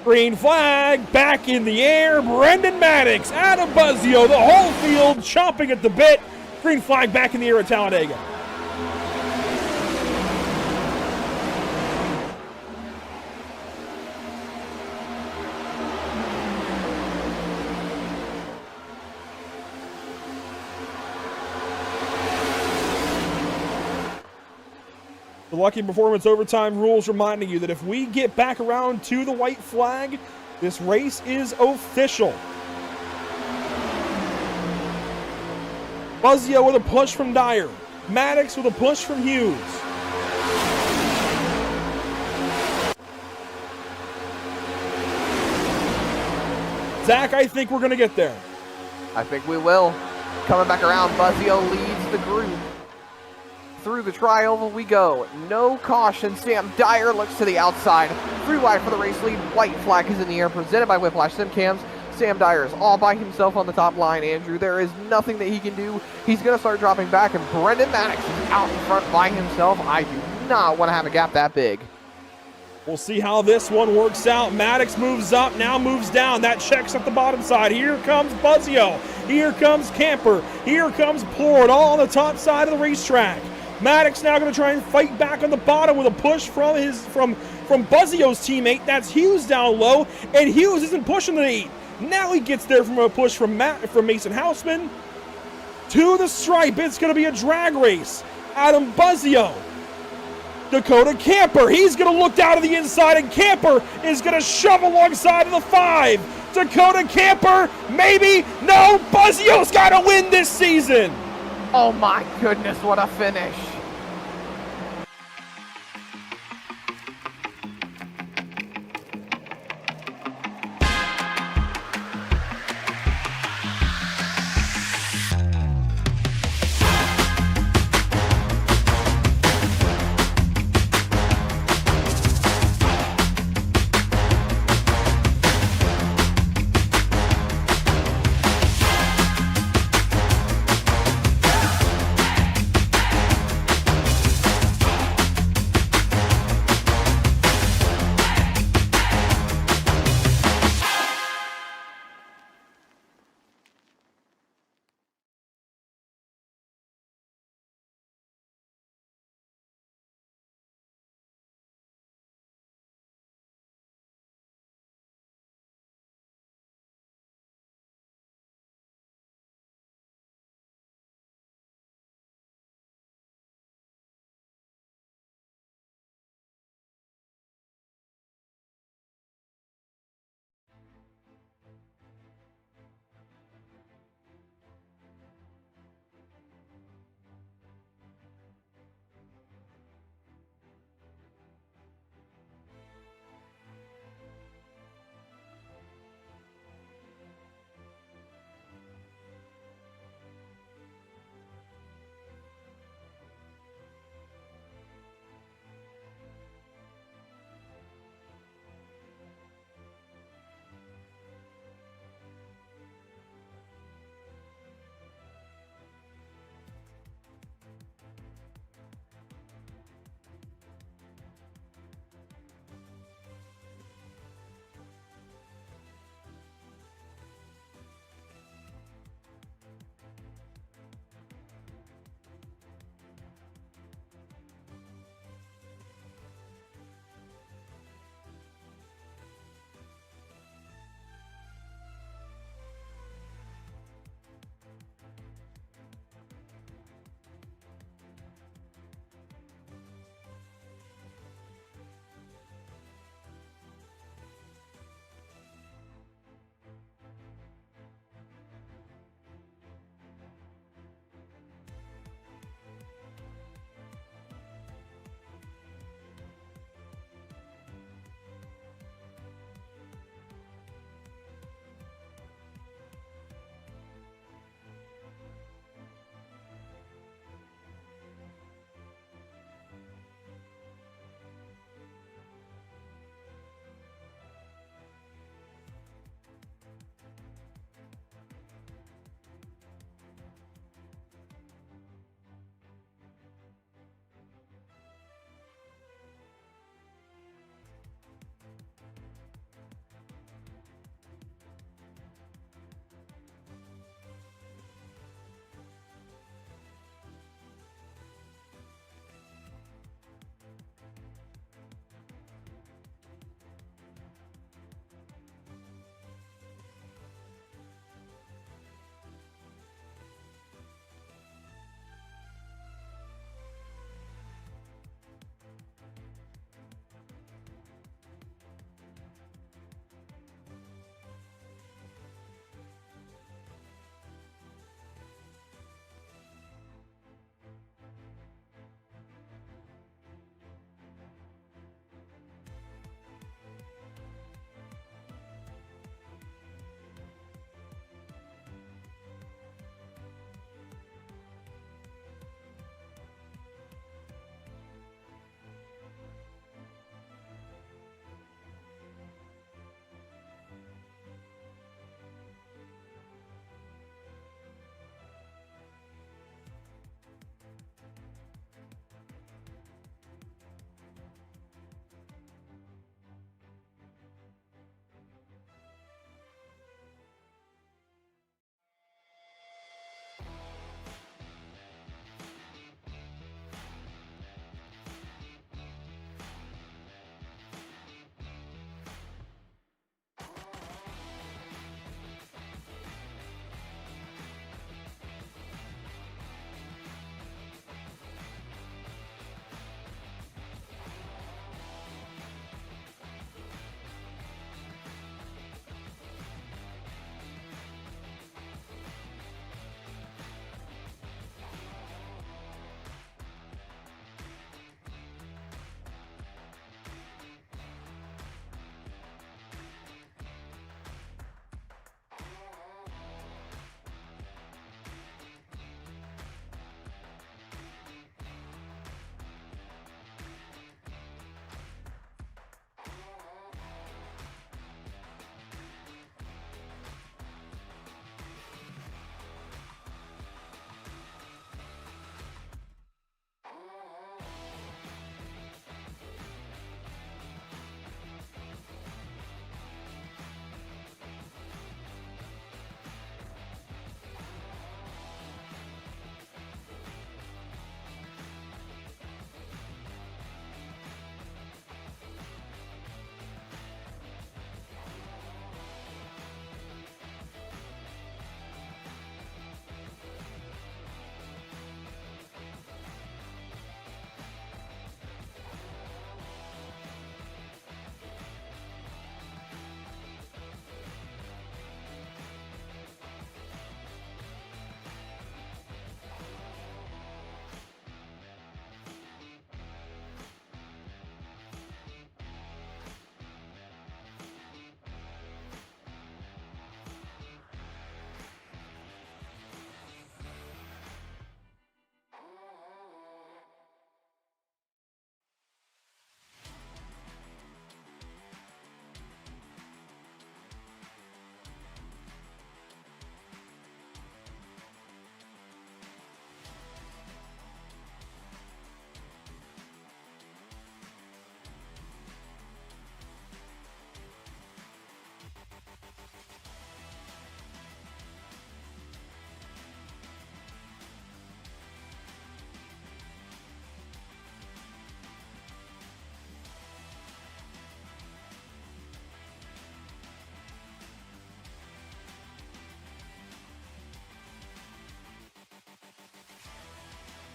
Green flag back in the air. Brendan Maddox, Adam Buzzio, the whole field chomping at the bit. Green flag back in the air at Talladega. The Lucky Performance Overtime rules reminding you that if we get back around to the white flag, this race is official. Buzzio with a push from Dyer. Maddox with a push from Hughes. Zach, I think we're going to get there. I think we will. Coming back around, Buzzio leads the group. Through the tri-oval we go. No caution. Sam Dyer looks to the outside. 3 wide for the race lead. White flag is in the air, presented by Whiplash Sim Cams. Sam Dyer is all by himself on the top line, Andrew. There is nothing that he can do. He's going to start dropping back, and Brendan Maddox is out in front by himself. I do not want to have a gap that big. We'll see how this one works out. Maddox moves up, now moves down. That checks up the bottom side. Here comes Buzzio. Here comes Camper. Here comes Plord, all on the top side of the racetrack. Maddox now going to try and fight back on the bottom with a push from Buzzio's teammate. That's Hughes down low, and Hughes isn't pushing the lead. Now he gets there from a push from Mason Houseman to the stripe. It's going to be a drag race. Adam Buzzio, Dakota Camper. He's going to look down to the inside, and Camper is going to shove alongside of the 5. Dakota Camper, maybe, no, Buzzio's got to win this season. Oh my goodness, what a finish.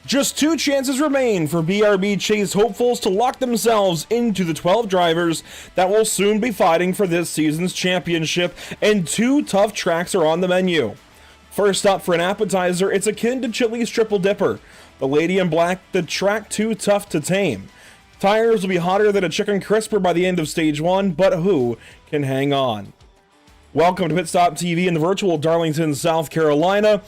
Just 2 chances remain for BRB Chase hopefuls to lock themselves into the 12 drivers that will soon be fighting for this season's championship, and 2 tough tracks are on the menu. First up, for an appetizer, it's akin to Chili's Triple Dipper. The lady in black, the track too tough to tame. Tires will be hotter than a chicken crisper by the end of stage 1, but who can hang on? Welcome to Pit Stop TV in the virtual Darlington, South Carolina.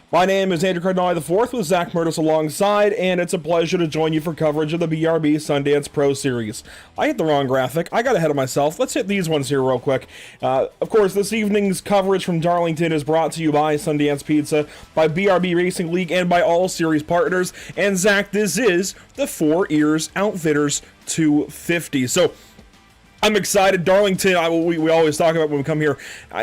My name is Andrew Cardinale IV with Zach Murtis alongside, and it's a pleasure to join you for coverage of the BRB Sundance Pro Series. I hit the wrong graphic. I got ahead of myself. Let's hit these ones here real quick. Of course, this evening's coverage from Darlington is brought to you by Sundance Pizza, by BRB Racing League, and by all series partners. And Zach, this is the 4 Ears Outfitters 250. So, I'm excited. Darlington, we always talk about when we come here,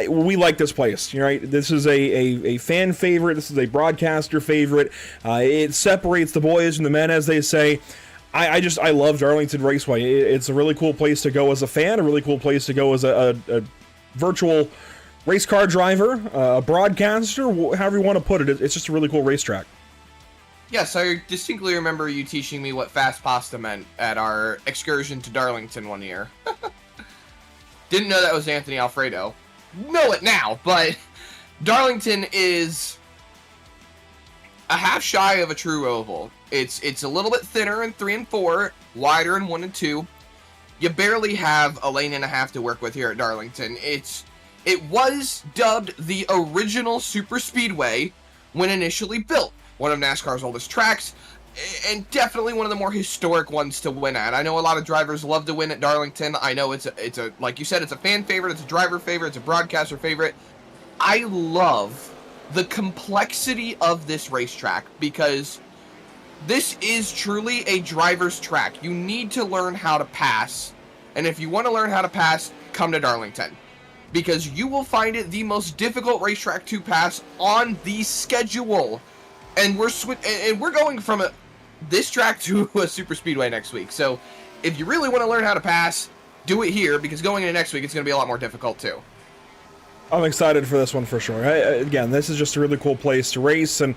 we like this place, right? This is a fan favorite. This is a broadcaster favorite. It separates the boys from the men, as they say. I love Darlington Raceway. It's a really cool place to go as a fan, a really cool place to go as a virtual race car driver, a broadcaster, however you want to put it. It's just a really cool racetrack. Yes, I distinctly remember you teaching me what fast pasta meant at our excursion to Darlington one year. Didn't know that was Anthony Alfredo. Know it now, but Darlington is a half shy of a true oval. It's a little bit thinner in 3 and 4, wider in 1 and 2. You barely have a lane and a half to work with here at Darlington. It was dubbed the original super speedway when initially built. One of NASCAR's oldest tracks, and definitely one of the more historic ones to win at. I know a lot of drivers love to win at Darlington. I know it's a like you said, it's a fan favorite, it's a driver favorite, it's a broadcaster favorite. I love the complexity of this racetrack because this is truly a driver's track. You need to learn how to pass, and if you want to learn how to pass, come to Darlington, because you will find it the most difficult racetrack to pass on the schedule. And we're going from this track to a super speedway next week. So if you really want to learn how to pass, do it here, because going into next week, it's going to be a lot more difficult too. I'm excited for this one for sure. Again, this is just a really cool place to race, and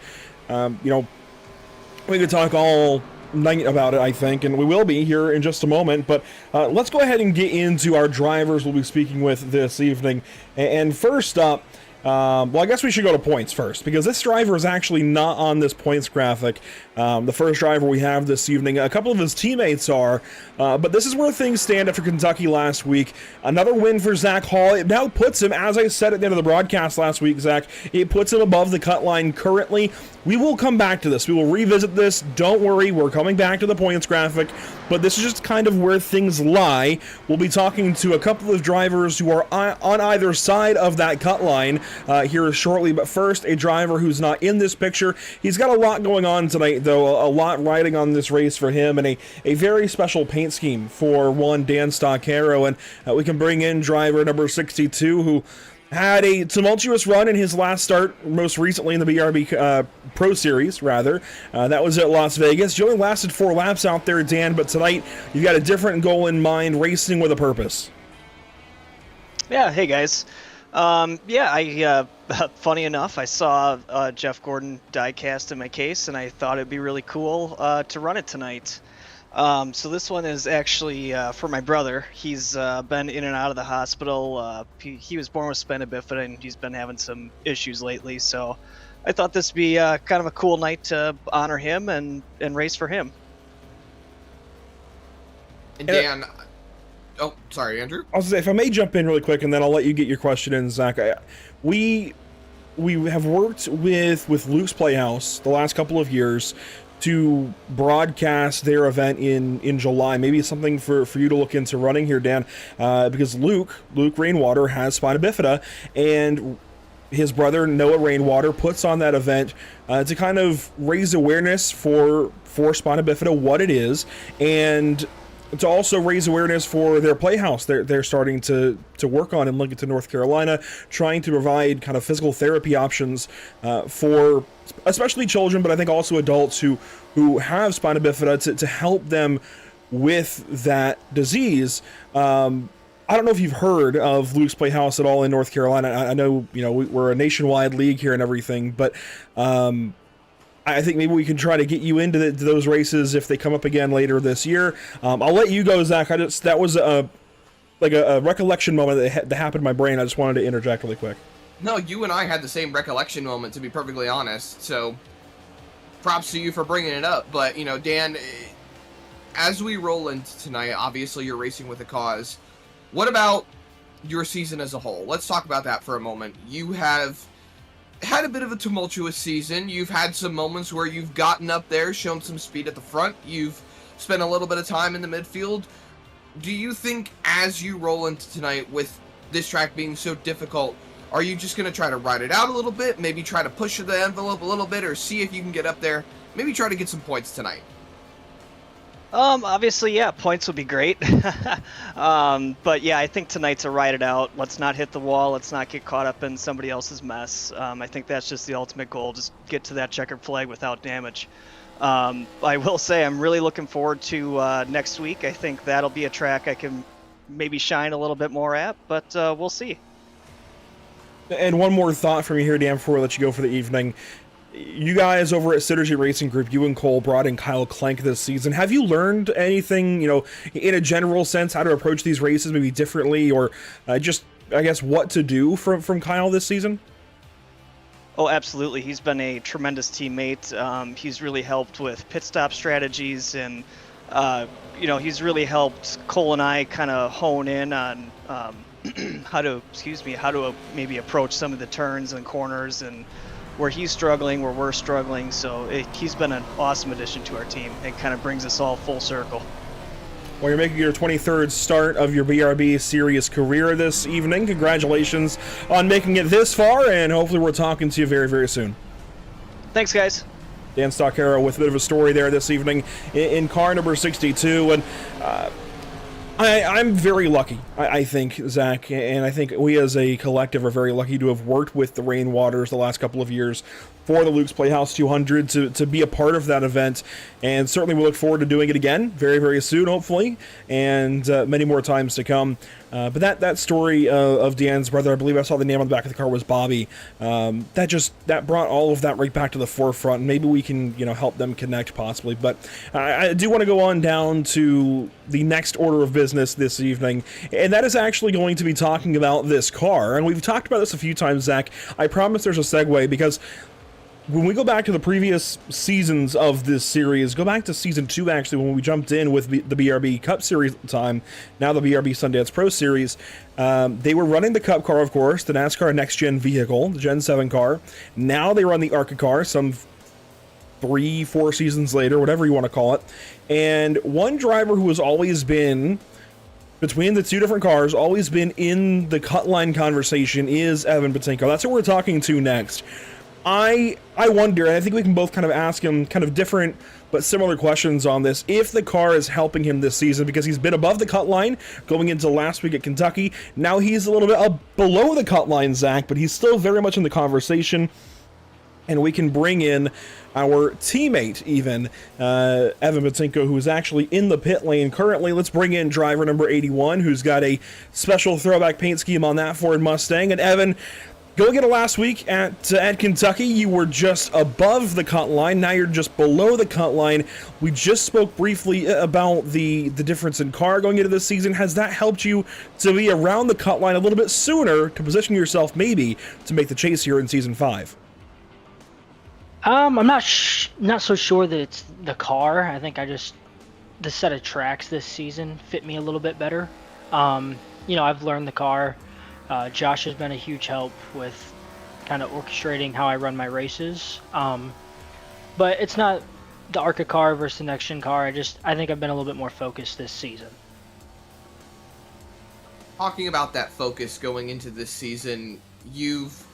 we could talk all night about it, I think, and we will be here in just a moment. But let's go ahead and get into our drivers we'll be speaking with this evening. And first up, well, I guess we should go to points first, because this driver is actually not on this points graphic. The first driver we have this evening, a couple of his teammates are, but this is where things stand after Kentucky last week. Another win for Zach Hall. It now puts him, as I said at the end of the broadcast last week, Zach, it puts him above the cut line currently. We will come back to this. We will revisit this. Don't worry, we're coming back to the points graphic, but this is just kind of where things lie. We'll be talking to a couple of drivers who are on either side of that cut line here shortly, but first, a driver who's not in this picture. He's got a lot going on tonight, though, a lot riding on this race for him, and a very special paint scheme for one Dan Stoccaro, and we can bring in driver number 62, who had a tumultuous run in his last start, most recently in the BRB Pro Series, rather. That was at Las Vegas. You only lasted 4 laps out there, Dan, but tonight you've got a different goal in mind, racing with a purpose. Yeah, hey guys. Funny enough, I saw Jeff Gordon diecast in my case, and I thought it'd be really cool to run it tonight. So this one is actually for my brother. He's been in and out of the hospital. He was born with spina bifida, and he's been having some issues lately. So I thought this would be kind of a cool night to honor him and race for him. And Dan, oh, sorry, Andrew. I was gonna say, if I may jump in really quick, and then I'll let you get your question in, Zach. We have worked with Luke's Playhouse the last couple of years to broadcast their event in July. Maybe it's something for you to look into running here, Dan, because Luke Rainwater has spina bifida, and his brother Noah Rainwater puts on that event to kind of raise awareness for spina bifida, what it is, and to also raise awareness for their playhouse they're starting to work on in Lincoln, North Carolina, trying to provide kind of physical therapy options for especially children, but I think also adults who have spina bifida to help them with that disease. I don't know if you've heard of Luke's Playhouse at all in North Carolina. I know, we're a nationwide league here and everything, but I think maybe we can try to get you into to those races if they come up again later this year. I'll let you go, Zach. That was a recollection moment that happened in my brain. I just wanted to interject really quick. No, you and I had the same recollection moment, to be perfectly honest. So, props to you for bringing it up. But, you know, Dan, as we roll into tonight, obviously you're racing with a cause. What about your season as a whole? Let's talk about that for a moment. You have had a bit of a tumultuous season. You've had some moments where you've gotten up there, shown some speed at the front. You've spent a little bit of time in the midfield. Do you think as you roll into tonight with this track being so difficult, are you just going to try to ride it out a little bit, maybe try to push the envelope a little bit, or see if you can get up there, maybe try to get some points tonight? Obviously, yeah, points would be great. But yeah, I think tonight's a ride it out. Let's not hit the wall. Let's not get caught up in somebody else's mess. I think that's just the ultimate goal. Just get to that checkered flag without damage. I will say I'm really looking forward to next week. I think that'll be a track I can maybe shine a little bit more at, but we'll see. And one more thought from you here, Dan, before we let you go for the evening. You guys over at Synergy Racing Group, you and Cole brought in Kyle Klenk this season. Have you learned anything, you know, in a general sense, how to approach these races maybe differently, or just, I guess, what to do from Kyle this season? Oh, absolutely. He's been a tremendous teammate. He's really helped with pit stop strategies, and you know, he's really helped Cole and I kind of hone in on how to maybe approach some of the turns and corners, and where he's struggling, where we're struggling. So he's been an awesome addition to our team. It kind of brings us all full circle. Well, you're making your 23rd start of your BRB Series career this evening. Congratulations on making it this far, and hopefully we're talking to you very, very soon. Thanks, guys. Dan Stockero with a bit of a story there this evening in car number 62. And I'm very lucky, I think, Zach, and I think we as a collective are very lucky to have worked with the Rainwaters the last couple of years for the Luke's Playhouse 200 to be a part of that event, and certainly we look forward to doing it again very, very soon, hopefully, and many more times to come. But that story of Dan's brother, I believe I saw the name on the back of the car was Bobby. That brought all of that right back to the forefront. And maybe we can, you know, help them connect possibly. But I do want to go on down to the next order of business this evening, and that is actually going to be talking about this car. And we've talked about this a few times, Zach. I promise there's a segue, because when we go back to the previous seasons of this series, go back to season 2 actually, when we jumped in with the BRB Cup Series at the time, now the BRB Sundance Pro Series, they were running the Cup car, of course, the NASCAR Next Gen vehicle, the Gen 7 car. Now they run the ARCA car, some 3-4 seasons later, whatever you want to call it. And one driver who has always been between the two different cars, always been in the cut line conversation, is Evan Patinko. That's who we're talking to next. I wonder, and I think we can both kind of ask him kind of different but similar questions on this, if the car is helping him this season, because he's been above the cut line going into last week at Kentucky. Now he's a little bit below the cut line, Zach, but he's still very much in the conversation. And we can bring in our teammate, even, Evan Patinko, who is actually in the pit lane currently. Let's bring in driver number 81, who's got a special throwback paint scheme on that Ford Mustang. And Evan, going into last week at Kentucky, you were just above the cut line. Now you're just below the cut line. We just spoke briefly about the difference in car going into this season. Has that helped you to be around the cut line a little bit sooner to position yourself maybe to make the chase here in season 5? I'm not so sure that it's the car. I think the set of tracks this season fit me a little bit better. You know, I've learned the car. Josh has been a huge help with kind of orchestrating how I run my races. But it's not the ARCA car versus the next gen car. I think I've been a little bit more focused this season. Talking about that focus going into this season, you've,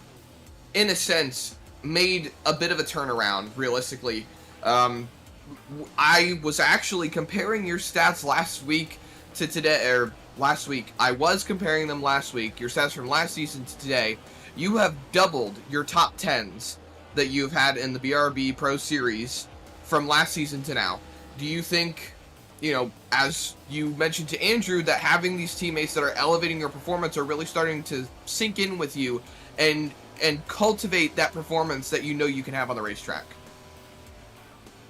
in a sense, made a bit of a turnaround, realistically. I was actually comparing your stats last week to today, or last week. I was comparing them last week, your stats from last season to today. You have doubled your top 10s that you've had in the BRB Pro Series from last season to now. Do you think, you know, as you mentioned to Andrew, that having these teammates that are elevating your performance are really starting to sink in with you and cultivate that performance that you know you can have on the racetrack?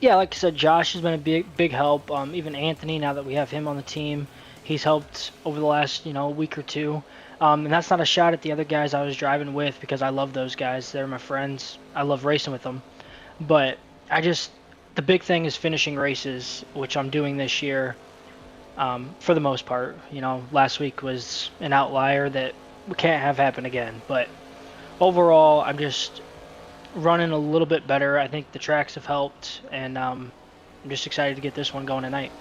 Yeah, like I said, Josh has been a big help. Even Anthony, now that we have him on the team, he's helped over the last week or two. And that's not a shot at the other guys I was driving with because I love those guys. They're my friends. I love racing with them. But the big thing is finishing races, which I'm doing this year for the most part. Last week was an outlier that we can't have happen again. But overall, I'm just running a little bit better. I think the tracks have helped, and I'm just excited to get this one going tonight.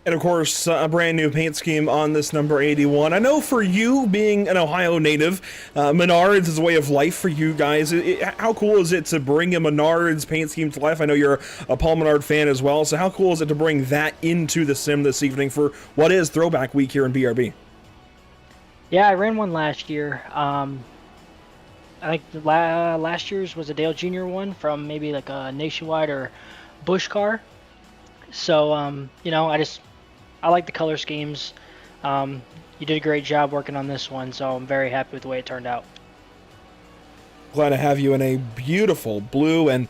And of course, a brand new paint scheme on this number 81. I know for you, being an Ohio native, Menards is a way of life for you guys. How cool is it to bring a Menards paint scheme to life? I know you're a Paul Menard fan as well, so how cool is it to bring that into the sim this evening for what is Throwback Week here in BRB? Yeah, I ran one last year. I think last year's was a Dale Jr. one from maybe like a Nationwide or Busch car. So, I like the color schemes. You did a great job working on this one, so I'm very happy with the way it turned out. Glad to have you in a beautiful blue and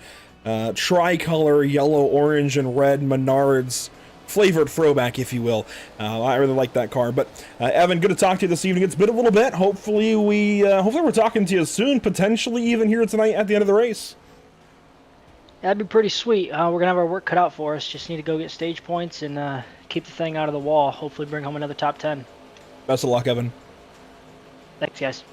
tricolor yellow, orange, and red Menards flavored throwback, if you will. I really like that car. But Evan, good to talk to you this evening. It's been a little bit. Hopefully we're talking to you soon, potentially even here tonight at the end of the race. That'd be pretty sweet. We're gonna have our work cut out for us. Just need to go get stage points and keep the thing out of the wall. Hopefully bring home another top 10. Best of luck, Evan. Thanks, guys.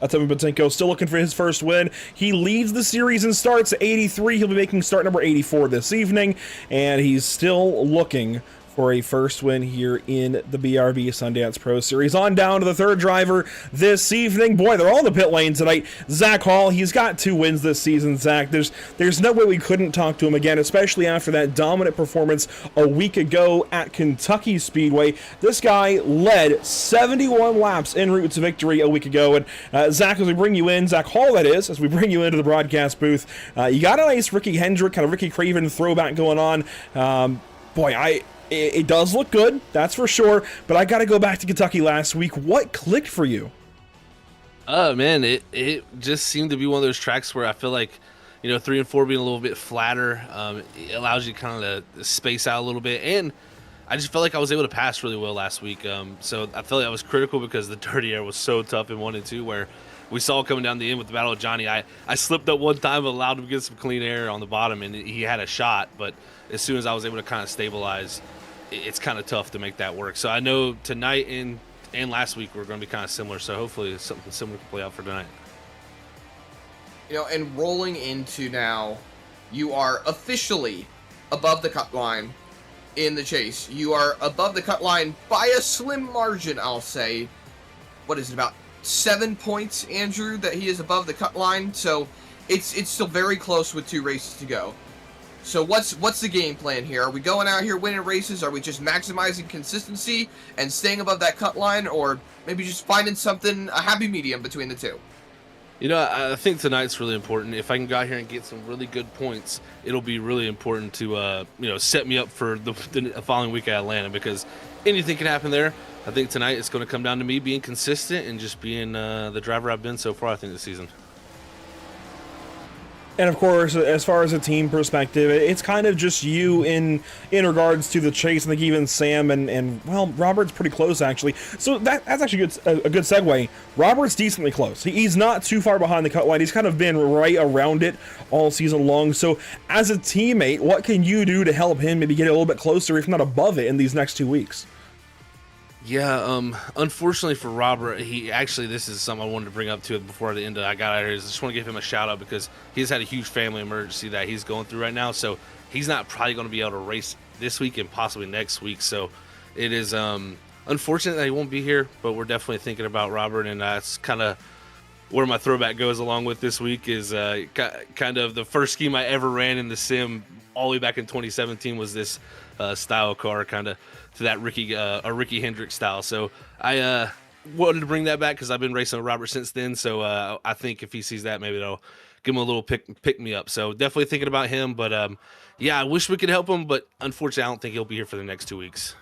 That's Evan Patinko, still looking for his first win. He leads the series in starts at 83. He'll be making start number 84 this evening, and he's still looking for a first win here in the BRB Sundance Pro Series. On down to the third driver this evening. Boy, they're all in the pit lane tonight. Zach Hall, he's got 2 wins this season, Zach. There's no way we couldn't talk to him again, especially after that dominant performance a week ago at Kentucky Speedway. This guy led 71 laps en route to victory a week ago. And Zach, as we bring you in, Zach Hall that is, as we bring you into the broadcast booth, you got a nice Ricky Hendrick, kind of Ricky Craven throwback going on. It does look good, that's for sure, but I got to go back to Kentucky last week. What clicked for you? Man, it just seemed to be one of those tracks where I feel like, 3 and 4 being a little bit flatter, it allows you kind of to space out a little bit, and I just felt like I was able to pass really well last week. So I felt like I was critical because the dirty air was so tough in 1 and 2, where we saw coming down the end with the Battle of Johnny. I slipped up one time, allowed him to get some clean air on the bottom, and he had a shot, but as soon as I was able to kind of stabilize, it's kind of tough to make that work. So I know tonight and last week we're going to be kind of similar, so hopefully something similar can play out for tonight. And rolling into now, you are officially above the cut line in the chase. You are above the cut line by a slim margin, I'll say. What is it, about 7 points, Andrew, that he is above the cut line? So it's still very close with 2 races to go. So what's the game plan here? Are we going out here winning races? Are we just maximizing consistency and staying above that cut line? Or maybe just finding a happy medium between the two? I think tonight's really important. If I can go out here and get some really good points, it'll be really important to, set me up for the following week at Atlanta, because anything can happen there. I think tonight it's going to come down to me being consistent and just being the driver I've been so far, I think, this season. And of course, as far as a team perspective, it's kind of just you in regards to the chase. I think even Sam and Robert's pretty close, actually. So that's actually a good segue. Robert's decently close. He's not too far behind the cut line. He's kind of been right around it all season long. So as a teammate, what can you do to help him maybe get a little bit closer, if not above it, in these next 2 weeks? Yeah, unfortunately for Robert, this is something I wanted to bring up to it before the end I got out of here. I just want to give him a shout out because he's had a huge family emergency that he's going through right now. So he's not probably going to be able to race this week and possibly next week. So it is unfortunate that he won't be here, but we're definitely thinking about Robert, and that's kind of where my throwback goes along with this week is kind of the first scheme I ever ran in the sim all the way back in 2017 was this style car, kind of to that Ricky Hendrick style. So I wanted to bring that back because I've been racing with Robert since then. So I think if he sees that, maybe that'll give him a little pick me up. So definitely thinking about him. But I wish we could help him, but unfortunately, I don't think he'll be here for the next 2 weeks.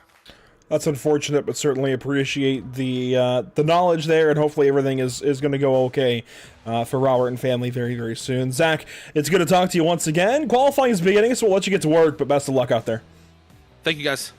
That's unfortunate, but certainly appreciate the knowledge there, and hopefully everything is going to go okay for Robert and family very, very soon. Zach, it's good to talk to you once again. Qualifying is beginning, so we'll let you get to work, but best of luck out there. Thank you, guys.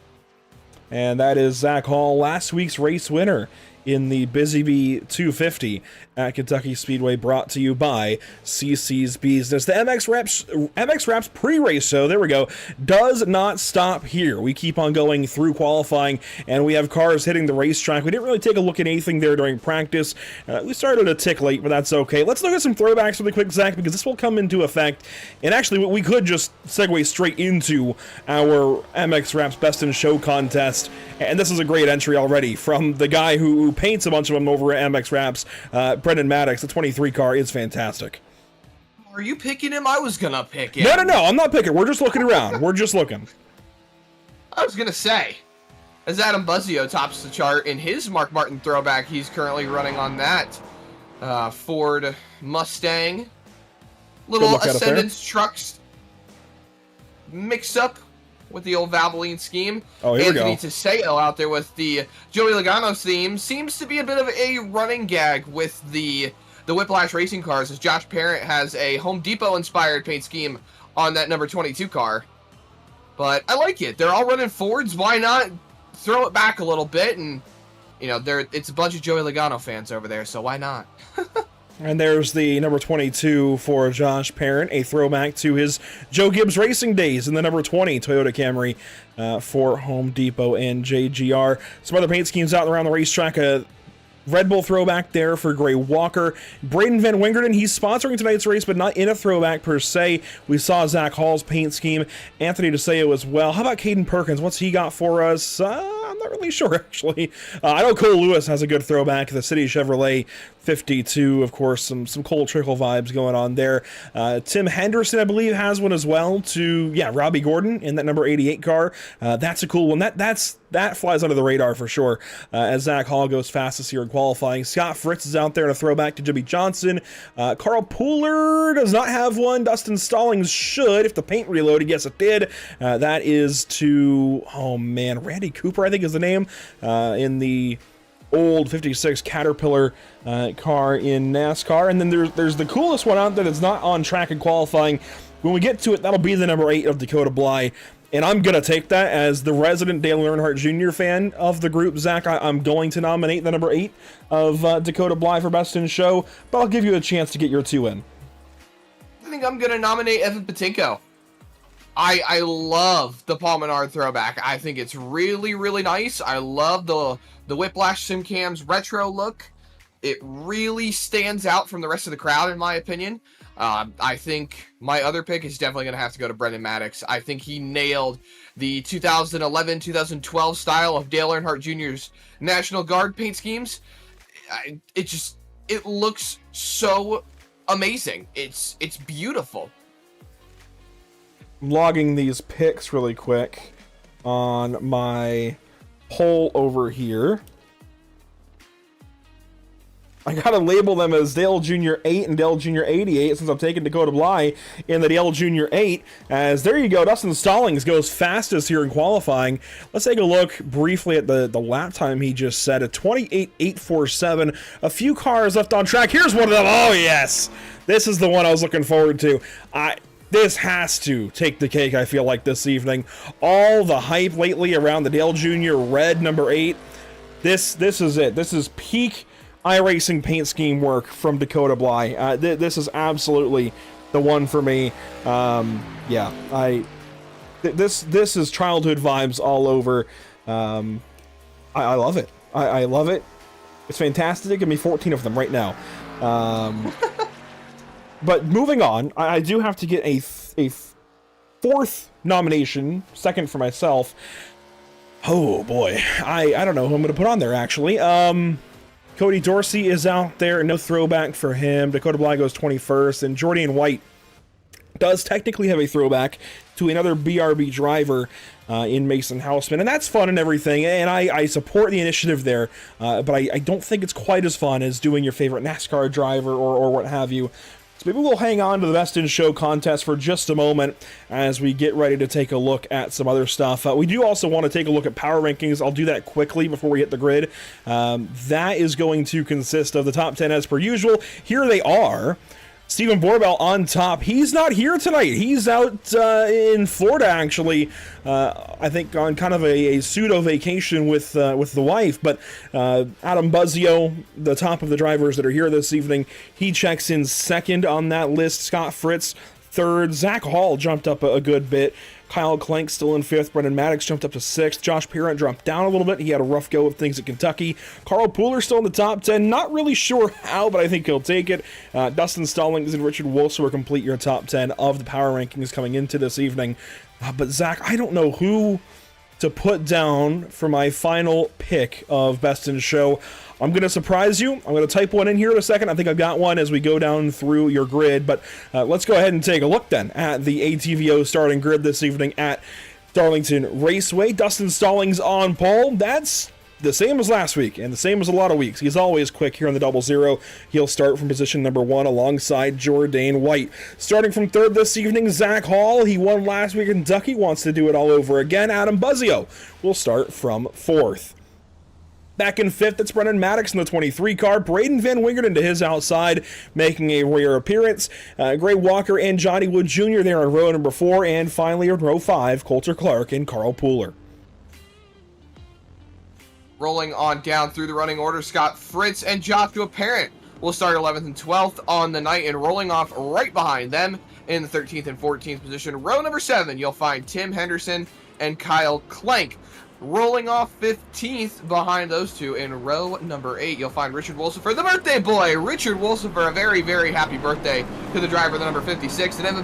And that is Zach Hall, last week's race winner in the Busy Bee 250 at Kentucky Speedway, brought to you by CC's Business. The MX Wraps pre-race show, there we go, does not stop here. We keep on going through qualifying, and we have cars hitting the racetrack. We didn't really take a look at anything there during practice. We started a tick late, but that's okay. Let's look at some throwbacks really quick, Zach, because this will come into effect. And actually, we could just segue straight into our MX Wraps Best in Show contest. And this is a great entry already from the guy who paints a bunch of them over at MX Wraps, Brendan Maddox. The 23 car is fantastic. Are you picking him? I was gonna pick him. No, I'm not picking. We're just looking around. We're just looking. I was gonna say, as Adam Buzzio tops the chart in his Mark Martin throwback, he's currently running on that Ford Mustang. Little Ascendance trucks mix up with the old Valvoline scheme. Oh, here Anthony we go. Tiseo out there with the Joey Logano theme. Seems to be a bit of a running gag with the Whiplash racing cars, as Josh Parent has a Home Depot-inspired paint scheme on that number 22 car. But I like it. They're all running Fords. Why not throw it back a little bit? And, you know, it's a bunch of Joey Logano fans over there, so why not? And there's the number 22 for Josh Parent, a throwback to his Joe Gibbs racing days in the number 20 Toyota Camry for Home Depot and JGR. Some other paint schemes out around the racetrack. Red Bull throwback there for Gray Walker. Braden Van Wingerden, he's sponsoring tonight's race, but not in a throwback per se. We saw Zach Hall's paint scheme. Anthony DeSeo as well. How about Caden Perkins? What's he got for us? I'm not really sure, actually. I know Cole Lewis has a good throwback. The City Chevrolet 52, of course, some Cole Trickle vibes going on there. Tim Henderson, I believe, has one as well to, Robbie Gordon in that number 88 car. That's a cool one. That flies under the radar for sure, as Zach Hall goes fastest here in qualifying. Scott Fritz is out there in a throwback to Jimmy Johnson. Carl Pooler does not have one. Dustin Stallings should, if the paint reloaded. Yes, it did. That is to, Randy Cooper, I think is the name, in the old 56 Caterpillar car in NASCAR. And then there's the coolest one out there that's not on track in qualifying. When we get to it, that'll be the number 8 of Dakota Bly. And I'm going to take that as the resident Dale Earnhardt Jr. fan of the group. Zach, I'm going to nominate the number 8 of Dakota Bly for Best in Show, but I'll give you a chance to get your 2 in. I think I'm going to nominate Evan Patinko. I love the Paul Menard throwback. I think it's really, really nice. I love the Whiplash SimCams retro look. It really stands out from the rest of the crowd, in my opinion. I think my other pick is definitely going to have to go to Brendan Maddox. I think he nailed the 2011-2012 style of Dale Earnhardt Jr.'s National Guard paint schemes. It looks so amazing. It's beautiful. I'm logging these picks really quick on my poll over here. I gotta label them as Dale Jr. 8 and Dale Jr. 88 since I'm taking Dakota Bly in the Dale Jr. 8. As there you go, Dustin Stallings goes fastest here in qualifying. Let's take a look briefly at the lap time he just set, a 28.847. A few cars left on track. Here's one of them. Oh yes, this is the one I was looking forward to. This has to take the cake, I feel like, this evening. All the hype lately around the Dale Jr. red number 8. This is it. This is peak iRacing paint scheme work from Dakota Bly. This is absolutely the one for me. This is childhood vibes all over. I love it. I love it. It's fantastic. Give me 14 of them right now. But moving on, I do have to get a fourth nomination, second for myself. Oh boy, I don't know who I'm going to put on there actually. Cody Dorsey is out there, no throwback for him. Dakota Bly goes 21st, and Jordan White does technically have a throwback to another BRB driver in Mason Houseman, and that's fun and everything, and I support the initiative there, but I don't think it's quite as fun as doing your favorite NASCAR driver or what have you. So maybe we'll hang on to the Best in Show contest for just a moment as we get ready to take a look at some other stuff. We do also want to take a look at power rankings. I'll do that quickly before we hit the grid. That is going to consist of the top 10 as per usual. Here they are. Stephen Borbell on top. He's not here tonight. He's out in Florida, actually. I think on kind of a pseudo vacation with the wife. But Adam Buzzio, the top of the drivers that are here this evening, he checks in second on that list. Scott Fritz third. Zach Hall jumped up a good bit. Kyle Clank still in fifth. Brendan Maddox jumped up to sixth. Josh Parent dropped down a little bit. He had a rough go of things at Kentucky. Carl Pooler still in the top 10. Not really sure how, but I think he'll take it. Dustin Stallings and Richard Wolfson complete your top 10 of the power rankings coming into this evening. But Zach, I don't know who to put down for my final pick of Best in Show. I'm going to surprise you. I'm going to type one in here in a second. I think I've got one as we go down through your grid. But let's go ahead and take a look then at the ATVO starting grid this evening at Darlington Raceway. Dustin Stallings on pole. That's the same as last week and the same as a lot of weeks. He's always quick here on the 00. He'll start from position number 1 alongside Jourdain White. Starting from third this evening, Zach Hall. He won last week in Kentucky. Wants to do it all over again. Adam Buzzio will start from fourth. Back in fifth, it's Brendan Maddox in the 23 car. Braden Van Wingerden to his outside, making a rare appearance. Gray Walker and Johnny Wood Jr. there in row number 4. And finally in row 5, Coulter Clark and Carl Pooler. Rolling on down through the running order, Scott Fritz and Joshua Parent will start 11th and 12th on the night, and rolling off right behind them in the 13th and 14th position. Row number 7, you'll find Tim Henderson and Kyle Clank. Rolling off 15th behind those two in row number 8, you'll find Richard Wolsifer, the birthday boy. Richard Wolsifer, a very, very happy birthday to the driver, the number 56. And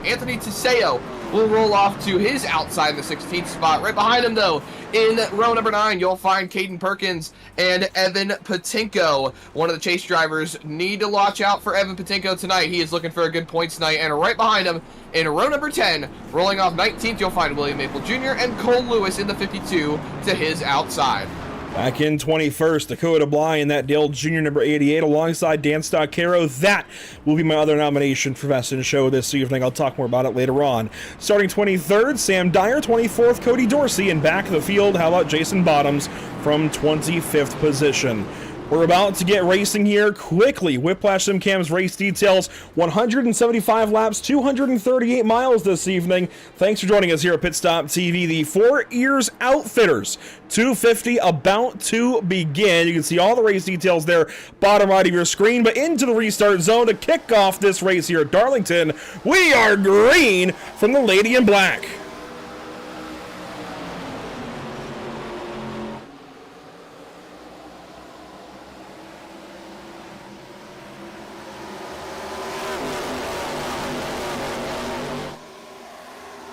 Anthony Tiseo will roll off to his outside in the 16th spot. Right behind him, though, in row number 9, you'll find Caden Perkins and Evan Patinko. One of the chase drivers. Need to watch out for Evan Patinko tonight. He is looking for a good points night. And right behind him, in row number 10, rolling off 19th, you'll find William Maple Jr. and Cole Lewis in the 52 to his outside. Back in 21st, Dakota Bly and that Dale Jr. number 88 alongside Dan Stoccaro. That will be my other nomination for Best in Show this evening. I'll talk more about it later on. Starting 23rd, Sam Dyer. 24th, Cody Dorsey. And back of the field, how about Jason Bottoms from 25th position. We're about to get racing here quickly. Whiplash SimCam's race details, 175 laps, 238 miles this evening. Thanks for joining us here at Pit Stop TV. The Four Ears Outfitters 250 about to begin. You can see all the race details there, bottom right of your screen. But into the restart zone to kick off this race here at Darlington, we are green from the Lady in Black.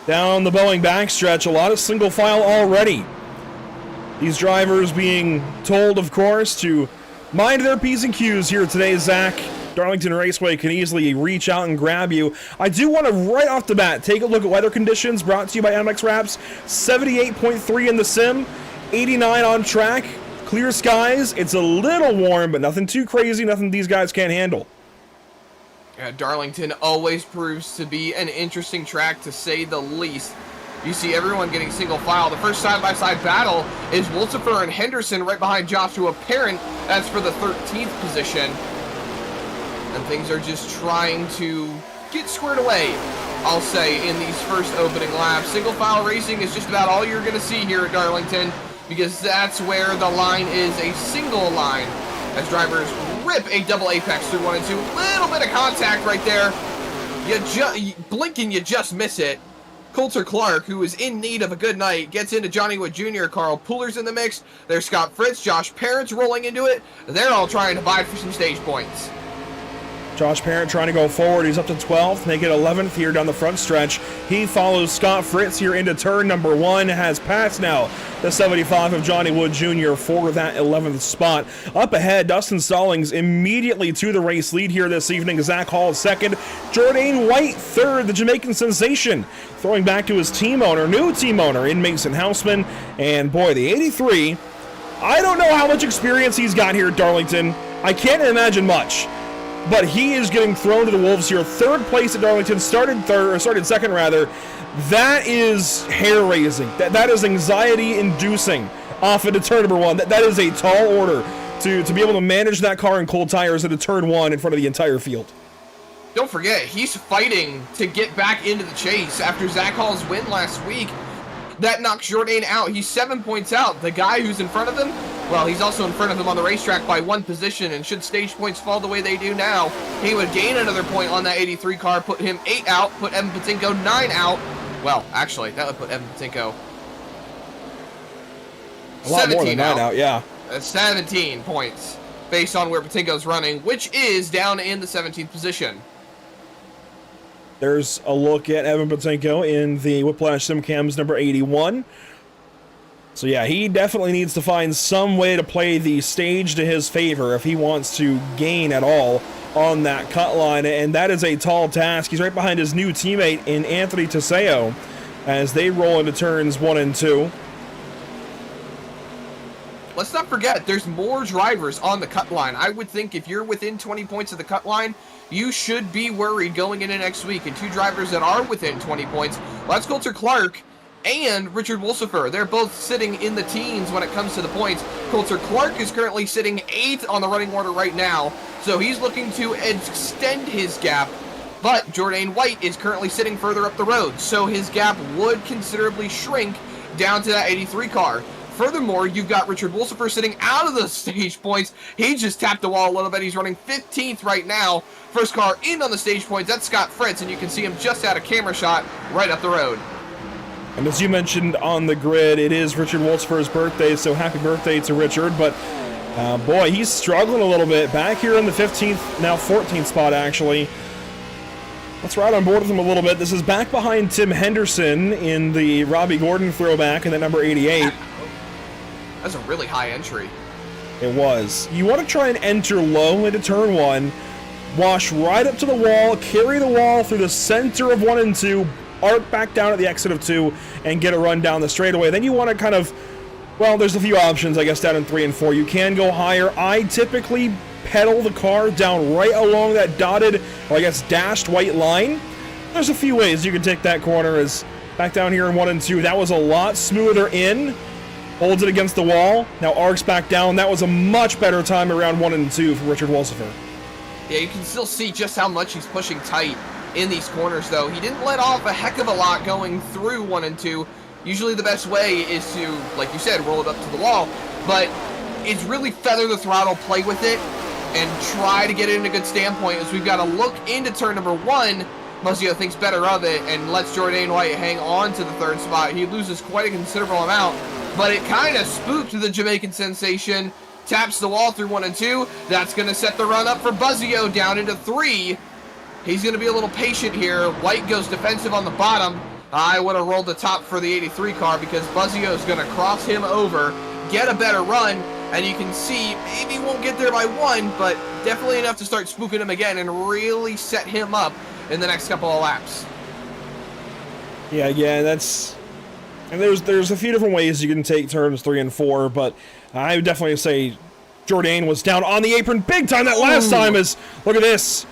Down the Boeing backstretch, a lot of single file already. These drivers being told, of course, to mind their P's and Q's here today, Zach. Darlington Raceway can easily reach out and grab you. I do want to, right off the bat, take a look at weather conditions brought to you by MX Wraps. 78.3 in the sim, 89 on track, clear skies. It's a little warm, but nothing too crazy, nothing these guys can't handle. Darlington always proves to be an interesting track, to say the least. You see everyone getting single file. The first side-by-side battle is Wolsifer and Henderson right behind Joshua Parent. That's for the 13th position. And things are just trying to get squared away, I'll say, in these first opening laps. Single file racing is just about all you're going to see here at Darlington, because that's where the line is a single line, as drivers rip a double apex through 1 and 2. Little bit of contact right there. You blink and you just miss it. Coulter Clark, who is in need of a good night, gets into Johnny Wood Jr. Carl Pooler's in the mix. There's Scott Fritz, Josh Parent's rolling into it. They're all trying to vie for some stage points. Josh Parent trying to go forward. He's up to 12th, make it 11th here down the front stretch. He follows Scott Fritz here into turn number 1, has passed now the 75 of Johnny Wood Jr. for that 11th spot. Up ahead, Dustin Stallings immediately to the race lead here this evening. Zach Hall second, Jourdain White third, the Jamaican sensation, throwing back to his team owner, new team owner in Mason Houseman. And boy, the 83, I don't know how much experience he's got here at Darlington. I can't imagine much. but he is getting thrown to the wolves here. Third place at Darlington, started second rather. That is hair-raising. That is anxiety-inducing off into turn number 1. That is a tall order to be able to manage that car in cold tires into turn 1 in front of the entire field. Don't forget, he's fighting to get back into the chase after Zach Hall's win last week. That knocks Jourdain out. He's 7 points out. The guy who's in front of him, well, he's also in front of him on the racetrack by 1 position, and should stage points fall the way they do now, he would gain another point on that 83 car, put him 8 out, put Evan Patinko 9 out. Well, actually, that would put Evan Patinko a lot more than 9 out, yeah. 17 points based on where Patinko's running, which is down in the 17th position. There's a look at Evan Patinko in the Whiplash SimCams number 81. So yeah, he definitely needs to find some way to play the stage to his favor if he wants to gain at all on that cut line, and that is a tall task. He's right behind his new teammate in Anthony Teseo as they roll into turns 1 and 2. Let's not forget, there's more drivers on the cut line. I would think if you're within 20 points of the cut line, you should be worried going into next week. And 2 drivers that are within 20 points, well, that's Coulter Clark and Richard Wolsifer. They're both sitting in the teens when it comes to the points. Coulter Clark is currently sitting 8th on the running order right now, so he's looking to extend his gap. But Jourdain White is currently sitting further up the road, so his gap would considerably shrink down to that 83 car. Furthermore, you've got Richard Wolsifer sitting out of the stage points. He just tapped the wall a little bit. He's running 15th right now. First car in on the stage points, that's Scott Fritz, and you can see him just out of camera shot right up the road. And as you mentioned on the grid, it is Richard Wolsifer's birthday, so happy birthday to Richard. But boy, he's struggling a little bit. Back here in the 15th, now 14th spot, actually. Let's ride on board with him a little bit. This is back behind Tim Henderson in the Robbie Gordon throwback in the number 88. That's a really high entry. It was. You want to try and enter low into turn 1, wash right up to the wall, carry the wall through the center of 1 and 2, arc back down at the exit of 2, and get a run down the straightaway. Then you want to kind of, well, there's a few options, I guess, down in 3 and 4. You can go higher. I typically pedal the car down right along that dotted, or I guess dashed white line. There's a few ways you can take that corner. As back down here in 1 and 2, that was a lot smoother in. Holds it against the wall, now arcs back down. That was a much better time around 1 and 2 for Richard Wolsifer. Yeah, you can still see just how much he's pushing tight in these corners, though. He didn't let off a heck of a lot going through 1 and 2. Usually the best way is to, like you said, roll it up to the wall, but it's really feather the throttle, play with it, and try to get it in a good standpoint, as we've got to look into turn number 1. Muzio thinks better of it and lets Jourdain White hang on to the 3rd spot. He loses quite a considerable amount, but it kind of spooked the Jamaican sensation. Taps the wall through 1 and 2. That's going to set the run up for Buzzio down into 3. He's going to be a little patient here. White goes defensive on the bottom. I would have rolled the top for the 83 car because Buzzio is going to cross him over, get a better run, and you can see maybe won't get there by 1, but definitely enough to start spooking him again and really set him up in the next couple of laps. Yeah, that's... And there's a few different ways you can take turns 3 and 4, but I would definitely say Jourdain was down on the apron big time that last time. Is look at this.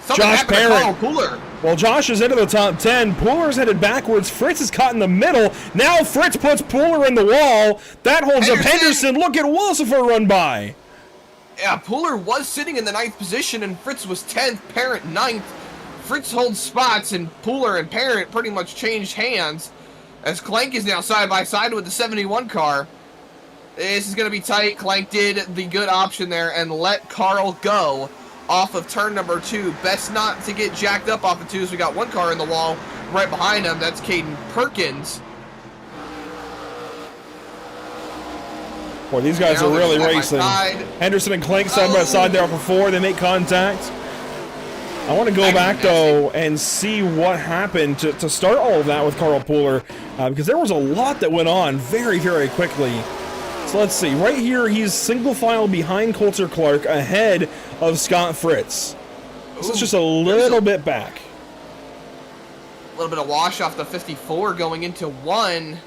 Something Josh Parent. Well, Josh is into the top 10. Pooler's headed backwards. Fritz is caught in the middle. Now Fritz puts Pooler in the wall. That holds up Henderson. Look at Wolsifer run by. Yeah, Pooler was sitting in the 9th position, and Fritz was 10th, Parent 9th. Fritz holds spots, and Pooler and Parent pretty much changed hands, as Clank is now side by side with the 71 car. This is going to be tight. Clank did the good option there and let Carl go off of turn number 2. Best not to get jacked up off of 2, as we got 1 car in the wall right behind him. That's Caden Perkins. Boy, these guys are really racing. Henderson and Clank side by side there for 4. They make contact. I want to go back, though, and see what happened to start all of that with Carl Pooler, because there was a lot that went on very, very quickly. So let's see. Right here, he's single file behind Coulter Clark, ahead of Scott Fritz. So it's just a little bit back. A little bit of wash off the 54 going into 1.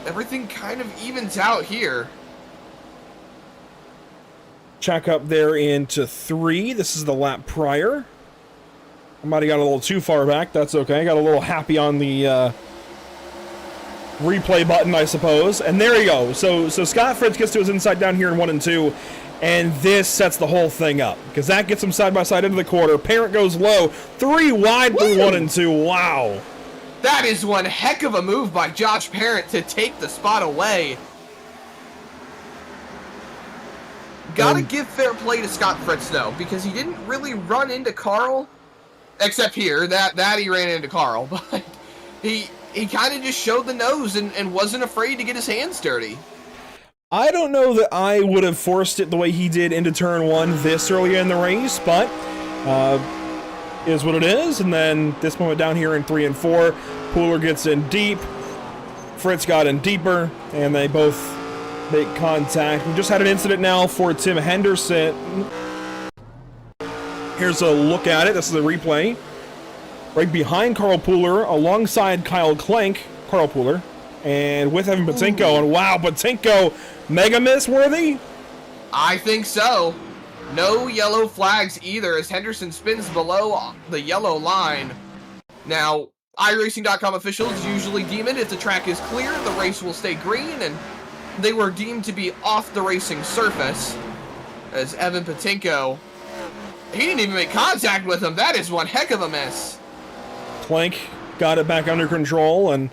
Everything kind of evens out here. check up there into 3. This is the lap prior. I might have got a little too far back. That's okay. Got a little happy on the replay button, I suppose. And there you go. So Scott Fritz gets to his inside down here in 1 and 2. And this sets the whole thing up. Because that gets him side by side into the quarter. Parent goes low. 3 wide through 1 and 2. Wow. That is one heck of a move by Josh Parent to take the spot away. Gotta give fair play to Scott Fritz, though, because he didn't really run into Carl. Except here, that he ran into Carl. But he kind of just showed the nose and wasn't afraid to get his hands dirty. I don't know that I would have forced it the way he did into turn 1 this early in the race, but is what it is. And then this moment down here in 3 and 4, Pooler gets in deep, Fritz got in deeper, and they both make contact. We just had an incident now for Tim Henderson. Here's a look at it. This is a replay. Right behind Carl Pooler, alongside Kyle Klenk, Carl Pooler, and with Evan Patinko. And wow, Patinko, mega miss worthy? I think so. No yellow flags either as Henderson spins below the yellow line. Now, iRacing.com officials usually deem it if the track is clear, the race will stay green, and they were deemed to be off the racing surface as Evan Patinko, he didn't even make contact with him. That is one heck of a miss. Plank got it back under control, and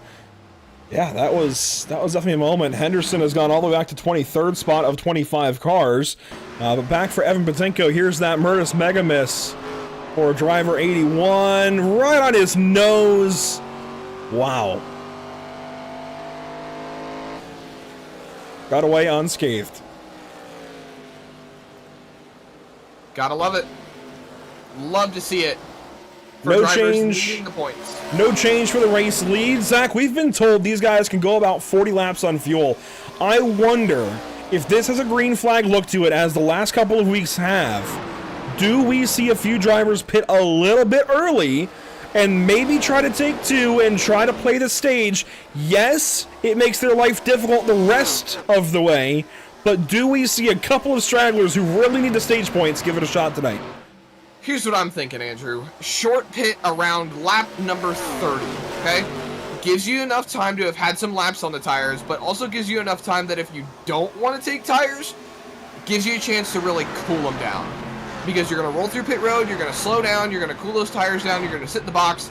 yeah, that was definitely a moment. Henderson has gone all the way back to 23rd spot of 25 cars. But back for Evan Patinko. Here's that Murtis mega miss for driver 81, right on his nose. Wow. Got away unscathed. Gotta love it. Love to see it. For No drivers change. needing the points. No change for the race lead. Zach, we've been told these guys can go about 40 laps on fuel. I wonder if this has a green flag look to it, as the last couple of weeks have. Do we see a few drivers pit a little bit early and maybe try to take 2 and try to play the stage? Yes, it makes their life difficult the rest of the way, but do we see a couple of stragglers who really need the stage points give it a shot tonight? Here's what I'm thinking, Andrew. Short pit around lap number 30, okay? Gives you enough time to have had some laps on the tires, but also gives you enough time that if you don't want to take tires, gives you a chance to really cool them down. Because you're going to roll through pit road, you're going to slow down, you're going to cool those tires down, you're going to sit in the box.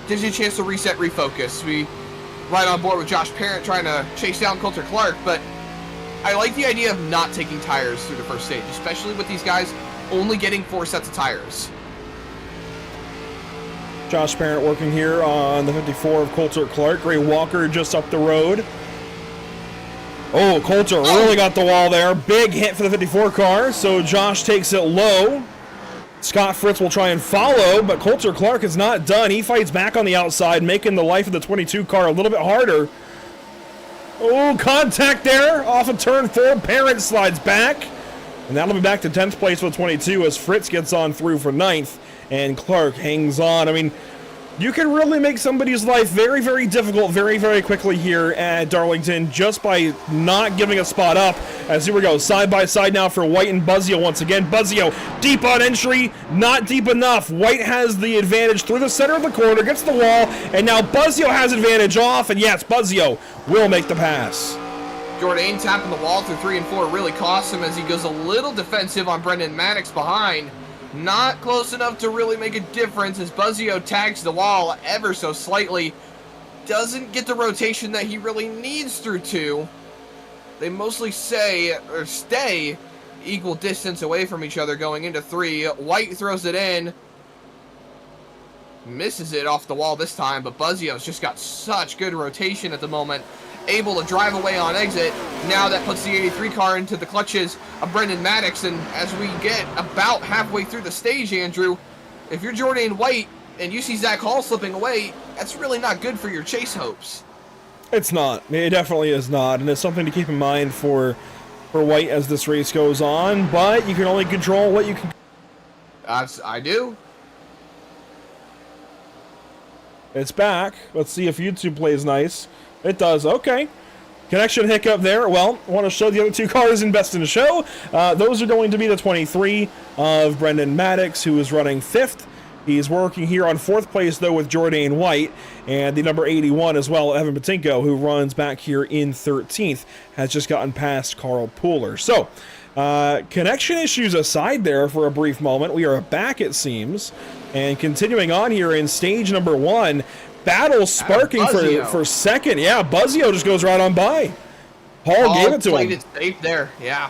Gives you a chance to reset, refocus. We right on board with Josh Parent trying to chase down Coulter Clark, but I like the idea of not taking tires through the first stage, especially with these guys only getting 4 sets of tires. Josh Parent working here on the 54 of Coulter Clark. Gray Walker just up the road. Oh, Coulter really got the wall there. Big hit for the 54 car, so Josh takes it low. Scott Fritz will try and follow, but Coulter Clark is not done. He fights back on the outside, making the life of the 22 car a little bit harder. Oh, contact there off of turn 4. Parent slides back. And that'll be back to 10th place with 22 as Fritz gets on through for 9th. And Clark hangs on. I mean, you can really make somebody's life very, very difficult very, very quickly here at Darlington just by not giving a spot up. As here we go, side by side now for White and Buzzio once again. Buzzio deep on entry, not deep enough. White has the advantage through the center of the corner, gets the wall, and now Buzzio has advantage off. And yes, Buzzio will make the pass. Jourdain tapping the wall through 3 and 4 really costs him as he goes a little defensive on Brendan Maddox behind. Not close enough to really make a difference as Buzzio tags the wall ever so slightly. Doesn't get the rotation that he really needs through 2. They mostly stay equal distance away from each other going into 3. White throws it in. Misses it off the wall this time, but Buzzio's just got such good rotation at the moment. Able to drive away on exit. Now that puts the 83 car into the clutches of Brendan Maddox, and as we get about halfway through the stage, Andrew, if you're Jourdain White and you see Zach Hall slipping away, that's really not good for your chase hopes. It's not. It definitely is not, and it's something to keep in mind for White as this race goes on, but you can only control what you can. I do. It's back. Let's see if YouTube plays nice. It does. Okay. Connection hiccup there. Well, I want to show the other 2 cars in Best in the Show. Those are going to be the 23 of Brendan Maddox, who is running 5th. He's working here on 4th place, though, with Jordan White, and the number 81 as well, Evan Patinko, who runs back here in 13th, has just gotten past Carl Pooler. So, connection issues aside there for a brief moment, we are back, it seems, and continuing on here in stage number 1, battle sparking for second. Yeah, Buzzio just goes right on by. Hall gave it to him. Played it safe there, yeah.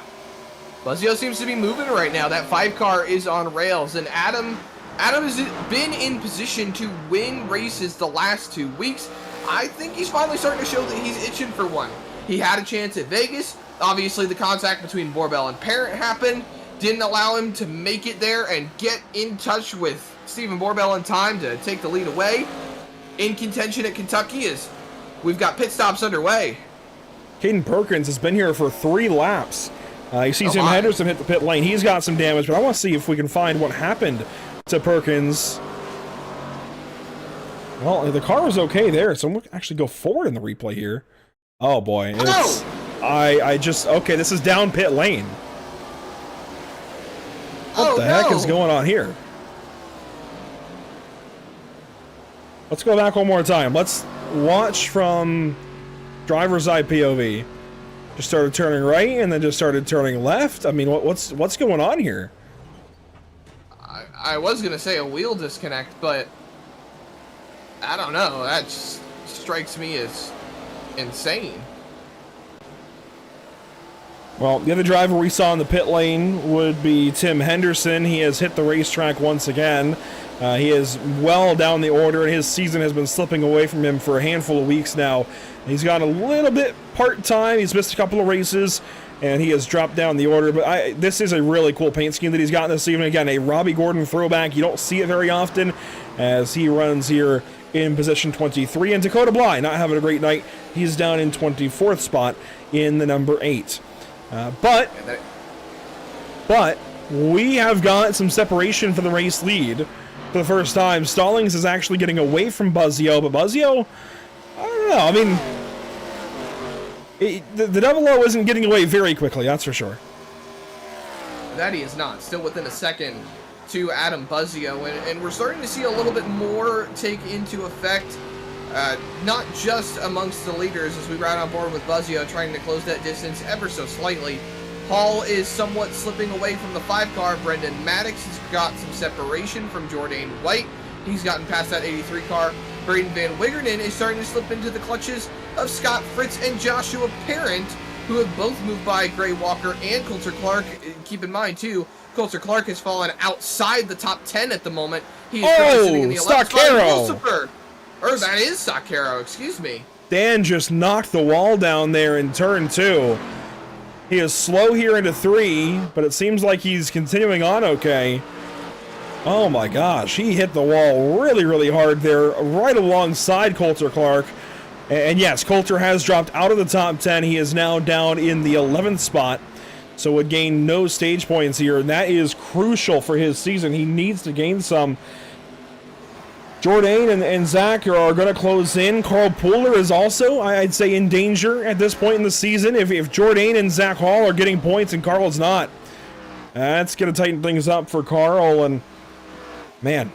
Buzzio seems to be moving right now. That 5 car is on rails, and Adam has been in position to win races the last 2 weeks. I think he's finally starting to show that he's itching for one. He had a chance at Vegas. Obviously, the contact between Borbell and Parent happened. Didn't allow him to make it there and get in touch with Stephen Borbell in time to take the lead away. In contention at Kentucky is we've got pit stops underway. Caden Perkins has been here for 3 laps. You see Tim Henderson hit the pit lane. He's got some damage, but I want to see if we can find what happened to Perkins. Well, the car was okay there, so I'm going to actually go forward in the replay here. Oh boy, it's okay, this is down pit lane. What the heck is going on here? Let's go back one more time. Let's watch from driver's side POV. Just started turning right and then just started turning left. I mean, what's going on here? I was gonna say a wheel disconnect, but I don't know. That just strikes me as insane. Well, the other driver we saw in the pit lane would be Tim Henderson. He has hit the racetrack once again. He is well down the order, and his season has been slipping away from him for a handful of weeks now. He's gone a little bit part-time. He's missed a couple of races, and he has dropped down the order. But this is a really cool paint scheme that he's gotten this evening. Again, a Robbie Gordon throwback. You don't see it very often as he runs here in position 23. And Dakota Bly not having a great night. He's down in 24th spot in the number 8. But we have got some separation for the race lead for the first time. Stallings is actually getting away from Buzzio, but Buzzio, I don't know. I mean, the double O isn't getting away very quickly, that's for sure. That he is not. Still within a second to Adam Buzzio, and we're starting to see a little bit more take into effect, not just amongst the leaders as we ride on board with Buzzio trying to close that distance ever so slightly. Hall is somewhat slipping away from the 5 car. Brendan Maddox has got some separation from Jordan White. He's gotten past that 83 car. Braden Van Wiggernen is starting to slip into the clutches of Scott Fritz and Joshua Parent, who have both moved by Gray Walker and Coulter Clark. Keep in mind, too, Coulter Clark has fallen outside the top 10 at the moment. He is sitting in the 11th spot. Or that is Sakaro, excuse me. Dan just knocked the wall down there in turn 2. He is slow here into 3, but it seems like he's continuing on okay. Oh my gosh, he hit the wall really, really hard there, right alongside Coulter Clark. And yes, Coulter has dropped out of the top 10. He is now down in the 11th spot, so would gain no stage points here, and that is crucial for his season. He needs to gain some. Jordan and Zach are going to close in. Carl Pooler is also, I'd say, in danger at this point in the season. If Jordan and Zach Hall are getting points and Carl's not, that's going to tighten things up for Carl. And, man,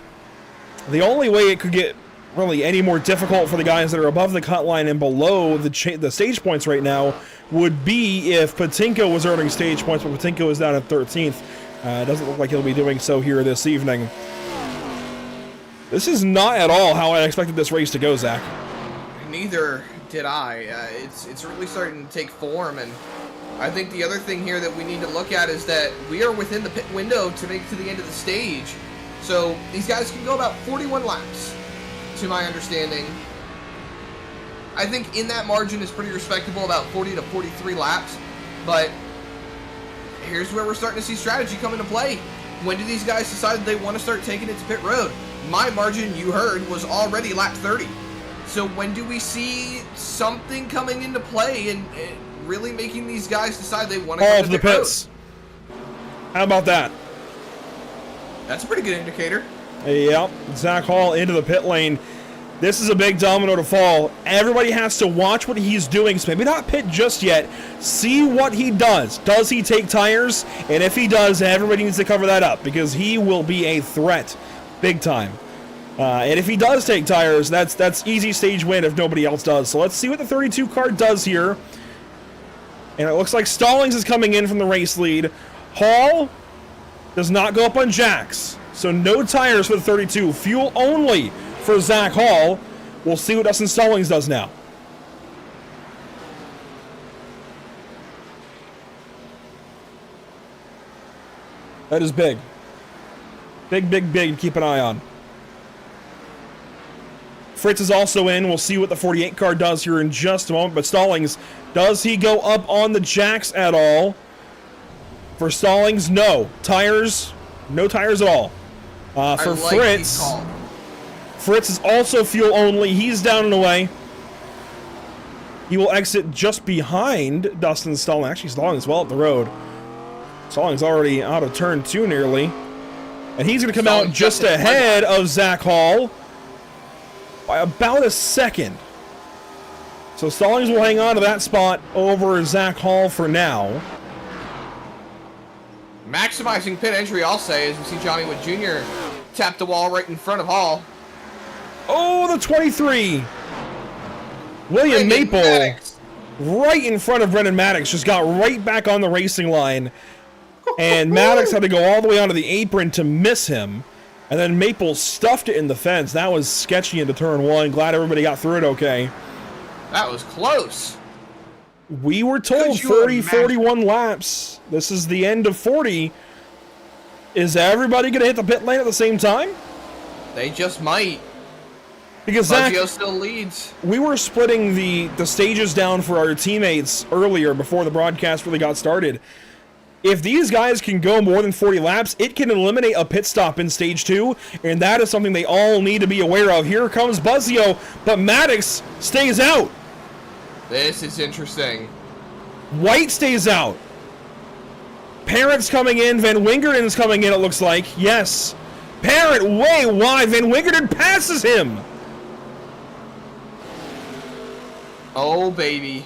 the only way it could get really any more difficult for the guys that are above the cut line and below the stage points right now would be if Patinko was earning stage points, but Patinko is down at 13th. It doesn't look like he'll be doing so here this evening. This is not at all how I expected this race to go, Zach. Neither did I. It's really starting to take form, and I think the other thing here that we need to look at is that we are within the pit window to make it to the end of the stage. So these guys can go about 41 laps, to my understanding. I think in that margin is pretty respectable, about 40 to 43 laps. But here's where we're starting to see strategy come into play. When do these guys decide that they want to start taking it to pit road? My margin, you heard, was already lap 30. So when do we see something coming into play and really making these guys decide they want to go to the pits? How about that? That's a pretty good indicator. Yep, Zach Hall into the pit lane. This is a big domino to fall. Everybody has to watch what he's doing, so maybe not pit just yet. See what he does. Does he take tires? And if he does, everybody needs to cover that up because he will be a threat big time. And if he does take tires, that's easy stage win if nobody else does. So let's see what the 32 car does here. And it looks like Stallings is coming in from the race lead. Hall does not go up on jacks. So no tires for the 32. Fuel only for Zach Hall. We'll see what Dustin Stallings does now. That is big. Big, big, big. Keep an eye on. Fritz is also in. We'll see what the 48 car does here in just a moment. But Stallings, does he go up on the jacks at all? For Stallings, no. Tires, no tires at all. For Fritz, Fritz is also fuel only. He's down and away. He will exit just behind Dustin Stallings. Actually, Stallings well up the road. Stallings already out of turn 2 nearly. And he's going to come out just ahead of Zach Hall by about a second. So Stallings will hang on to that spot over Zach Hall for now. Maximizing pit entry, I'll say, as we see Johnny Wood Jr. tap the wall right in front of Hall. Oh, the 23. William Maple, Maddox. right in front of Brendan Maddox, just got right back on the racing line. And Maddox had to go all the way onto the apron to miss him. And then Maple stuffed it in the fence. That was sketchy into turn 1. Glad everybody got through it okay. That was close. We were told 40, 41 laps. This is the end of 40. Is everybody going to hit the pit lane at the same time? They just might. Because Zach, Fangio still leads. we were splitting the stages down for our teammates earlier before the broadcast really got started. If these guys can go more than 40 laps, it can eliminate a pit stop in stage 2, and that is something they all need to be aware of. Here comes Buzzio, but Maddox stays out. This is interesting. White stays out. Parent's coming in. Van Wingerden's coming in, it looks like. Yes. Parent way wide. Van Wingerden passes him. Oh, baby.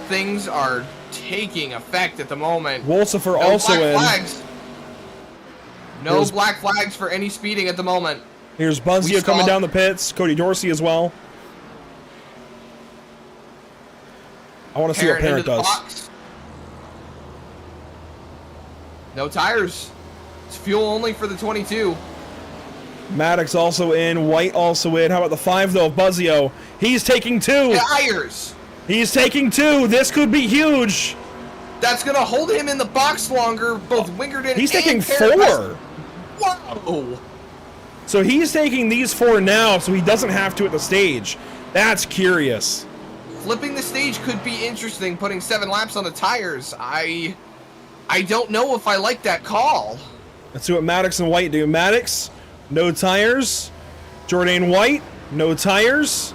Things are taking effect at the moment. Wolsifer No also black in. flags. No black flags for any speeding at the moment. Here's Buzzio coming down the pits. Cody Dorsey as well. I want to see what Parent does. Box. No tires. It's fuel only for the 22. Maddox also in. White also in. How about the 5, though, of Buzzio? He's taking 2. Tires. He's taking 2. This could be huge. That's going to hold him in the box longer. Both Wingerden He's and taking Parent. 4. Whoa. So he's taking these 4 now, so he doesn't have to at the stage. That's curious. Flipping the stage could be interesting, putting 7 laps on the tires. I don't know if I like that call. Let's see what Maddox and White do. Maddox, no tires. Jordan White, no tires.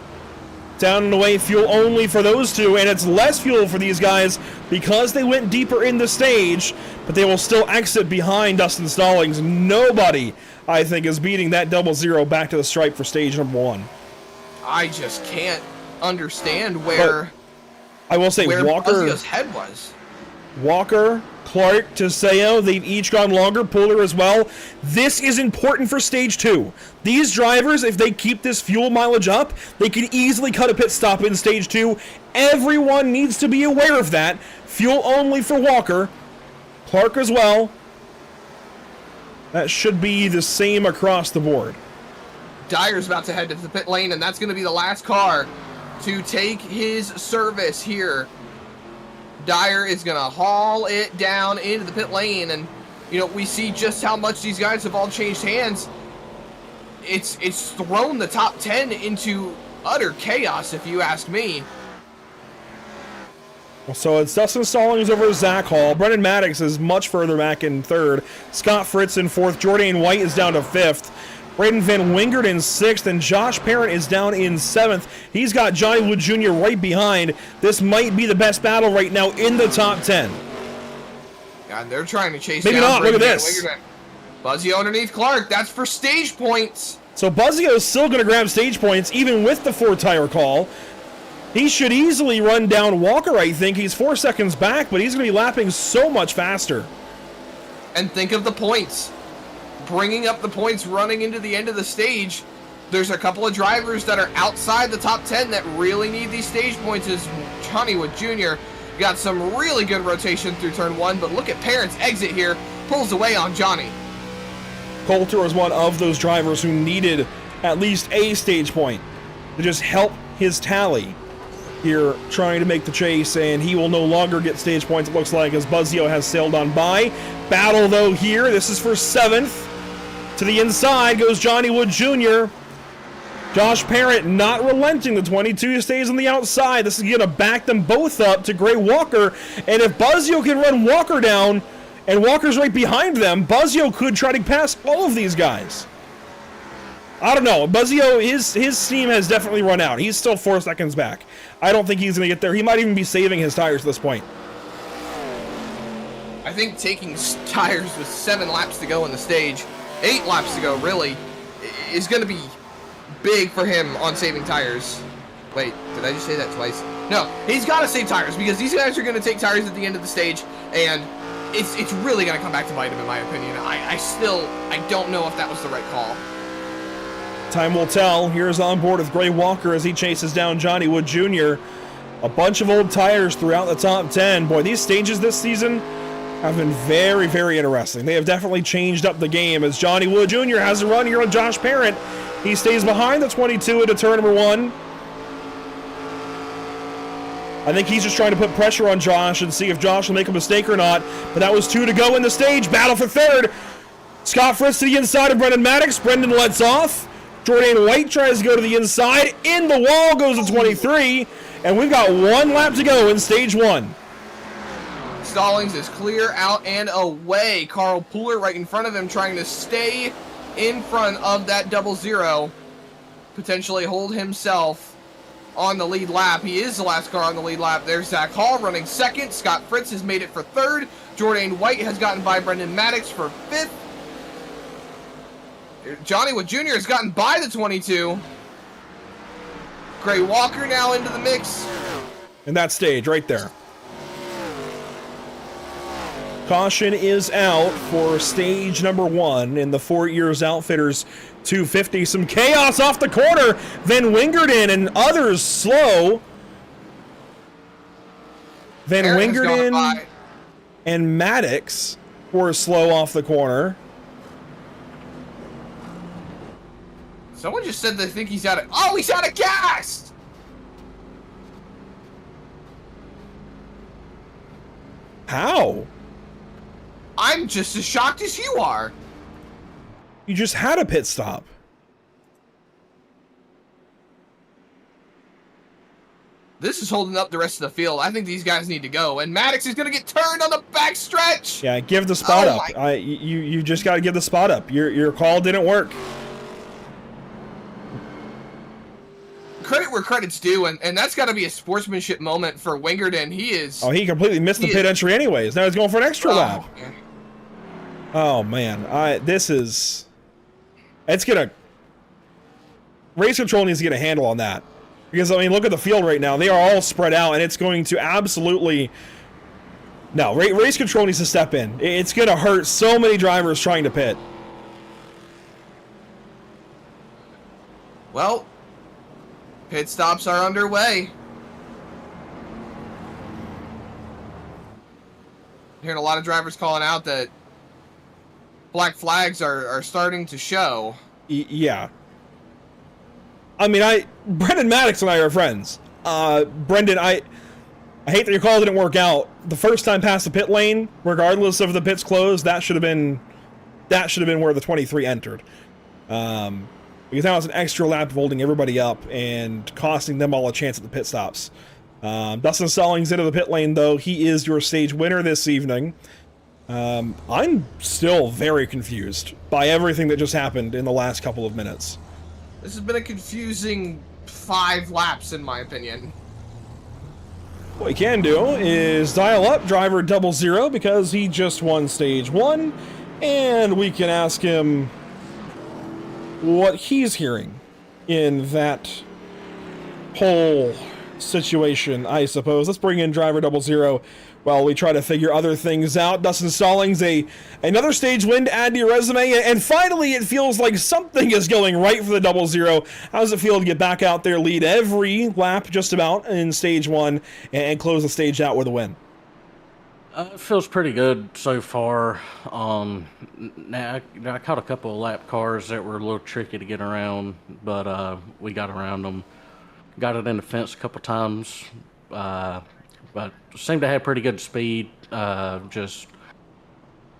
Down and away, fuel only for those two, and it's less fuel for these guys because they went deeper in the stage, but they will still exit behind Dustin Stallings. Nobody, I think, is beating that 00 back to the stripe for stage number 1. I just can't understand where I will say Walker, Buzzio's head was. Walker, Clark, Teseo, they've each gone longer. Puller as well. This is important for stage 2. These drivers, if they keep this fuel mileage up, they can easily cut a pit stop in stage 2. Everyone needs to be aware of that. Fuel only for Walker. Clark as well. That should be the same across the board. Dyer's about to head to the pit lane, and that's going to be the last car to take his service here. Dyer is going to haul it down into the pit lane, and you know, we see just how much these guys have all changed hands. It's thrown the top 10 into utter chaos, if you ask me. So it's Dustin Stallings over Zach Hall. Brendan Maddox is much further back in 3rd. Scott Fritz in 4th. Jordan White is down to 5th. Braden Van Wingerden 6th, and Josh Parent is down in 7th. He's got Johnny Wood Jr. right behind. This might be the best battle right now in the top 10. God, they're trying to chase Maybe down not. Look at Braden this. Van Wingerden. Buzzio underneath Clark. That's for stage points. So Buzzio's still going to grab stage points, even with the 4-tire call. He should easily run down Walker, I think. He's 4 seconds back, but he's going to be lapping so much faster. And think of the points. Bringing up the points running into the end of the stage. There's a couple of drivers that are outside the top 10 that really need these stage points. Is Johnny Wood Jr. got some really good rotation through turn 1, but look at Parent's exit here. Pulls away on Johnny. Coulter was one of those drivers who needed at least a stage point to just help his tally here, trying to make the chase, and he will no longer get stage points, it looks like, as Buzzio has sailed on by. Battle, though, here. This is for 7th. To the inside goes Johnny Wood Jr. Josh Parent not relenting. The 22 stays on the outside. This is going to back them both up to Gray Walker, and if Buzzio can run Walker down, and Walker's right behind them, Buzzio could try to pass all of these guys. I don't know. Buzzio, his steam has definitely run out. He's still 4 seconds back. I don't think he's going to get there. He might even be saving his tires at this point. I think taking tires with 7 laps to go in the stage, 8 laps to go really, is going to be big for him on saving tires. Wait, did I just say that twice? No, he's got to save tires because these guys are going to take tires at the end of the stage, and it's really going to come back to bite him, in my opinion. I don't know if that was the right call. Time will tell. Here's on board with Gray Walker as he chases down Johnny Wood Jr. A bunch of old tires throughout the top 10. Boy, these stages this season have been very, very interesting. They have definitely changed up the game as Johnny Wood Jr. has a run here on Josh Parent. He stays behind the 22 into turn number 1. I think he's just trying to put pressure on Josh and see if Josh will make a mistake or not. But that was 2 to go in the stage. Battle for 3rd. Scott Fritz to the inside of Brendan Maddox. Brendan lets off. Jordan White tries to go to the inside. In the wall goes the 23. And we've got 1 lap to go in stage 1. Stallings is clear, out, and away. Carl Pooler right in front of him trying to stay in front of that 00. Potentially hold himself on the lead lap. He is the last car on the lead lap. There's Zach Hall running 2nd. Scott Fritz has made it for 3rd. Jordan White has gotten by Brendan Maddox for 5th. Johnny Wood Jr. has gotten by the 22. Gray Walker now into the mix. In that stage right there. Caution is out for stage number 1 in the Fort Years Outfitters 250. Some chaos off the corner. Van Wingerden and others slow. Van Wingerden and Maddox were slow off the corner. Someone just said they think he's out of... Oh, he's out of gas! How? I'm just as shocked as you are. You just had a pit stop. This is holding up the rest of the field. I think these guys need to go. And Maddox is going to get turned on the back stretch. Yeah, give the spot up. You just got to give the spot up. Your call didn't work. Credit where credit's due, and that's got to be a sportsmanship moment for Wingerden. He is... Oh, he completely missed the pit entry anyways. Now he's going for an extra lap. Man. Oh, man. It's going to... Race Control needs to get a handle on that. Because, I mean, look at the field right now. They are all spread out, and it's going to absolutely... No, Race Control needs to step in. It's going to hurt so many drivers trying to pit. Well, pit stops are underway. Hearing a lot of drivers calling out that black flags are starting to show. Yeah. I mean, Brendan Maddox and I are friends. Brendan, I hate that your call didn't work out. The first time past the pit lane, regardless of the pits closed, that should have been where the 23 entered. Because that was an extra lap of holding everybody up and costing them all a chance at the pit stops. Dustin Stallings into the pit lane, though. He is your stage winner this evening. I'm still very confused by everything that just happened in the last couple of minutes. This has been a confusing 5 laps, in my opinion. What we can do is dial up driver 00 because he just won stage 1, and we can ask him what he's hearing in that whole situation, I suppose. Let's bring in driver 00 while we try to figure other things out. Dustin Stallings, another stage win to add to your resume, and finally it feels like something is going right for the 00. How does it feel to get back out there, lead every lap just about in stage 1, and close the stage out with a win? It feels pretty good so far. Now I caught a couple of lap cars that were a little tricky to get around, but we got around them. Got it in the fence a couple times, but seemed to have pretty good speed. Just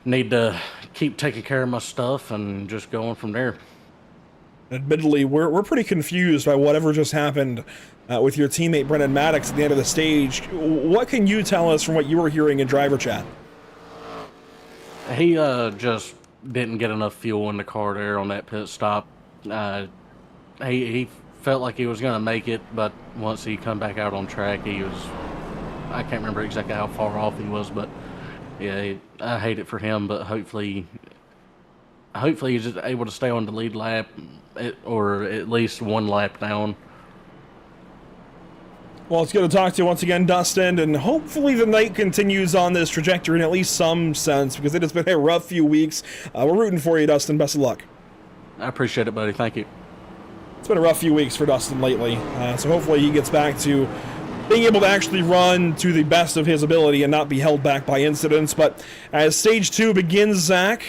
need to keep taking care of my stuff and just going from there. Admittedly, we're pretty confused by whatever just happened with your teammate Brendan Maddox at the end of the stage. What can you tell us from what you were hearing in driver chat? He just didn't get enough fuel in the car there on that pit stop. He felt like he was going to make it, but once he come back out on track, he was, I can't remember exactly how far off he was, but yeah, I hate it for him, but hopefully he's just able to stay on the lead lap, or at least one lap down. Well, it's good to talk to you once again, Dustin, and hopefully the night continues on this trajectory in at least some sense, because it has been a rough few weeks. We're rooting for you, Dustin. Best of luck. I appreciate it, buddy. Thank you. It's been a rough few weeks for Dustin lately, so hopefully he gets back to being able to actually run to the best of his ability and not be held back by incidents. But as stage 2 begins, Zach,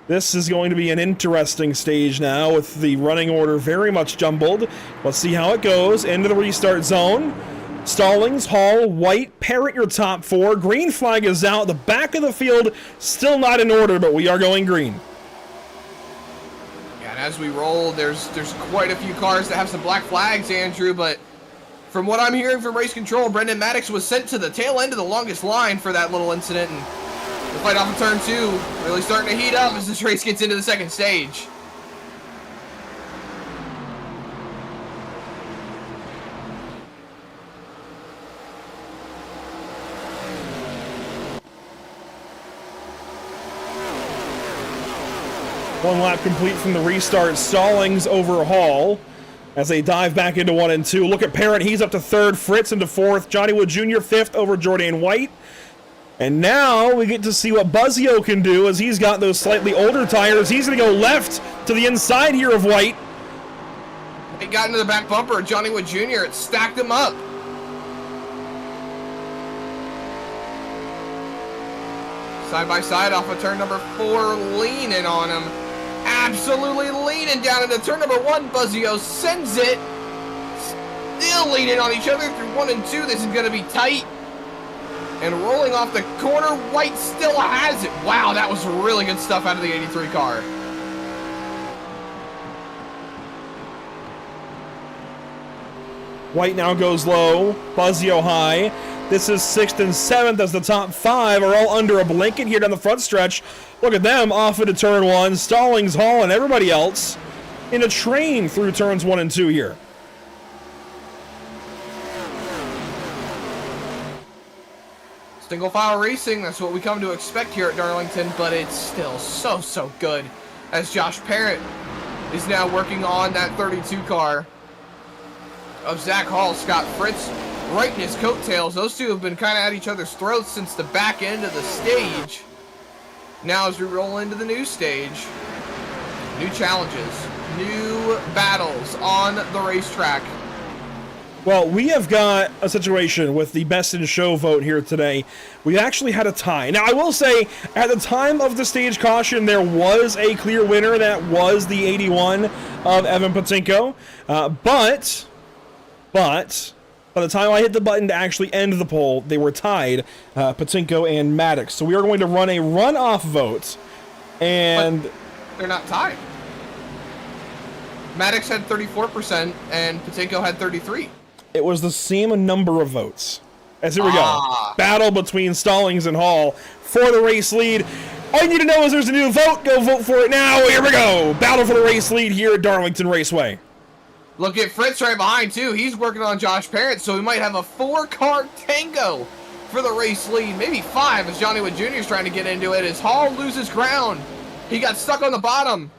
this is going to be an interesting stage now with the running order very much jumbled. Let's see how it goes. Into the restart zone. Stallings, Hall, White, Parrott your top 4. Green flag is out. The back of the field still not in order, but we are going green. Yeah, and as we roll, there's quite a few cars that have some black flags, Andrew, but from what I'm hearing from race control, Brendan Maddox was sent to the tail end of the longest line for that little incident, and the fight off of turn 2 really starting to heat up as this race gets into the second stage. One lap complete from the restart. Stallings over Hall as they dive back into 1 and 2. Look at Parrott. He's up to 3rd. Fritz into 4th. Johnny Wood Jr. 5th over Jordan White. And now we get to see what Buzzio can do as he's got those slightly older tires. He's going to go left to the inside here of White. He got into the back bumper of Johnny Wood Jr. It stacked him up. Side by side off of turn number 4, leaning on him. Absolutely leaning down into turn number 1. Buzzio sends it. Still leaning on each other through 1 and 2. This is going to be tight. And rolling off the corner, White still has it. Wow, that was really good stuff out of the 83 car. White now goes low. Buzzio high. This is 6th and 7th as the top 5 are all under a blanket here down the front stretch. Look at them off into turn 1. Stallings, Hall, and everybody else in a train through turns 1 and 2 here. Single file racing, that's what we come to expect here at Darlington, but it's still so good as Josh Parrott is now working on that 32 car of Zach Hall, Scott Fritz, right in his coattails. Those two have been kind of at each other's throats since the back end of the stage. Now as we roll into the new stage, new challenges, new battles on the racetrack. Well, we have got a situation with the best in show vote here today. We actually had a tie. Now, I will say, at the time of the stage caution, there was a clear winner. That was the 81 of Evan Patinko. But by the time I hit the button to actually end the poll, they were tied, Patinko and Maddox. So we are going to run a runoff vote. And but they're not tied. Maddox had 34% and Patinko had 33%. It was the same number of votes. As here we go. Battle between Stallings and Hall for the race lead. All you need to know is there's a new vote. Go vote for it now. Here we go. Battle for the race lead here at Darlington Raceway. Look at Fritz right behind, too. He's working on Josh Parrott, so we might have a 4-car tango for the race lead. Maybe 5 as Johnny Wood Jr. is trying to get into it as Hall loses ground. He got stuck on the bottom.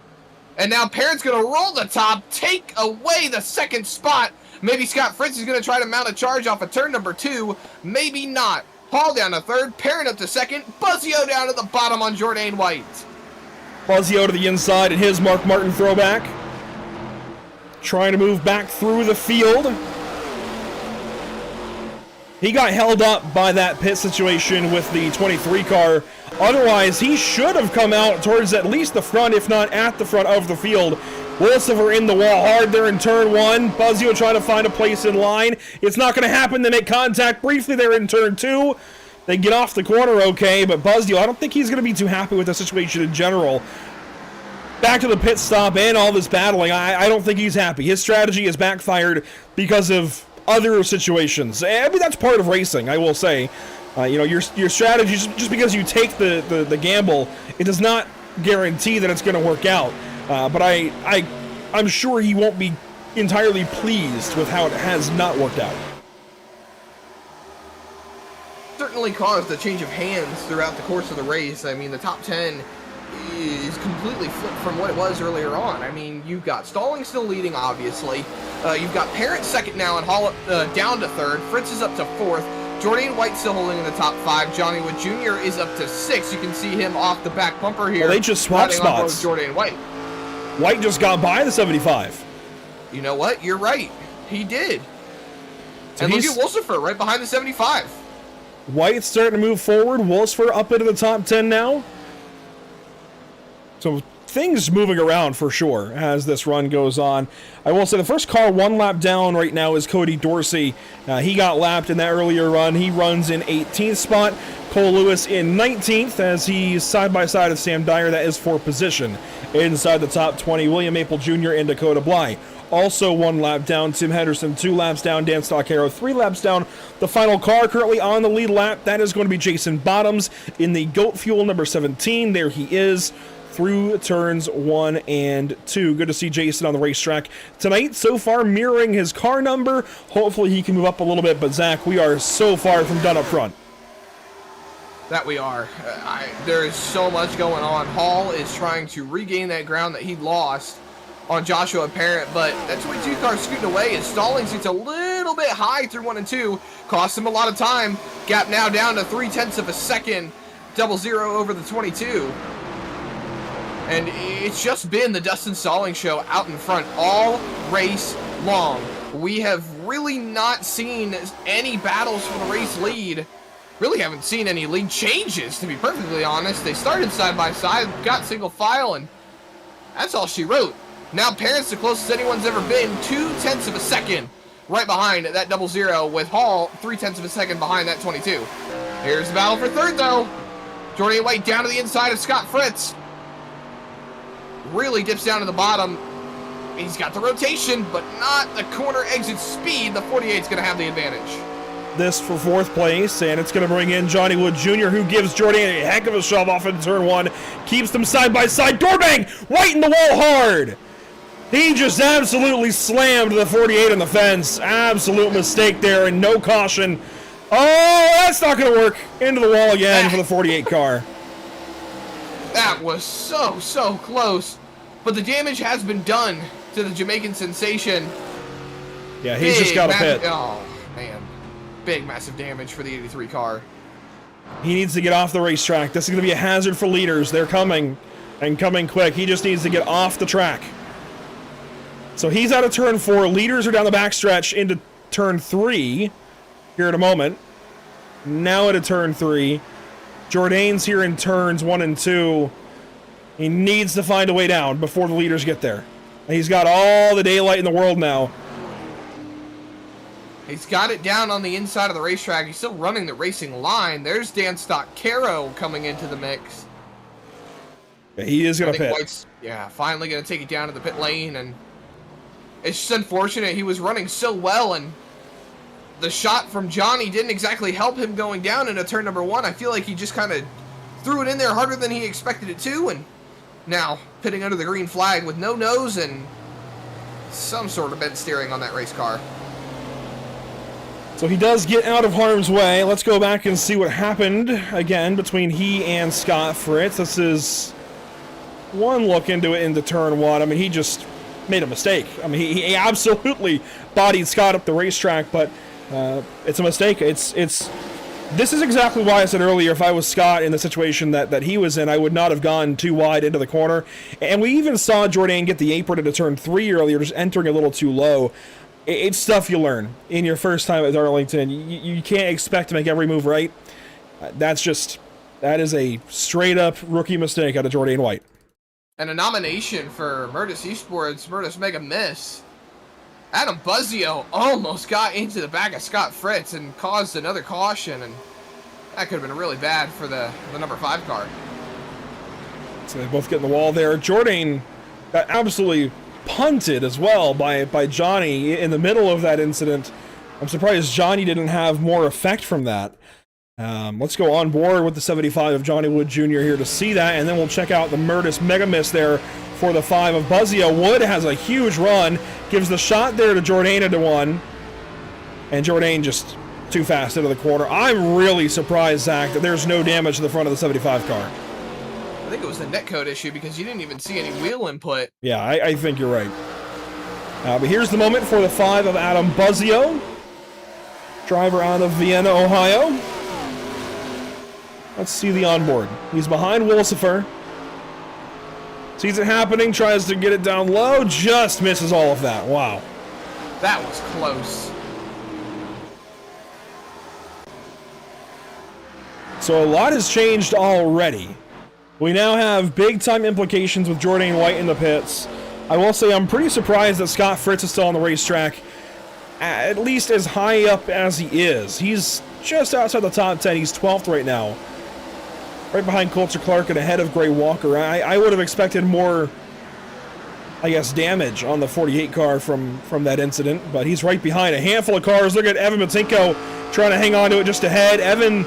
And now Parent's going to roll the top, take away the second spot. Maybe Scott Fritz is going to try to mount a charge off of turn number 2. Maybe not. Hall down to third, Parent up to second, Buzzio down at the bottom on Jourdain White. Buzzio to the inside in his Mark Martin throwback. Trying to move back through the field. He got held up by that pit situation with the 23 car. Otherwise, he should have come out towards at least the front, if not at the front of the field. Willisover in the wall hard there in turn 1. Buzzio trying to find a place in line. It's not going to happen. They make contact briefly there in turn 2. They get off the corner okay, but Buzzio, I don't think he's going to be too happy with the situation in general. Back to the pit stop and all this battling, I don't think he's happy. His strategy has backfired because of other situations. I mean, that's part of racing, I will say. You know, your strategy, just because you take the gamble, it does not guarantee that it's going to work out. But I'm sure he won't be entirely pleased with how it has not worked out. Certainly caused a change of hands throughout the course of the race. I mean, the top 10 is completely flipped from what it was earlier on. I mean, you've got Stalling still leading, obviously. You've got Parent second now and Hall down to third. Fritz is up to fourth. Jourdain White still holding in the top 5. Johnny Wood Jr. is up to 6. You can see him off the back bumper here. Well, they just swapped spots. Jourdain White. White just got by the 75. You know what? You're right. He did. So and look at Wilsifer right behind the 75. White's starting to move forward. Wilsifer up into the top 10 now. So things moving around for sure as this run goes on. I will say the first car 1 lap down right now is Cody Dorsey. He got lapped in that earlier run. He runs in 18th spot. Cole Lewis in 19th as he's side by side of Sam Dyer. That is for position inside the top 20. William Maple Jr. and Dakota Bly. Also 1 lap down. Tim Henderson 2 laps down. Dan Stockaro 3 laps down. The final car currently on the lead lap, that is going to be Jason Bottoms in the Goat Fuel number 17. There he is through turns 1 and 2. Good to see Jason on the racetrack tonight. So far mirroring his car number. Hopefully he can move up a little bit. But Zach, we are so far from done up front. That we are. There is so much going on. Hall is trying to regain that ground that he lost on Joshua Parent, but that 22 car scooting away as Stallings gets a little bit high through 1 and 2. Costs him a lot of time. Gap now down to 0.3 of a second. 0-0 over the 22. And it's just been the Dustin Stallings show out in front all race long. We have really not seen any battles for the race lead. Really haven't seen any lead changes, to be perfectly honest. They started side by side, got single file, and that's all she wrote. Now Parent's the closest anyone's ever been, 0.2 of a second right behind that 0-0, with Hall 0.3 of a second behind that 22. Here's the battle for third, though. Jourdain White down to the inside of Scott Fritz. Really dips down to the bottom. He's got the rotation, but not the corner exit speed. The 48's going to have the advantage. This for 4th place, and it's going to bring in Johnny Wood Jr., who gives Jourdain a heck of a shove off in turn 1. Keeps them side by side. Doorbang! Right in the wall hard! He just absolutely slammed the 48 on the fence. Absolute mistake there, and no caution. Oh, that's not going to work. Into the wall again for the 48 car. That was so close. But the damage has been done to the Jamaican sensation. Yeah, he's just got a pit. Oh, man. Big, massive damage for the 83 car. He needs to get off the racetrack. This is going to be a hazard for leaders. They're coming, and coming quick. He just needs to get off the track. So he's out of turn 4. Leaders are down the backstretch into turn 3 here in a moment. Now into turn 3. Jourdain's here in turns 1 and 2. He needs to find a way down before the leaders get there. He's got all the daylight in the world now. He's got it down on the inside of the racetrack. He's still running the racing line. There's Dan Stockaro coming into the mix. Yeah, he is going to pit. White's, finally going to take it down to the pit lane. And it's just unfortunate. He was running so well, and the shot from Johnny didn't exactly help him going down into turn number 1. I feel like he just kind of threw it in there harder than he expected it to, and now pitting under the green flag with no nose and some sort of bent steering on that race car. So he does get out of harm's way. Let's go back and see what happened again between he and Scott Fritz. This is one look into turn one. I mean, he just made a mistake. I mean, he absolutely bodied Scott up the racetrack, but it's a mistake. This is exactly why I said earlier, if I was Scott in the situation that he was in, I would not have gone too wide into the corner. And we even saw Jourdain get the apron into turn 3 earlier, just entering a little too low. It's stuff you learn in your first time at Darlington. You can't expect to make every move right. That is a straight-up rookie mistake out of Jourdain White. And a nomination for Murtis Esports, Murtis Mega Miss. Adam Buzzio almost got into the back of Scott Fritz and caused another caution, and that could have been really bad for the number 5 car. So they both get in the wall there. Jourdain got absolutely punted as well by Johnny in the middle of that incident. I'm surprised Johnny didn't have more effect from that. Let's go on board with the 75 of Johnny Wood Jr. here to see that, and then we'll check out the Murtis Mega Miss there for the 5 of Buzzio. Wood has a huge run, gives the shot there to Jourdain into 1, and Jourdain just too fast into the corner. I'm really surprised, Zach, that there's no damage to the front of the 75 car. I think it was a netcode issue because you didn't even see any wheel input. Yeah, I think you're right. But here's the moment for the 5 of Adam Buzzio, driver out of Vienna, Ohio. Let's see the onboard. He's behind Wilsifer. Sees it happening, tries to get it down low, just misses all of that. Wow. That was close. So a lot has changed already. We now have big-time implications with Jourdain White in the pits. I will say I'm pretty surprised that Scott Fritz is still on the racetrack, at least as high up as he is. He's just outside the top 10. He's 12th right now. Right behind Coulter Clark and ahead of Gray Walker. I would have expected more, I guess, damage on the 48 car from that incident, but he's right behind a handful of cars. Look at Evan Matinko trying to hang on to it just ahead. Evan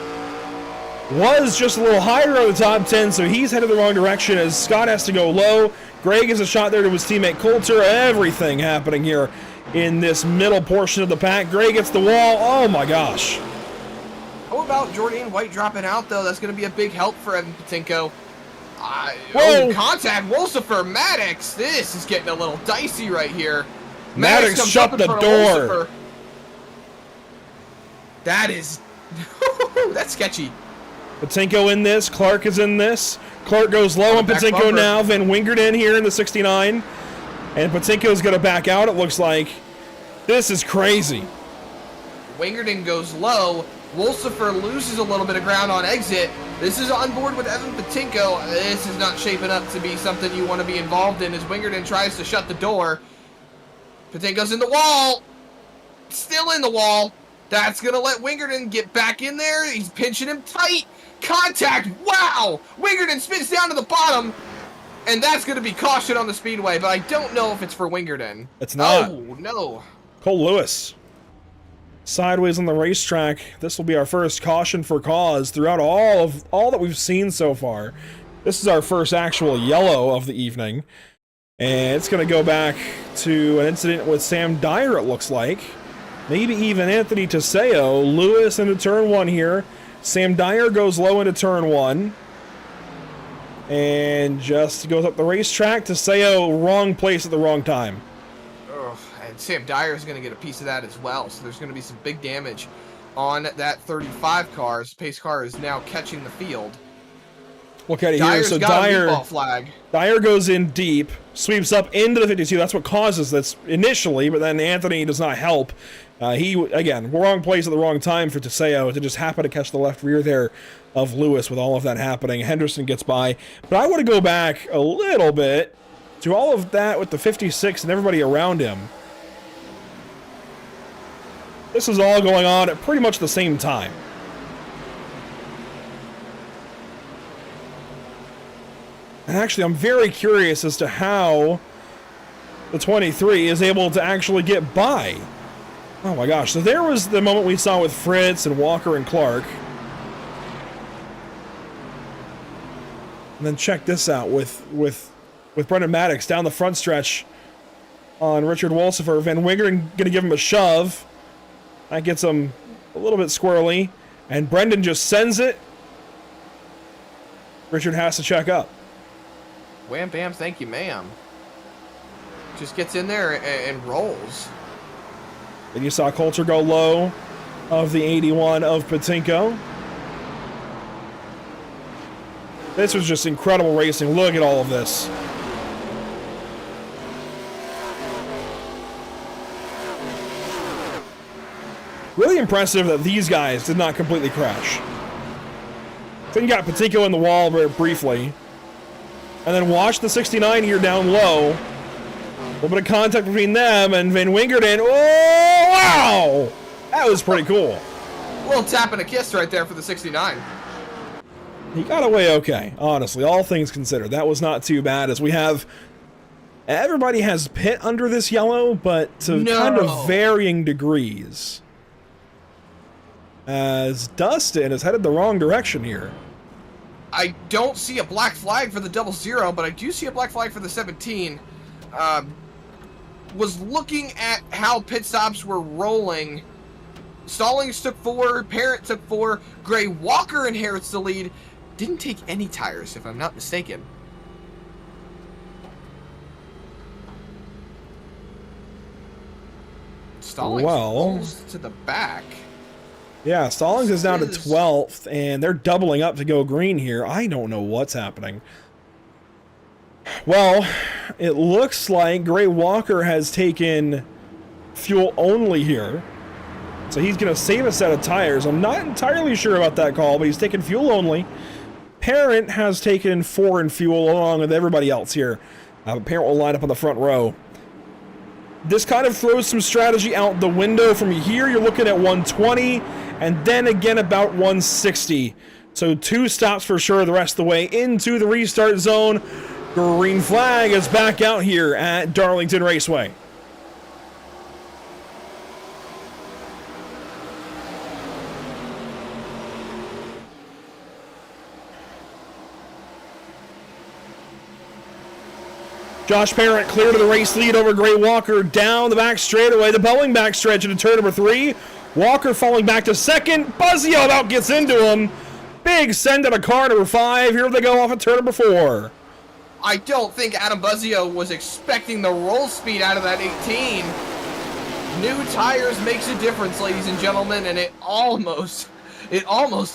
was just a little higher on the top 10, so he's headed the wrong direction as Scott has to go low. Greg has a shot there to his teammate Coulter. Everything happening here in this middle portion of the pack. Gray gets the wall. Oh my gosh. How about Jourdain White dropping out, though? That's going to be a big help for Evan Patinko. Contact, Wolsifer, Maddox. This is getting a little dicey right here. Maddox comes shut up in the front of door. Wolsifer. That is... that's sketchy. Patinko in this. Clark is in this. Clark goes low on Patinko bumper. now. Van Wingerden here in the 69. And Patinko's going to back out, it looks like. This is crazy. Wingerden goes low. Wolsifer loses a little bit of ground on exit. This is on board with Evan Patinko. This is not shaping up to be something you want to be involved in as Wingerden tries to shut the door. Patinko's in the wall. Still in the wall. That's going to let Wingerden get back in there. He's pinching him tight. Contact. Wow. Wingerden spins down to the bottom. And that's going to be caution on the speedway, but I don't know if it's for Wingerden. It's not. Oh, no. Cole Lewis. Sideways on the racetrack. This will be our first caution for cause throughout all that we've seen so far. This is our first actual yellow of the evening. And it's going to go back to an incident with Sam Dyer, it looks like. Maybe even Anthony Teseo. Lewis into turn 1 here. Sam Dyer goes low into turn 1. And just goes up the racetrack. Teseo, wrong place at the wrong time. And Sam Dyer is going to get a piece of that as well. So there's going to be some big damage on that 35 car. His pace car is now catching the field. Look at it Dyer's here. So got a meatball flag. Dyer goes in deep, sweeps up into the 52. That's what causes this initially, but then Anthony does not help. He, again, wrong place at the wrong time for Teseo to just happen to catch the left rear there of Lewis with all of that happening. Henderson gets by. But I want to go back a little bit to all of that with the 56 and everybody around him. This is all going on at pretty much the same time. And actually, I'm very curious as to how the 23 is able to actually get by. Oh my gosh, so there was the moment we saw with Fritz and Walker and Clark. And then check this out with Brendan Maddox down the front stretch on Richard Wolsifer. Van Wingeren going to give him a shove. That gets him a little bit squirrely. And Brendan just sends it. Richard has to check up. Wham bam, thank you, ma'am. Just gets in there and rolls. And you saw Coulter go low of the 81 of Patinko. This was just incredible racing. Look at all of this. Really impressive that these guys did not completely crash. Then you got Patinko in the wall very briefly. And then watch the 69 here down low. A little bit of contact between them and Van Wingerden. Oh, wow! That was pretty cool. A little tap and a kiss right there for the 69. He got away okay, honestly, all things considered. That was not too bad, as we have... Everybody has pit under this yellow, but to kind of varying degrees. As Dustin is headed the wrong direction here. I don't see a black flag for the 00, but I do see a black flag for the 17. Was looking at how pit stops were rolling. Stallings took 4, Parent took 4, Gray Walker inherits the lead. Didn't take any tires, if I'm not mistaken. Stallings rolls to the back. Yeah, Stallings is down to 12th, and they're doubling up to go green here. I don't know what's happening. Well, it looks like Gray Walker has taken fuel only here. So he's going to save a set of tires. I'm not entirely sure about that call, but he's taken fuel only. Parent has taken 4 in fuel along with everybody else here. Parent will line up on the front row. This kind of throws some strategy out the window. From here, you're looking at 120, and then again about 160. So 2 stops for sure the rest of the way into the restart zone. Green flag is back out here at Darlington Raceway. Josh Parent clear to the race lead over Gray Walker down the back straightaway. The Boeing back stretch into turn number 3. Walker falling back to second. Buzzio about gets into him. Big send at a car number 5. Here they go off at turn number 4. I don't think Adam Buzzio was expecting the roll speed out of that 18. New tires makes a difference, ladies and gentlemen, and it almost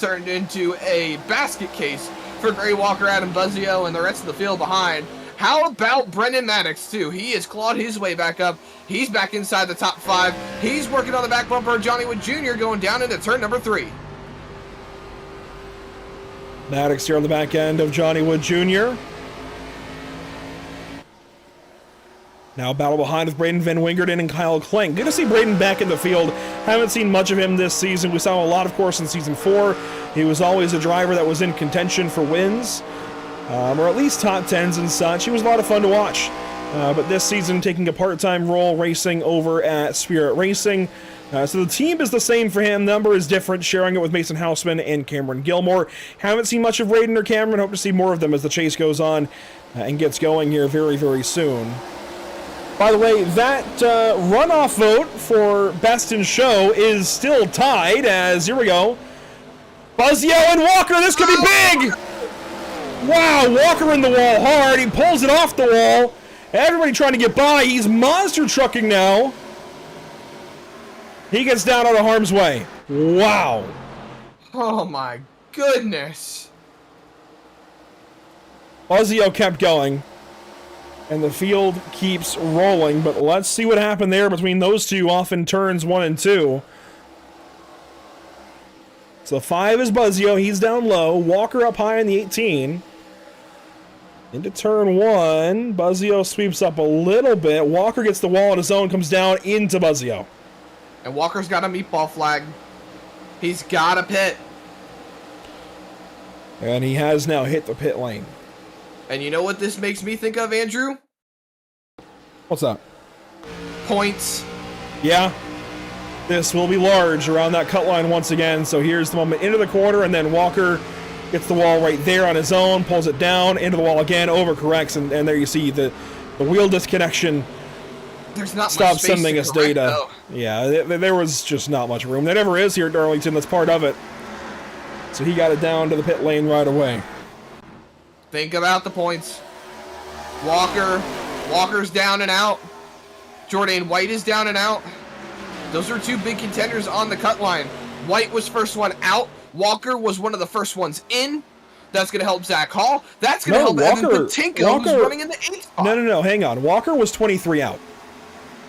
turned into a basket case for Gray Walker, Adam Buzzio, and the rest of the field behind. How about Brendan Maddox, too? He has clawed his way back up. He's back inside the top 5. He's working on the back bumper of Johnny Wood Jr. going down into turn number 3. Maddox here on the back end of Johnny Wood Jr. Now battle behind with Braden Van Wingerden and Kyle Klenk. Good to see Braden back in the field. Haven't seen much of him this season. We saw a lot, of course, in Season 4. He was always a driver that was in contention for wins. Or at least top 10s and such. He was a lot of fun to watch. But this season, taking a part-time role racing over at Spirit Racing. So the team is the same for him. Number is different, sharing it with Mason Houseman and Cameron Gilmore. Haven't seen much of Raiden or Cameron. Hope to see more of them as the chase goes on and gets going here very, very soon. By the way, that runoff vote for Best in Show is still tied, as here we go. Buzzio and Walker, this could be big! Wow, Walker in the wall hard. He pulls it off the wall. Everybody trying to get by. He's monster trucking now. He gets down out of harm's way. Wow. Oh my goodness. Buzzio kept going. And the field keeps rolling. But let's see what happened there between those two off in turns 1 and 2. So 5 is Buzzio. He's down low. Walker up high in the 18. Into turn 1, Buzzio sweeps up a little bit. Walker gets the wall on his own, comes down into Buzzio. And Walker's got a meatball flag. He's got a pit. And he has now hit the pit lane. And you know what this makes me think of, Andrew? What's up? Points. Yeah. This will be large around that cut line once again. So here's the moment into the corner, and then Walker gets the wall right there on his own, pulls it down, into the wall again, overcorrects, and there you see the wheel disconnection. There's not stops much space sending to us correct, data. though. Yeah, there was just not much room. There never is here at Darlington. That's part of it. So he got it down to the pit lane right away. Think about the points. Walker's down and out. Jordan White is down and out. Those are two big contenders on the cut line. White was first one out. Walker was one of the first ones in. That's going to help Zach Hall. That's going to help Evan Patinko, who's running in the 8th spot. No, hang on. Walker was 23 out.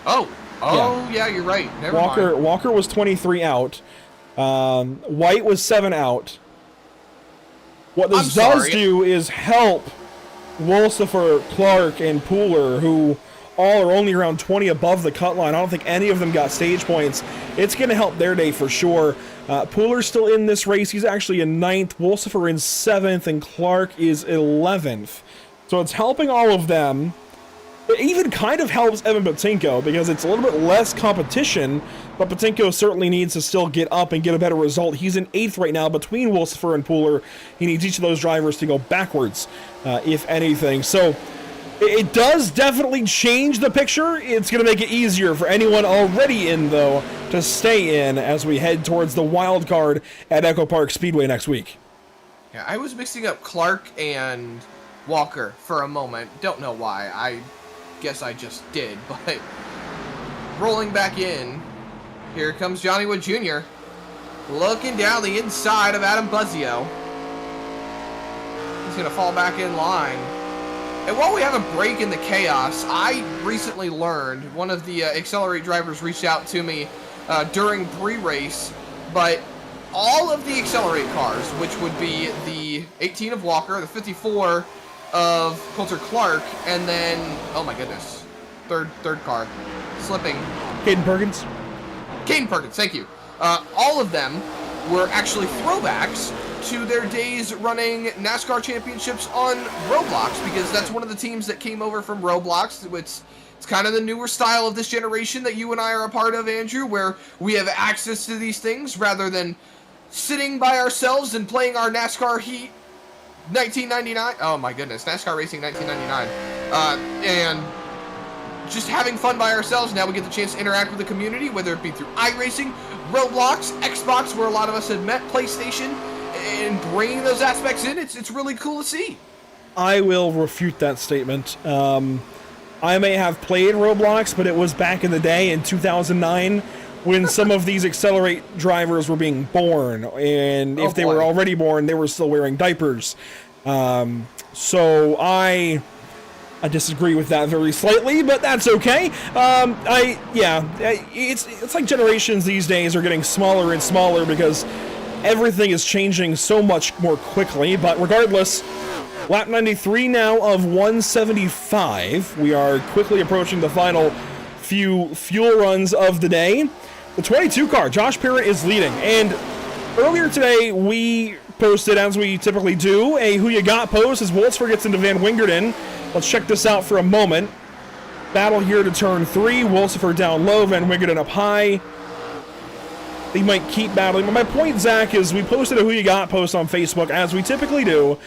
Yeah, you're right. Never mind. Walker was 23 out. White was 7 out. What this does do is help Wolsifer, Clark, and Pooler, who all are only around 20 above the cut line. I don't think any of them got stage points. It's going to help their day for sure. Pooler's still in this race. He's actually in 9th. Wolsifer in 7th, and Clark is 11th. So it's helping all of them. It even kind of helps Evan Patinko because it's a little bit less competition, but Patinko certainly needs to still get up and get a better result. He's in 8th right now between Wolsifer and Pooler. He needs each of those drivers to go backwards, if anything. So it does definitely change the picture. It's going to make it easier for anyone already in, though, to stay in as we head towards the wild card at Echo Park Speedway next week. Yeah, I was mixing up Clark and Walker for a moment. Don't know why. I guess I just did, but rolling back in, here comes Johnny Wood Jr. looking down the inside of Adam Buzzio. He's going to fall back in line. And while we have a break in the chaos, I recently learned, one of the Accelerate drivers reached out to me during pre-race, but all of the Accelerate cars, which would be the 18 of Walker, the 54 of Coulter Clark, and then, oh my goodness, third car, slipping. Caden Perkins, thank you. All of them were actually throwbacks to their days running NASCAR championships on Roblox, because that's one of the teams that came over from Roblox. It's kind of the newer style of this generation that you and I are a part of, Andrew, where we have access to these things rather than sitting by ourselves and playing our NASCAR Heat 1999. Oh my goodness, NASCAR Racing 1999. And just having fun by ourselves. Now we get the chance to interact with the community, whether it be through iRacing, Roblox, Xbox, where a lot of us had met, PlayStation, and bringing those aspects in. It's really cool to see. I will refute that statement. I may have played Roblox, but it was back in the day in 2009 when some of these Accelerate drivers were being born, and if they were already born, they were still wearing diapers. So I disagree with that very slightly, but that's okay. It's like generations these days are getting smaller and smaller because everything is changing so much more quickly. But regardless, lap 93 now of 175. We are quickly approaching the final few fuel runs of the day. The 22 car, Josh Parrott, is leading, and earlier today we posted, as we typically do, a Who You Got post as Wolfsburg gets into Van Wingerden. Let's check this out for a moment. Battle here to turn 3. Wolfsburg down low, Van Wingerden up high. They might keep battling. But my point, Zach, is we posted a Who You Got post on Facebook, as we typically do,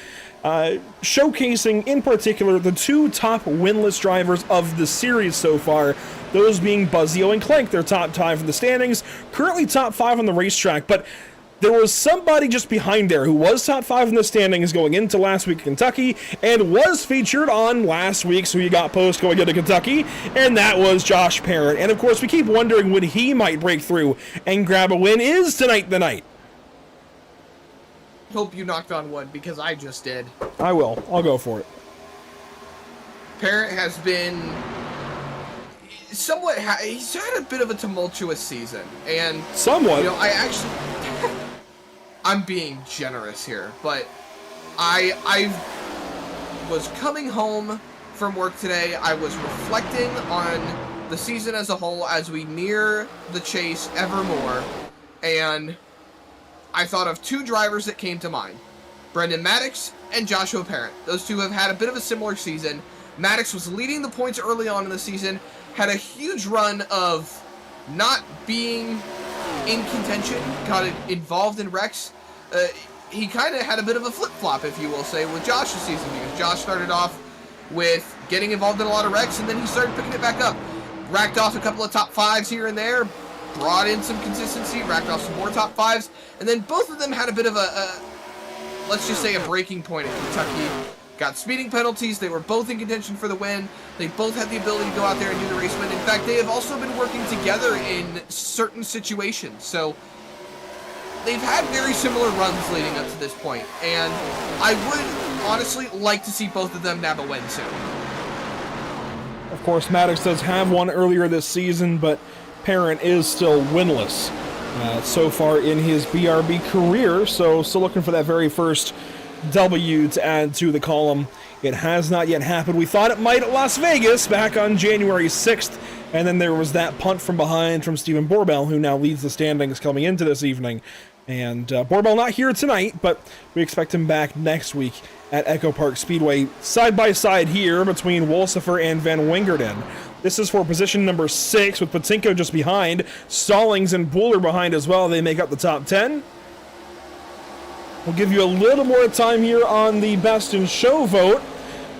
showcasing, in particular, the 2 top winless drivers of the series so far, those being Buzzio and Clank. They're top 5 in the standings, currently top 5 on the racetrack, but there was somebody just behind there who was top 5 in the standings going into last week in Kentucky and was featured on last week's Who You Got post going into Kentucky, and that was Josh Parrott. And of course, we keep wondering when he might break through and grab a win. Is tonight the night? Hope you knocked on wood, because I just did. I will. I'll go for it. Parrott has been somewhat, he's had a bit of a tumultuous season, and somewhat, you know, I actually I'm being generous here, but I was coming home from work today. I was reflecting on the season as a whole as we near the chase ever more, and I thought of 2 drivers that came to mind: Brendan Maddox and Joshua Parrott. Those 2 have had a bit of a similar season. Maddox was leading the points early on in the season, had a huge run of not being in contention, got involved in wrecks. He kind of had a bit of a flip-flop, if you will say, with Josh's season, because Josh started off with getting involved in a lot of wrecks, and then he started picking it back up. Racked off a couple of top 5s here and there, brought in some consistency, racked off some more top 5s, and then both of them had a bit of a let's just say a breaking point in Kentucky, got speeding penalties. They were both in contention for the win. They both had the ability to go out there and do the race win. In fact, they have also been working together in certain situations. So they've had very similar runs leading up to this point, and I would honestly like to see both of them nab a win soon. Of course, Maddox does have one earlier this season, but Parent is still winless so far in his BRB career, so still looking for that very first W to add to the column. It has not yet happened. We thought it might at Las Vegas back on January 6th, and then there was that punt from behind from Stephen Borbell, who now leads the standings coming into this evening. And Borbell not here tonight, but we expect him back next week at Echo Park Speedway. Side by side here between Wolsifer and Van Wingerden. This is for position number 6 with Patinko just behind. Stallings and Buller behind as well. They make up the top 10. We'll give you a little more time here on the Best in Show vote.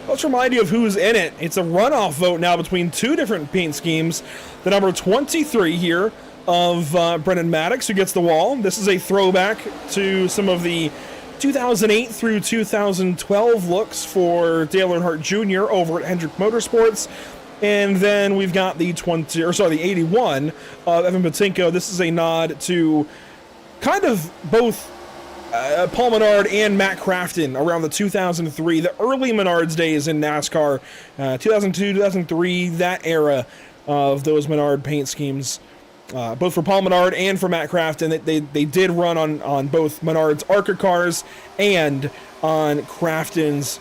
Let's remind you of who's in it. It's a runoff vote now between two different paint schemes. The number 23 here of Brennan Maddox, who gets the wall. This is a throwback to some of the 2008 through 2012 looks for Dale Earnhardt Jr. over at Hendrick Motorsports. And then we've got the 81 of Evan Patinko. This is a nod to kind of both Paul Menard and Matt Crafton around the 2003, the early Menard's days in NASCAR, 2002, 2003, that era of those Menard paint schemes. Both for Paul Menard and for Matt Crafton, they did run on both Menard's ARCA cars and on Crafton's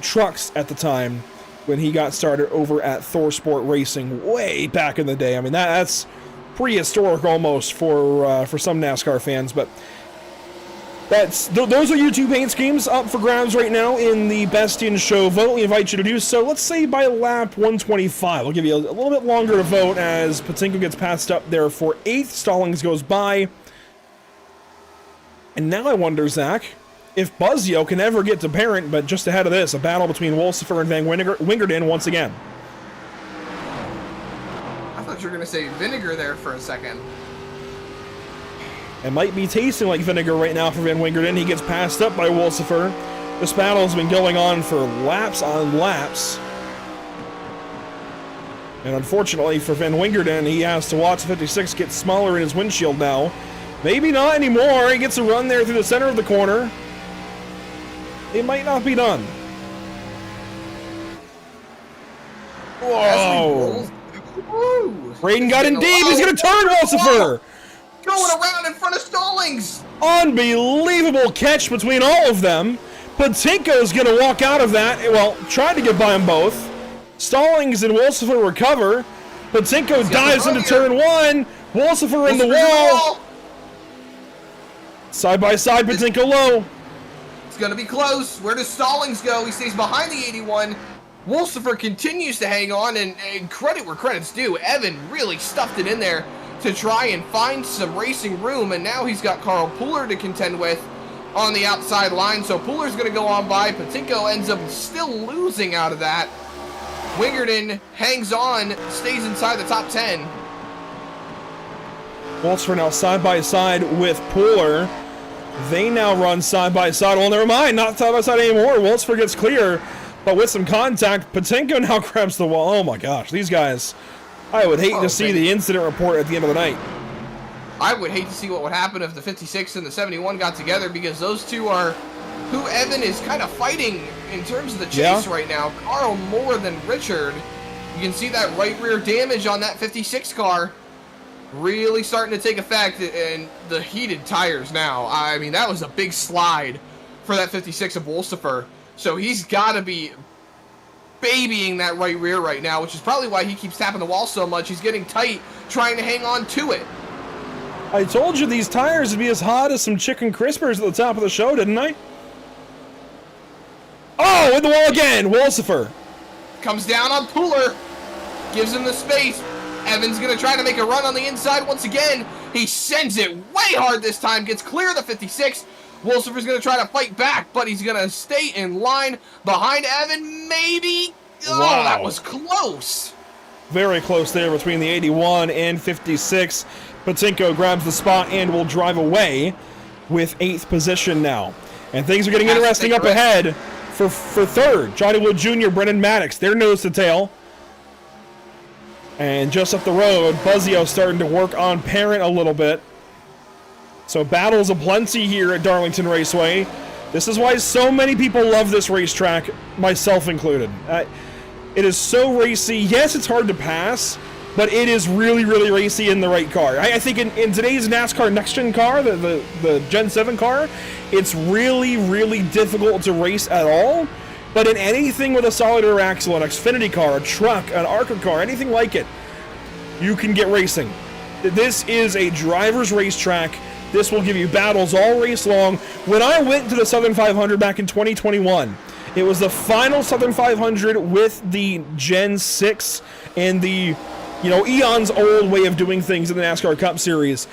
trucks at the time when he got started over at Thor Sport Racing way back in the day. I mean, that's prehistoric almost for some NASCAR fans, but those are your two paint schemes up for grabs right now in the Best in Show vote. We invite you to do so, let's say by lap 125. I'll give you a little bit longer to vote as Patinko gets passed up there for 8th. Stallings goes by. And now I wonder, Zach, if Buzzio can ever get to Parent, but just ahead of this, a battle between Wolsifer and Van Wingerden once again. I thought you were going to say vinegar there for a second. It might be tasting like vinegar right now for Van Wingerden. He gets passed up by Wolsifer. This battle has been going on for laps on laps. And unfortunately for Van Wingerden, he has to watch 56 get smaller in his windshield now. Maybe not anymore. He gets a run there through the center of the corner. It might not be done. Whoa! Braden got in deep. He's going to turn Wolsifer. Going around in front of Stallings. Unbelievable catch between all of them. Patinko's going to walk out of that. Well, tried to get by them both. Stallings and Wolsifer recover. Patinko dives into turn 1. Wolsifer in the wall. Side by side, Patinko low. It's going to be close. Where does Stallings go? He stays behind the 81. Wolsifer continues to hang on, and credit where credit's due. Evan really stuffed it in there to try and find some racing room, and now he's got Carl Pooler to contend with on the outside line, so Pooler's going to go on by. Patinko ends up still losing out of that. Wingerden hangs on, stays inside the top 10. Wolsifer now side by side with Pooler. They now run side by side. Well, never mind, not side by side anymore. Wolsifer gets clear, but with some contact, Patinko now grabs the wall. Oh my gosh, these guys. I would hate to see the incident report at the end of the night. I would hate to see what would happen if the 56 and the 71 got together, because those two are who Evan is kind of fighting in terms of the chase right now. Carl more than Richard. You can see that right rear damage on that 56 car really starting to take effect, and the heated tires now. I mean, that was a big slide for that 56 of Wolsifer. So he's got to be babying that right rear right now, which is probably why he keeps tapping the wall so much. He's getting tight, trying to hang on to it. I told you these tires would be as hot as some chicken crispers at the top of the show, didn't I? Oh, in the wall again, Wolsifer. Comes down on Pooler, gives him the space. Evan's going to try to make a run on the inside once again. He sends it way hard this time, gets clear of the 56. Wolsifer's going to try to fight back, but he's going to stay in line behind Evan, maybe? Oh, wow. That was close. Very close there between the 81 and 56. Patinko grabs the spot and will drive away with 8th position now. And things are getting interesting up ahead for third. Johnny Wood Jr., Brennan Maddox, they're nose to tail. And just up the road, Buzzio starting to work on Parent a little bit. So battles aplenty here at Darlington Raceway. This is why so many people love this racetrack, myself included. It is so racy. Yes, it's hard to pass, but it is really, really racy in the right car. I think in today's NASCAR next-gen car, the Gen 7 car, it's really, really difficult to race at all. But in anything with a solid rear axle, an Xfinity car, a truck, an ARCA car, anything like it, you can get racing. This is a driver's racetrack. This will give you battles all race long. When I went to the Southern 500 back in 2021, it was the final Southern 500 with the Gen 6 and the, eons old way of doing things in the NASCAR Cup Series.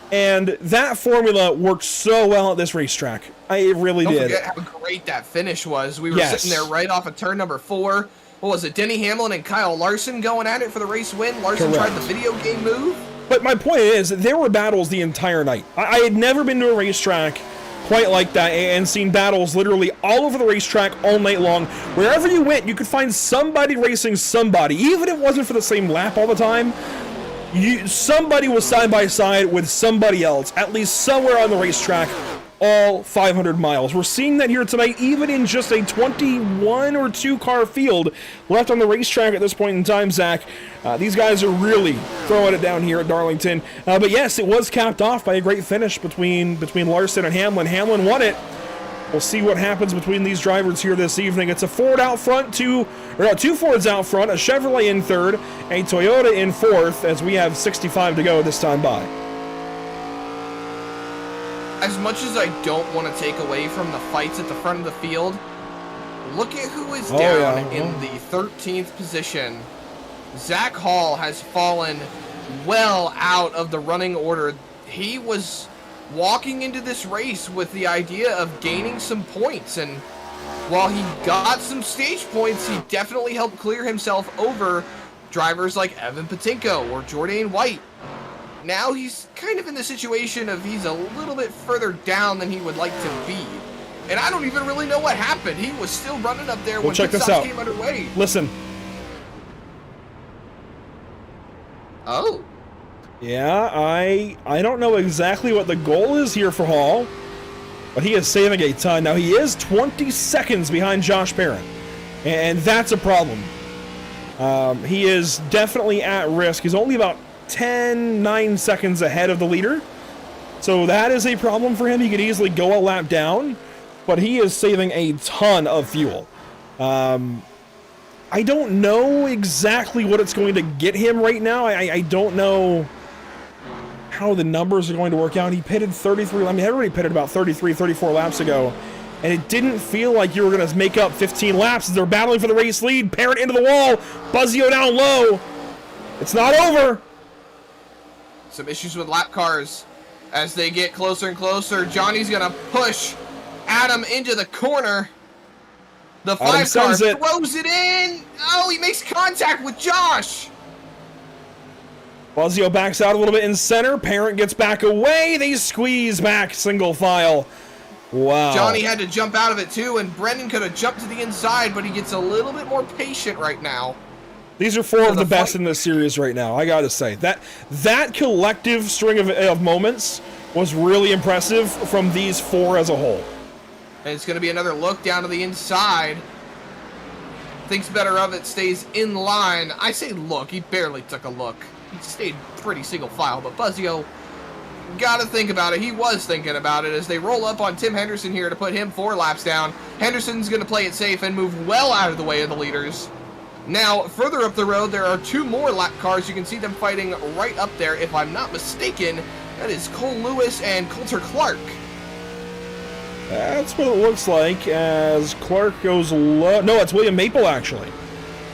And that formula worked so well at this racetrack. It really did. Don't forget how great that finish was. We were sitting there right off of turn number 4. What was it? Denny Hamlin and Kyle Larson going at it for the race win. Larson tried the video game move. But my point is, there were battles the entire night. I had never been to a racetrack quite like that and seen battles literally all over the racetrack all night long. Wherever you went, you could find somebody racing somebody. Even if it wasn't for the same lap all the time, somebody was side by side with somebody else, at least somewhere on the racetrack, all 500 miles. We're seeing that here tonight, even in just a 21 or 2 car field left on the racetrack at this point in time, Zach. These guys are really throwing it down here at Darlington. But yes, it was capped off by a great finish between Larson and Hamlin. Hamlin won it. We'll see what happens between these drivers here this evening. It's a Ford out front, two Fords out front, a Chevrolet in third, a Toyota in fourth, as we have 65 to go this time by. As much as I don't want to take away from the fights at the front of the field, look at who is down in the 13th position. Zach Hall has fallen well out of the running order. He was walking into this race with the idea of gaining some points, and while he got some stage points, he definitely helped clear himself over drivers like Evan Patinko or Jordan White. Now he's kind of in the situation of he's a little bit further down than he would like to be. And I don't even really know what happened. He was still running up there when pit stops came underway. Listen. Oh. Yeah, I don't know exactly what the goal is here for Hall, but he is saving a ton. Now, he is 20 seconds behind Josh Parent, and that's a problem. He is definitely at risk. He's only about 9 seconds ahead of the leader, so that is a problem for him. He could easily go a lap down, but he is saving a ton of fuel. I don't know exactly what it's going to get him right now. I don't know how the numbers are going to work out. He pitted 33, I mean, everybody pitted about 33, 34 laps ago, and it didn't feel like you were going to make up 15 laps as they're battling for the race lead. Parent into the wall, Buzzio down low. It's not over. Some issues with lap cars as they get closer and closer. Johnny's going to push Adam into the corner. The 5 car throws it in. Oh, he makes contact with Josh. Buzzio backs out a little bit in center. Parent gets back away. They squeeze back single file. Wow. Johnny had to jump out of it too, and Brendan could have jumped to the inside, but he gets a little bit more patient right now. These are 4 of the best in this series right now, I gotta say. That collective string of moments was really impressive from these 4 as a whole. And it's going to be another look down to the inside. Thinks better of it, stays in line. I say look, he barely took a look. He stayed pretty single file, but Buzzio got to think about it. He was thinking about it as they roll up on Tim Henderson here to put him 4 laps down. Henderson's going to play it safe and move well out of the way of the leaders. Now, further up the road, there are 2 more lap cars. You can see them fighting right up there. If I'm not mistaken, that is Cole Lewis and Coulter Clark. That's what it looks like as Clark goes low. No, it's William Maple, actually.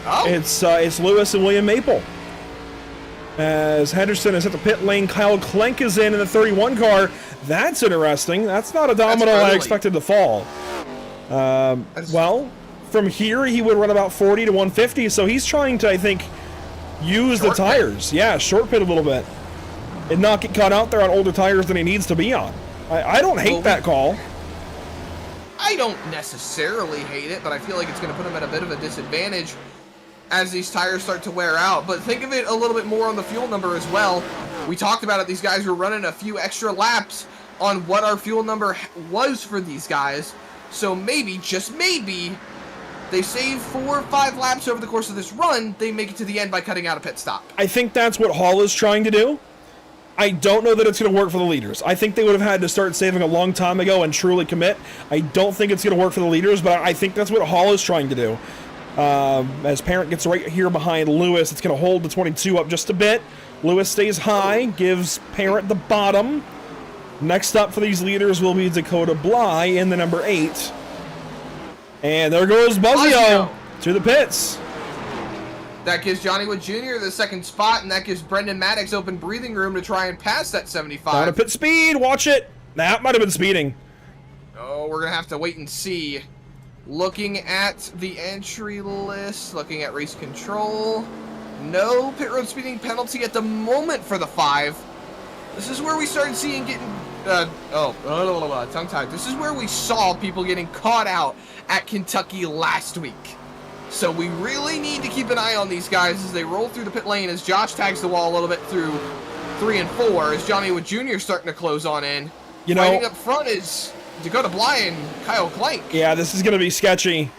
Oh. It's Lewis and William Maple. As Henderson is at the pit lane, Kyle Klenk is in the 31 car. That's interesting. That's not a domino I expected to fall. Well, from here, he would run about 40 to 150, so he's trying to, I think, use the tires. Yeah, short pit a little bit. And not get caught out there on older tires than he needs to be on. I don't hate that call. I don't necessarily hate it, but I feel like it's going to put him at a bit of a disadvantage as these tires start to wear out. But think of it a little bit more on the fuel number as well. We talked about it. These guys were running a few extra laps on what our fuel number was for these guys. So maybe, just maybe, they save 4 or 5 laps over the course of this run. They make it to the end by cutting out a pit stop. I think that's what Hall is trying to do. I don't know that it's going to work for the leaders. I think they would have had to start saving a long time ago and truly commit. I don't think it's going to work for the leaders, but I think that's what Hall is trying to do. As Parent gets right here behind Lewis, it's going to hold the 22 up just a bit. Lewis stays high, gives Parent the bottom. Next up for these leaders will be Dakota Bly in the number 8. And there goes Buzzio to the pits. That gives Johnny Wood Jr. the second spot, and that gives Brendan Maddox open breathing room to try and pass that 75. Down to pit speed, watch it. That might have been speeding. Oh, we're going to have to wait and see. Looking at the entry list, looking at race control. No pit road speeding penalty at the moment for the 5. This is where we started seeing getting... tongue-tied. This is where we saw people getting caught out at Kentucky last week. So we really need to keep an eye on these guys as they roll through the pit lane, as Josh tags the wall a little bit through 3 and 4, as Johnny Wood Jr. starting to close on in. You know, fighting up front is Dakota Bly and Kyle Clank. Yeah, this is going to be sketchy.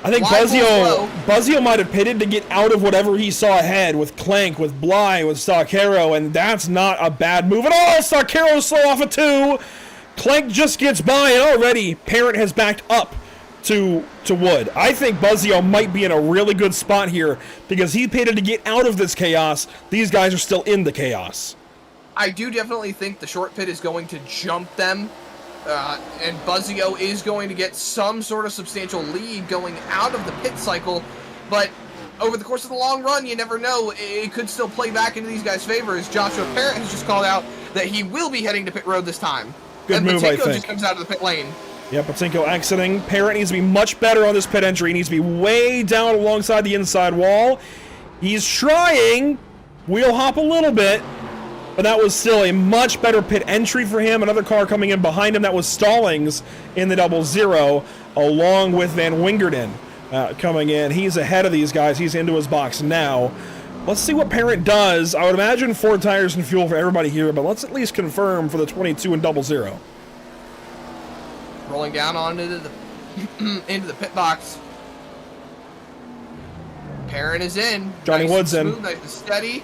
I think Buzzio might have pitted to get out of whatever he saw ahead with Clank, with Bly, with Stockero, and that's not a bad move at all. Stockero slow off a 2. Clank just gets by, and already Parent has backed up to Wood. I think Buzzio might be in a really good spot here because he pitted to get out of this chaos. These guys are still in the chaos. I do definitely think the short pit is going to jump them. And Buzzio is going to get some sort of substantial lead going out of the pit cycle, but over the course of the long run, you never know. It could still play back into these guys' favor, as Joshua Parent has just called out that he will be heading to pit road this time. Good move, I think. Just comes out of the pit lane. Yeah, Patinko exiting. Parent needs to be much better on this pit entry. He needs to be way down alongside the inside wall. He's trying. Wheel hop a little bit. But that was still a much better pit entry for him. Another car coming in behind him. That was Stallings in the 00, along with Van Wingerden coming in. He's ahead of these guys. He's into his box now. Let's see what Parent does. I would imagine 4 tires and fuel for everybody here, but let's at least confirm for the 22 and 00. Rolling down onto the into the pit box. Parent is in. Johnny nice Wood's in. Smooth, nice and steady.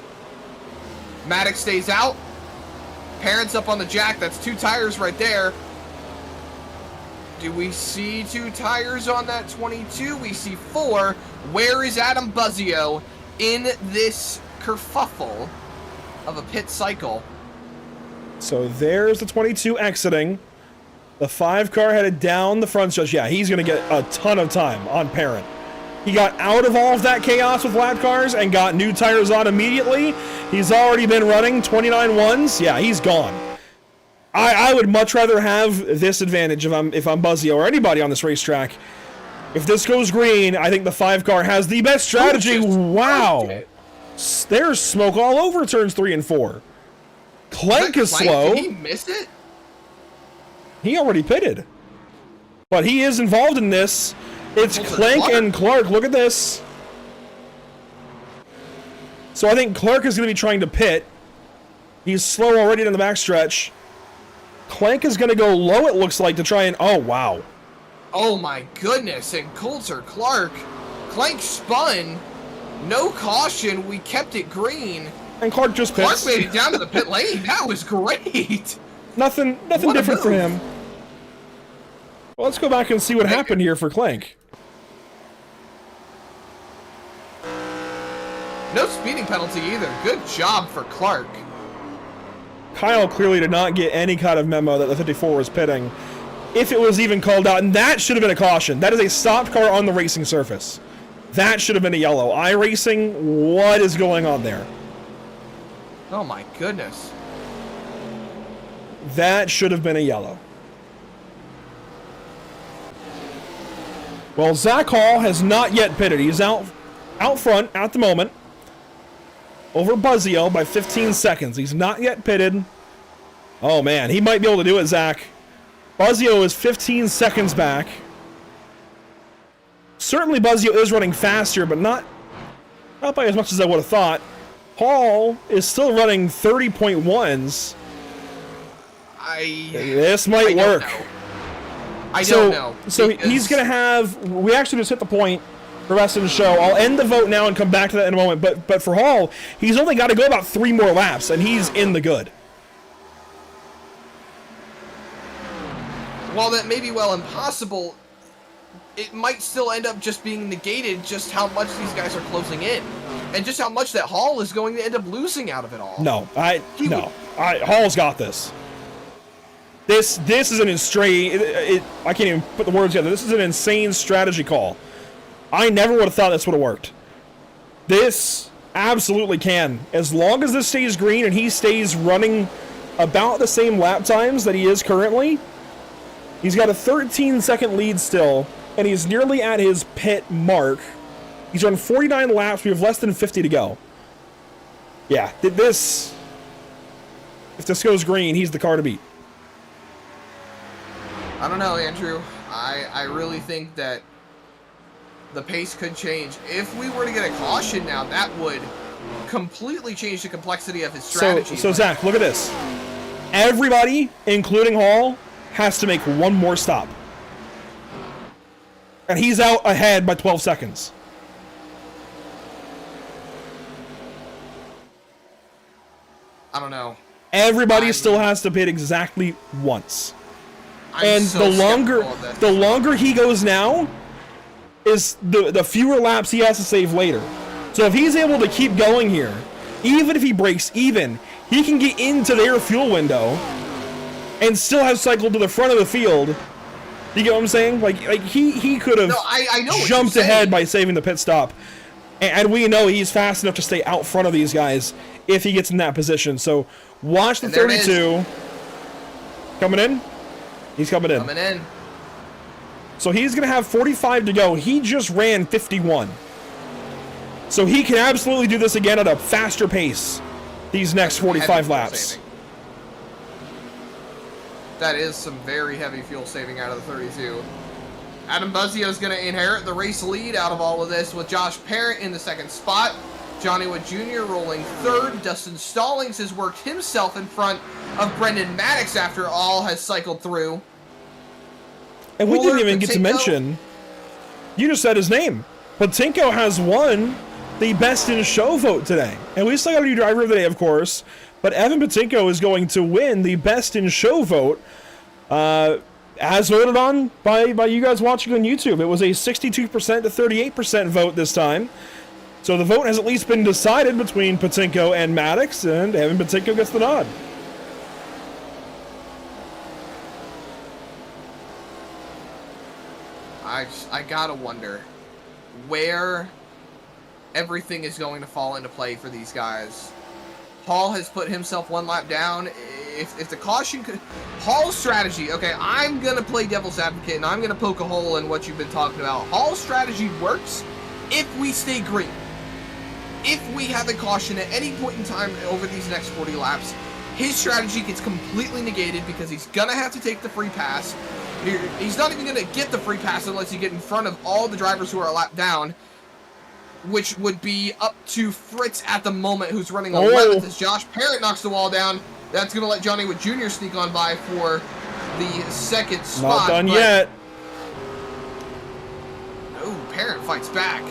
Maddox stays out. Parent's up on the jack. That's 2 tires right there. Do we see 2 tires on that 22? We see 4. Where is Adam Buzzio in this kerfuffle of a pit cycle? So there's the 22 exiting. The 5 car headed down the front stretch. Yeah, he's going to get a ton of time on Parent. He got out of all of that chaos with lap cars and got new tires on immediately. He's already been running 29 ones. Yeah, he's gone. I would much rather have this advantage if I'm Buzzio or anybody on this racetrack. If this goes green, I think the 5 car has the best strategy. Wow. There's smoke all over turns 3 and 4. Clank is slow. Did he miss it? He already pitted. But he is involved in this. It's Clank and Clark. Look at this. So I think Clark is going to be trying to pit. He's slow already in the backstretch. Clank is going to go low, it looks like, to try and... Oh, wow. Oh, my goodness. And Coulter Clark. Clank spun. No caution. We kept it green. And Clark just pits. Clark made it down to the pit lane. That was great. Nothing different for him. Well, let's go back and see what happened here for Clank. No speeding penalty either. Good job for Clark. Kyle clearly did not get any kind of memo that the 54 was pitting, if it was even called out, and that should have been a caution. That is a stopped car on the racing surface. That should have been a yellow. iRacing, what is going on there? Oh my goodness. That should have been a yellow. Well, Zach Hall has not yet pitted. He's out front at the moment. Over Buzzio by 15 seconds. He's not yet pitted. Oh, man. He might be able to do it, Zach. Buzzio is 15 seconds back. Certainly Buzzio is running faster, but not by as much as I would have thought. Hall is still running 30.1s. This might work. I don't know. So he's going to have... We actually just hit the point for the rest of the show. I'll end the vote now and come back to that in a moment. But for Hall, he's only got to go about 3 more laps, and he's in the good. While that may be well impossible, it might still end up just being negated just how much these guys are closing in. And just how much that Hall is going to end up losing out of it all. No. Hall's got this. This is an I can't even put the words together. This is an insane strategy call. I never would have thought this would have worked. This absolutely can. As long as this stays green and he stays running about the same lap times that he is currently, he's got a 13-second lead still, and he's nearly at his pit mark. He's run 49 laps. We have less than 50 to go. Yeah, if this goes green, he's the car to beat. I don't know, Andrew. I really think that the pace could change. If we were to get a caution now, that would completely change the complexity of his strategy. So Zach, look at this. Everybody, including Hall, has to make one more stop. And he's out ahead by 12 seconds. I don't know. Everybody still has to pit exactly once. I'm so the longer he goes now, is the fewer laps he has to save later. So if he's able to keep going here, even if he breaks even, he can get into their fuel window and still have cycled to the front of the field. You get what I'm saying? Like he could have jumped ahead by saving the pit stop. And we know he's fast enough to stay out front of these guys if he gets in that position. So watch the 32. Coming in. He's coming in. Coming in. So he's going to have 45 to go. He just ran 51. So he can absolutely do this again at a faster pace these next 45 laps. That is some very heavy fuel saving out of the 32. Adam Buzzio is going to inherit the race lead out of all of this with Josh Parrott in the second spot. Johnny Wood Jr. rolling third. Dustin Stallings has worked himself in front of Brendan Maddox after all has cycled through. And we didn't even get to mention, you just said his name. Patinko has won the Best in Show vote today. And we still got a new driver of the day, of course. But Evan Patinko is going to win the Best in Show vote as voted on by you guys watching on YouTube. It was a 62% to 38% vote this time. So the vote has at least been decided between Patinko and Maddox, and Evan Patinko gets the nod. I gotta wonder where everything is going to fall into play for these guys. Hall has put himself one lap down. If the caution could... Hall's strategy, okay, I'm going to play devil's advocate, and I'm going to poke a hole in what you've been talking about. Hall's strategy works if we stay green. If we have a caution at any point in time over these next 40 laps, his strategy gets completely negated because he's going to have to take the free pass. He's not even going to get the free pass unless you get in front of all the drivers who are a lap down, which would be up to Fritz at the moment, who's running 11th as Josh Parrott knocks the wall down. That's going to let Johnny Wood Jr. sneak on by for the second spot. Not done yet. Oh, Parrott fights back.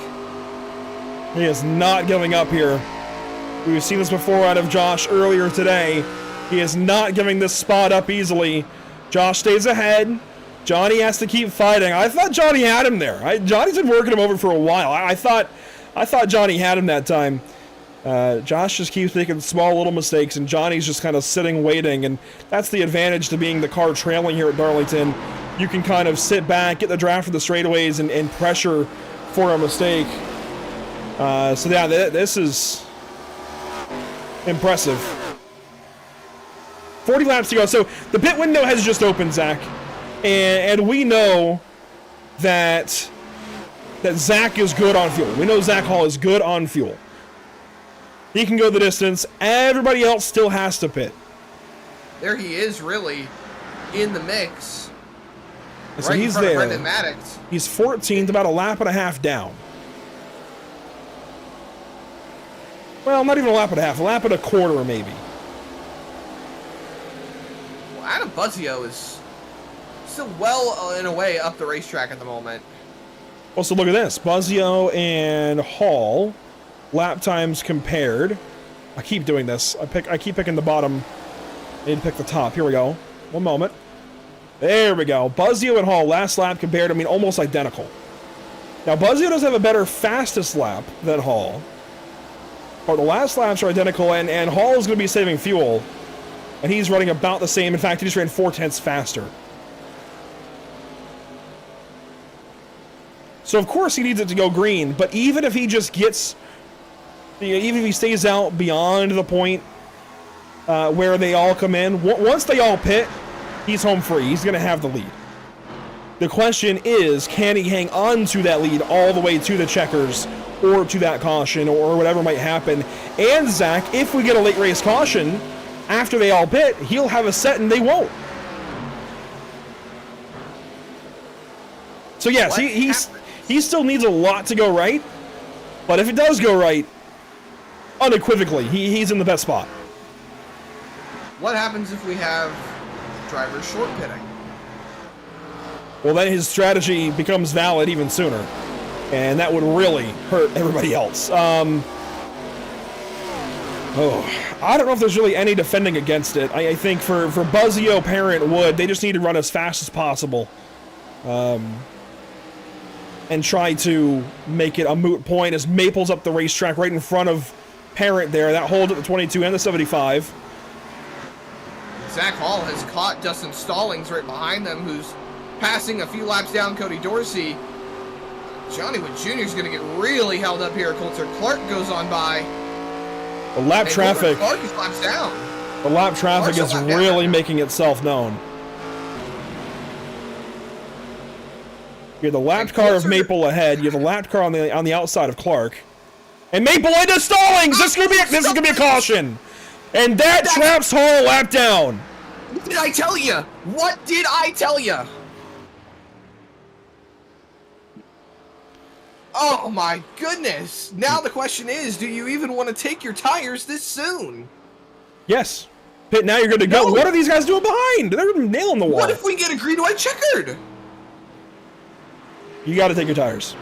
He is not giving up here. We've seen this before out of Josh earlier today. He is not giving this spot up easily. Josh stays ahead. Johnny has to keep fighting. I thought Johnny had him there. Johnny's been working him over for a while. I thought Johnny had him that time. Josh just keeps making small little mistakes, and Johnny's just kind of sitting, waiting, and that's the advantage to being the car trailing here at Darlington. You can kind of sit back, get the draft of the straightaways, and pressure for a mistake. So yeah, this is impressive. 40 laps to go. So the pit window has just opened, Zach, and we know that Zach is good on fuel. We know Zach Hall is good on fuel. He can go the distance. Everybody else still has to pit. There he is, really. in the mix. So Right in he's front of there. Brendan Maddox. He's 14th, about a lap and a half down. Well, not even a lap and a half, a lap and a quarter maybe. Well, Adam Buzzio is still well in a way up the racetrack at the moment. Also, look at this. Buzzio and Hall, lap times compared. I keep doing this. I keep picking the bottom. I need to pick the top. Here we go. One moment. There we go. Buzzio and Hall, last lap compared, I mean, almost identical. Now, Buzzio does have a better fastest lap than Hall. But the last laps are identical, and Hall is going to be saving fuel. And he's running about the same. In fact, he just ran 4/10 faster. So, of course, he needs it to go green. But even if he just gets... even if he stays out beyond the point where they all come in, once they all pit, he's home free. He's going to have the lead. The question is, can he hang on to that lead all the way to the checkers or to that caution or whatever might happen? And, Zach, if we get a late race caution after they all pit, he'll have a set and they won't. So, yes, he still needs a lot to go right. But if it does go right, unequivocally, he's in the best spot. What happens if we have drivers short pitting? Well, then his strategy becomes valid even sooner. And that would really hurt everybody else. I don't know if there's really any defending against it. I think for Buzzio, Parent, Wood, they just need to run as fast as possible. And try to make it a moot point as Maple's up the racetrack right in front of Parent there. That holds at the 22 and the 75. Zach Hall has caught Dustin Stallings right behind them, who's passing a few laps down Cody Dorsey. Johnny Wood Jr. is going to get really held up here. Coulter Clark goes on by. The lap traffic. Clark is laps down. The lap traffic is really making itself known. You have the lapped car of Maple ahead. You have the lapped car on the outside of Clark. And Maple into Stallings! This is gonna be a caution! And that traps Hall a lap down! What did I tell you? What did I tell you? Oh my goodness! Now the question is, do you even want to take your tires this soon? Yes. Pitt, now you're good to go. No. What are these guys doing behind? They're nailing the wall. What if we get a green-white checkered? You gotta take your tires.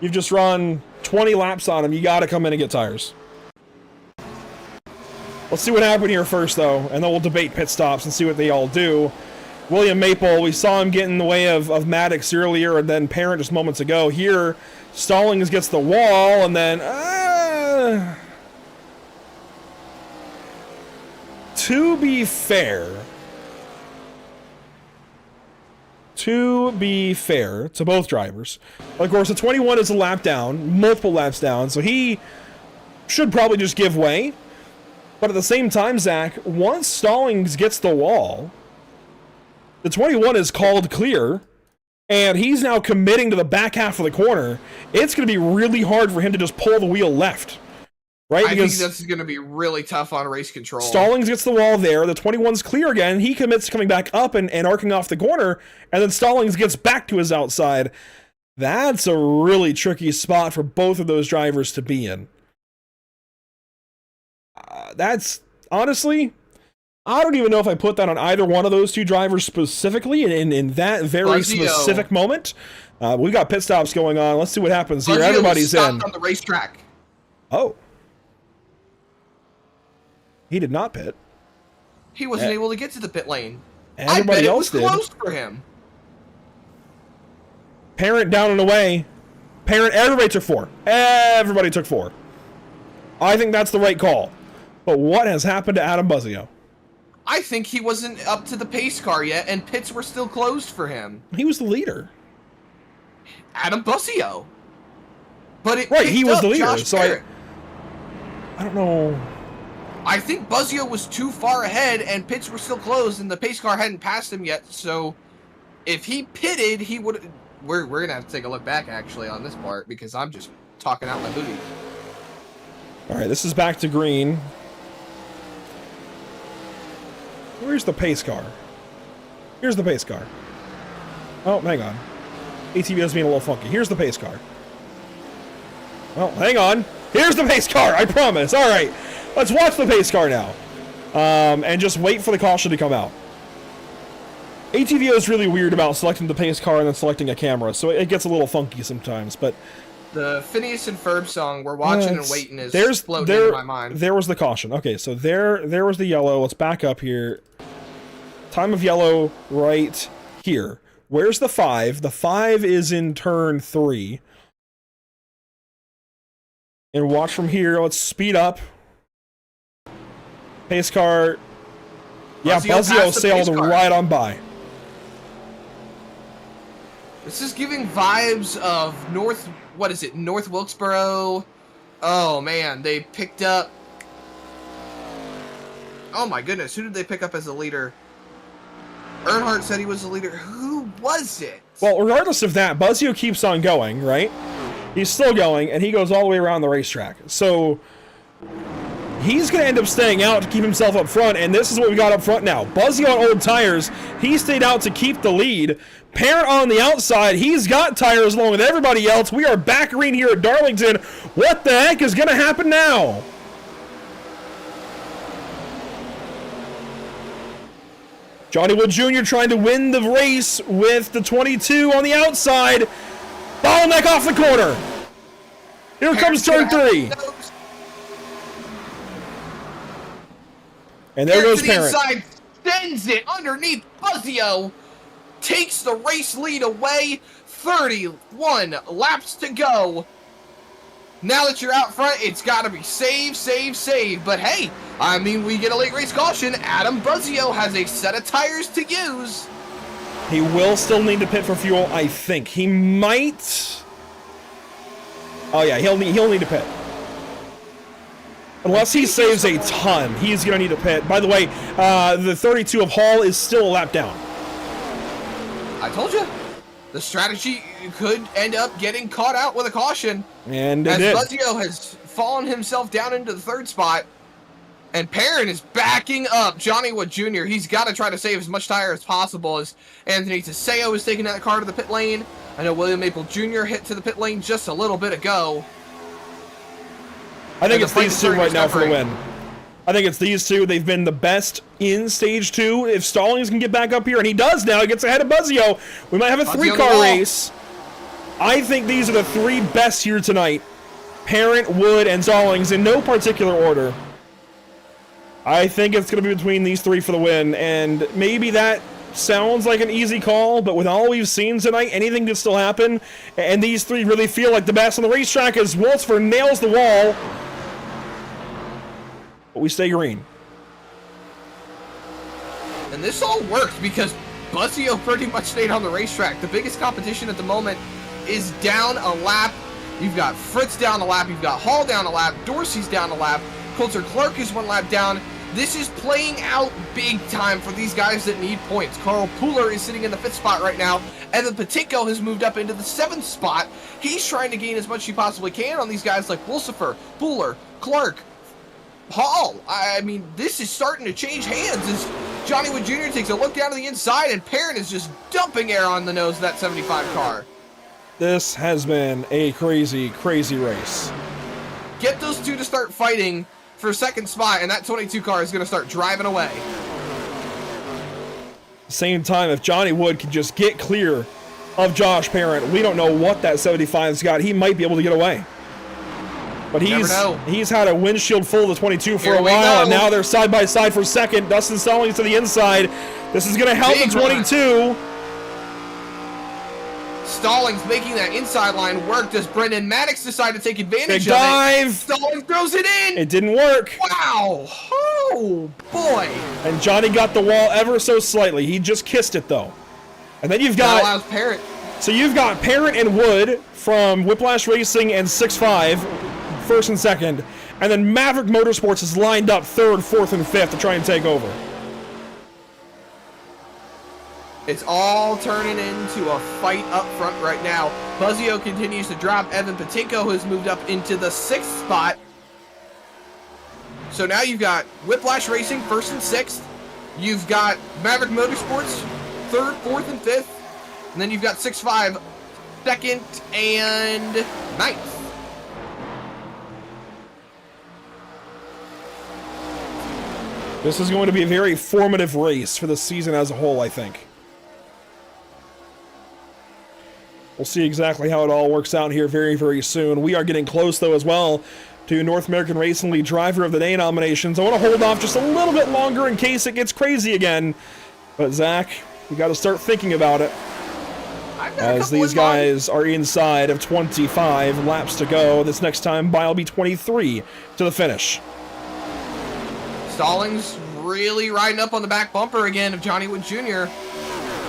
You've just run 20 laps on them. You gotta come in and get tires. Let's see what happened here first, though, and then we'll debate pit stops and see what they all do. William Maple, we saw him get in the way of Maddox earlier, and then Parent just moments ago. Here, Stallings gets the wall, and then... to be fair to both drivers, of course, the 21 is a lap down, multiple laps down, so he should probably just give way. But at the same time, Zach, once Stallings gets the wall, the 21 is called clear, and he's now committing to the back half of the corner. It's going to be really hard for him to just pull the wheel left. Right? I think this is going to be really tough on race control. Stallings gets the wall there. The 21's clear again. He commits to coming back up and arcing off the corner, and then Stallings gets back to his outside. That's a really tricky spot for both of those drivers to be in. That's, honestly, I don't even know if I put that on either one of those two drivers specifically in that very specific moment. We've got pit stops going on. Let's see what happens here. Everybody's in. On the racetrack. Oh. He did not pit. He wasn't able to get to the pit lane. Everybody else did. It was close for him. Parent down and away. Parent, everybody took 4. Everybody took 4. I think that's the right call. But what has happened to Adam Buzzio? I think he wasn't up to the pace car yet, and pits were still closed for him. He was the leader. Adam Buzzio. But it right, he was the leader. Josh So I don't know. I think Buzzio was too far ahead, and pits were still closed, and the pace car hadn't passed him yet. So if he pitted, he would. We're gonna have to take a look back actually on this part because I'm just talking out my booty. All right, this is back to green. Where's the pace car? Here's the pace car. Oh, hang on. ATV is being a little funky. Here's the pace car. Well, hang on. Here's the pace car, I promise. All right, let's watch the pace car now. And just wait for the caution to come out. ATVO is really weird about selecting the pace car and then selecting a camera, so it gets a little funky sometimes, but... The Phineas and Ferb song, We're Watching and Waiting, is exploding in my mind. There was the caution. Okay, so there was the yellow. Let's back up here. Time of yellow right here. Where's the 5? The 5 is in turn 3. And watch from here. Let's speed up. Pace car. Yeah, Buzzio sailed right on by. This is giving vibes of North Wilkesboro. Oh man, they picked up... Oh my goodness, who did they pick up as a leader? Earnhardt said he was the leader. Who was it? Well, regardless of that, Buzzio keeps on going, right? He's still going, and he goes all the way around the racetrack. So he's going to end up staying out to keep himself up front, and this is what we got up front now. Buzzio on old tires. He stayed out to keep the lead. Parent on the outside. He's got tires along with everybody else. We are back green here at Darlington. What the heck is going to happen now? Johnny Wood Jr. trying to win the race with the 22 on the outside. Bottleneck off the corner. Here comes turn 3. And there goes Parent. Inside, sends it underneath Buzzio. Takes the race lead away. 31 laps to go. Now that you're out front, it's got to be save, save, save. But hey, I mean, we get a late race caution. Adam Buzzio has a set of tires to use. He will still need to pit for fuel, I think. He might... Oh yeah, he'll need to pit. Unless he saves a ton, he's going to need to pit. By the way, the 32 of Hall is still a lap down. I told you. The strategy could end up getting caught out with a caution. And it as did. Buzzio has fallen himself down into the 3rd spot. And Perrin is backing up Johnny Wood Jr. He's got to try to save as much tire as possible as Anthony Teseo is taking that car to the pit lane. I know William Maple Jr. hit to the pit lane just a little bit ago. I think it's these two right now for the win. I think it's these two. They've been the best in Stage 2. If Stallings can get back up here, and he does now, he gets ahead of Buzzio. We might have a 3-car race. I think these are the 3 best here tonight. Parent, Wood, and Stallings in no particular order. I think it's going to be between these 3 for the win, and maybe that sounds like an easy call, but with all we've seen tonight, anything could still happen, and these 3 really feel like the best on the racetrack as Wolfsford nails the wall. But we stay green. And this all worked because Buzzio pretty much stayed on the racetrack. The biggest competition at the moment is down a lap. You've got Fritz down a lap. You've got Hall down a lap. Dorsey's down a lap. Coulter Clark is 1 lap down. This is playing out big time for these guys that need points. Carl Pooler is sitting in the 5th spot right now. Evan Patinko has moved up into the 7th spot. He's trying to gain as much as he possibly can on these guys like Wolsifer, Pooler, Clark, Hall. I mean, this is starting to change hands as Johnny Wood Jr. takes a look down to the inside, and Perrin is just dumping air on the nose of that 75 car. This has been a crazy, crazy race. Get those 2 to start fighting for 2nd spot, and that 22 car is going to start driving away. Same time, if Johnny Wood could just get clear of Josh Parent, we don't know what that 75's got. He might be able to get away. But he's had a windshield full of the 22 for a while, and now they're side by side for 2nd. Dustin Stallings to the inside. This is going to help the 22. Stallings making that inside line work. Does Brendan Maddox decide to take advantage of it? Big dive. Stallings throws it in. It didn't work. Wow. Oh, boy. And Johnny got the wall ever so slightly. He just kissed it, though. And then you've got... That allows Parent. So you've got Parent and Wood from Whiplash Racing and 6-5, 1st and 2nd. And then Maverick Motorsports is lined up 3rd, 4th, and 5th to try and take over. It's all turning into a fight up front right now. Buzzio continues to drop. Evan Patinko has moved up into the 6th spot. So now you've got Whiplash Racing 1st and 6th. You've got Maverick Motorsports, 3rd, 4th, and 5th. And then you've got 6-5, 2nd, and 9th. This is going to be a very formative race for the season as a whole, I think. We'll see exactly how it all works out here very, very soon. We are getting close, though, as well, to North American Racing League Driver of the Day nominations. I want to hold off just a little bit longer in case it gets crazy again. But, Zach, we got to start thinking about it, as these guys are inside of 25 laps to go. This next time by will be 23 to the finish. Stallings really riding up on the back bumper again of Johnny Wood Jr.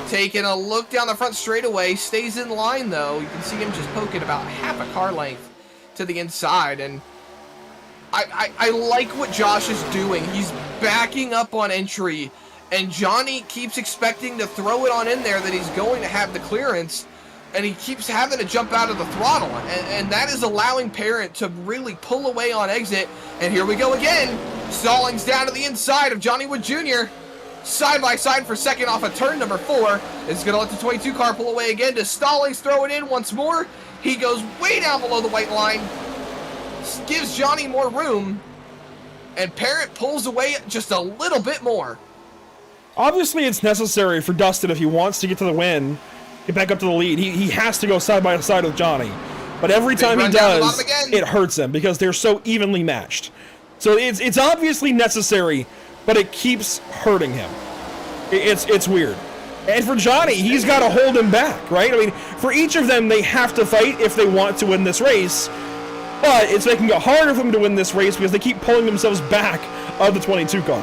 Taking a look down the front straightaway, stays in line though. You can see him just poking about half a car length to the inside, and I like what Josh is doing. He's backing up on entry, and Johnny keeps expecting to throw it on in there that he's going to have the clearance, and he keeps having to jump out of the throttle, and that is allowing Parent to really pull away on exit. And here we go again. Stallings down to the inside of Johnny Wood Jr. Side by side for second off of turn number 4. Is going to let the 22 car pull away again. Does Stallings throw it in once more? He goes way down below the white line. Gives Johnny more room. And Parent pulls away just a little bit more. Obviously, it's necessary for Dustin if he wants to get to the win, get back up to the lead. He has to go side by side with Johnny. But every time he does, it hurts him because they're so evenly matched. So it's obviously necessary, but it keeps hurting him. It's weird. And for Johnny, he's got to hold him back, right? I mean, for each of them, they have to fight if they want to win this race. But it's making it harder for them to win this race because they keep pulling themselves back of the 22 car.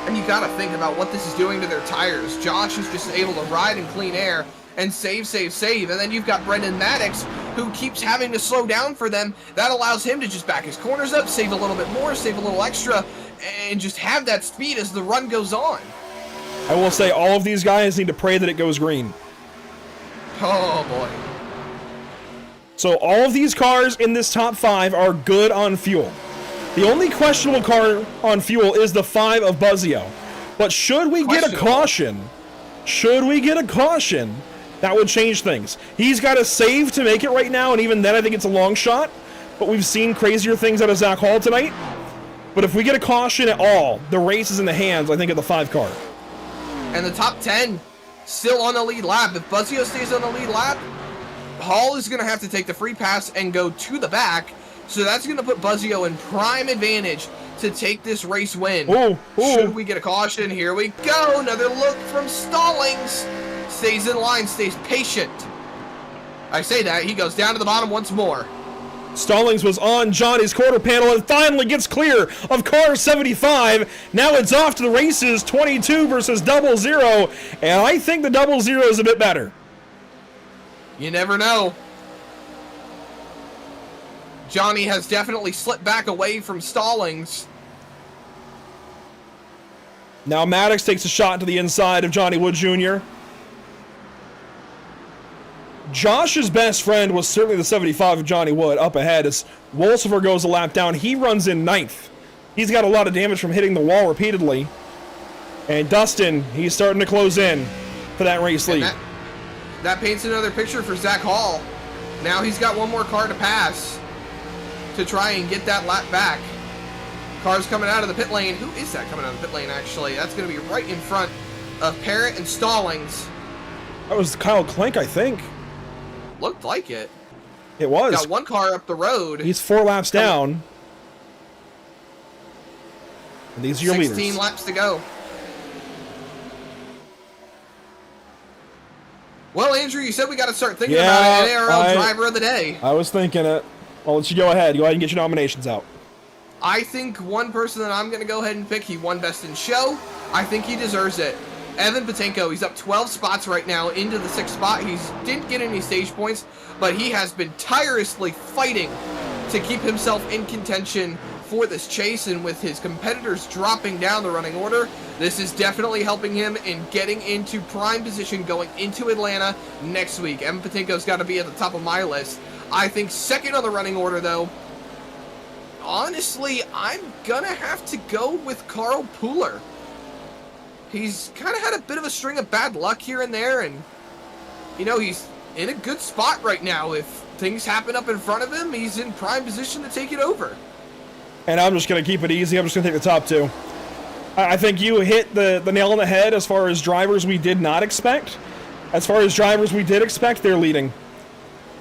And you got to think about what this is doing to their tires. Josh is just able to ride in clean air and save. And then you've got Brendan Maddox, who keeps having to slow down for them. That allows him to just back his corners up, save a little bit more, save a little extra, and just have that speed as the run goes on. I will say all of these guys need to pray that it goes green. Oh, boy. So all of these cars in this top 5 are good on fuel. The only questionable car on fuel is the 5 of Buzzio. But should we get a caution, that would change things. He's got to save to make it right now, and even then I think it's a long shot. But we've seen crazier things out of Zach Hall tonight. But if we get a caution at all, the race is in the hands, I think, of the 5 car. And the top 10 still on the lead lap. If Buzzio stays on the lead lap, Hall is going to have to take the free pass and go to the back. So that's going to put Buzzio in prime advantage to take this race win. Ooh. Should we get a caution? Here we go. Another look from Stallings. Stays in line, stays patient. I say that, he goes down to the bottom once more. Stallings was on Johnny's quarter panel and finally gets clear of car 75. Now it's off to the races, 22 versus 00, and I think the 00 is a bit better. You never know. Johnny has definitely slipped back away from Stallings. Now Maddox takes a shot to the inside of Johnny Wood Jr. Josh's best friend was certainly the 75 of Johnny Wood up ahead as Wolsifer goes a lap down. He runs in 9th. He's got a lot of damage from hitting the wall repeatedly. And Dustin, he's starting to close in for that race lead. That paints another picture for Zach Hall. Now he's got one more car to pass to try and get that lap back. Cars coming out of the pit lane. Who is that coming out of the pit lane, actually? That's going to be right in front of Parent and Stallings. That was Kyle Klink, I think. Looked like it. It was. Got one car up the road. He's 4 laps down. And these are your 16 leaders. laps to go. Well, Andrew, you said we got to start thinking about an ARL driver of the day. I was thinking it. I'll let you go ahead. Go ahead and get your nominations out. I think one person that I'm going to go ahead and pick, he won Best in Show. I think he deserves it. Evan Patenko, he's up 12 spots right now into the 6th spot. He didn't get any stage points, but he has been tirelessly fighting to keep himself in contention for this chase, and with his competitors dropping down the running order, this is definitely helping him in getting into prime position going into Atlanta next week. Evan Patenko's got to be at the top of my list. I think second on the running order, though, honestly, I'm going to have to go with Carl Pooler. He's kind of had a bit of a string of bad luck here and there, and, you know, he's in a good spot right now. If things happen up in front of him, he's in prime position to take it over. And I'm just going to keep it easy. I'm just going to take the top two. I think you hit the nail on the head as far as drivers we did not expect. As far as drivers we did expect, they're leading.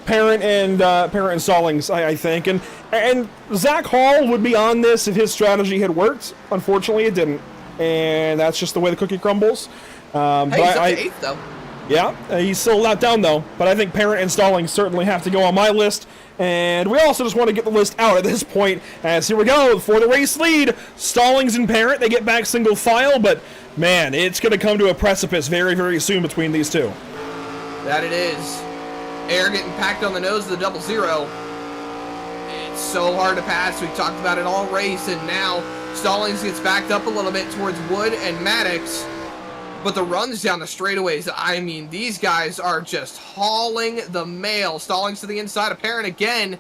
Parent and Stallings, I think. And Zach Hall would be on this if his strategy had worked. Unfortunately, it didn't. And that's just the way the cookie crumbles. Hey, he's up to 8th, though. Yeah, he's still a lot down, though. But I think Parent and Stallings certainly have to go on my list. And we also just want to get the list out at this point. As here we go, for the race lead, Stallings and Parent, they get back single file. But, man, it's going to come to a precipice very, very soon between these two. That it is. Air getting packed on the nose of the 00. It's so hard to pass. We talked about it all race, and now Stallings gets backed up a little bit towards Wood and Maddox. But the runs down the straightaways, I mean, these guys are just hauling the mail. Stallings to the inside, Apparent again,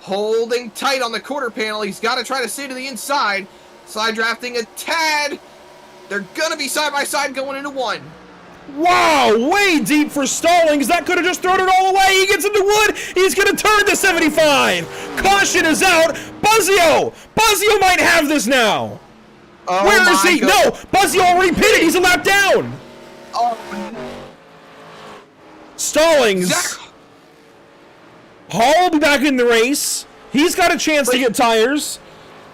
holding tight on the quarter panel. He's got to try to stay to the inside. Side drafting a tad. They're going to be side by side going into one. Wow, way deep for Stallings. That could have just thrown it all away. He gets into Wood. He's going to turn to 75. Caution is out. Buzzio might have this now. Oh, where is he? God. No, Buzzio already pitted. He's a lap down. Oh, Stallings. Zach. Hall will be back in the race. He's got a chance to get tires.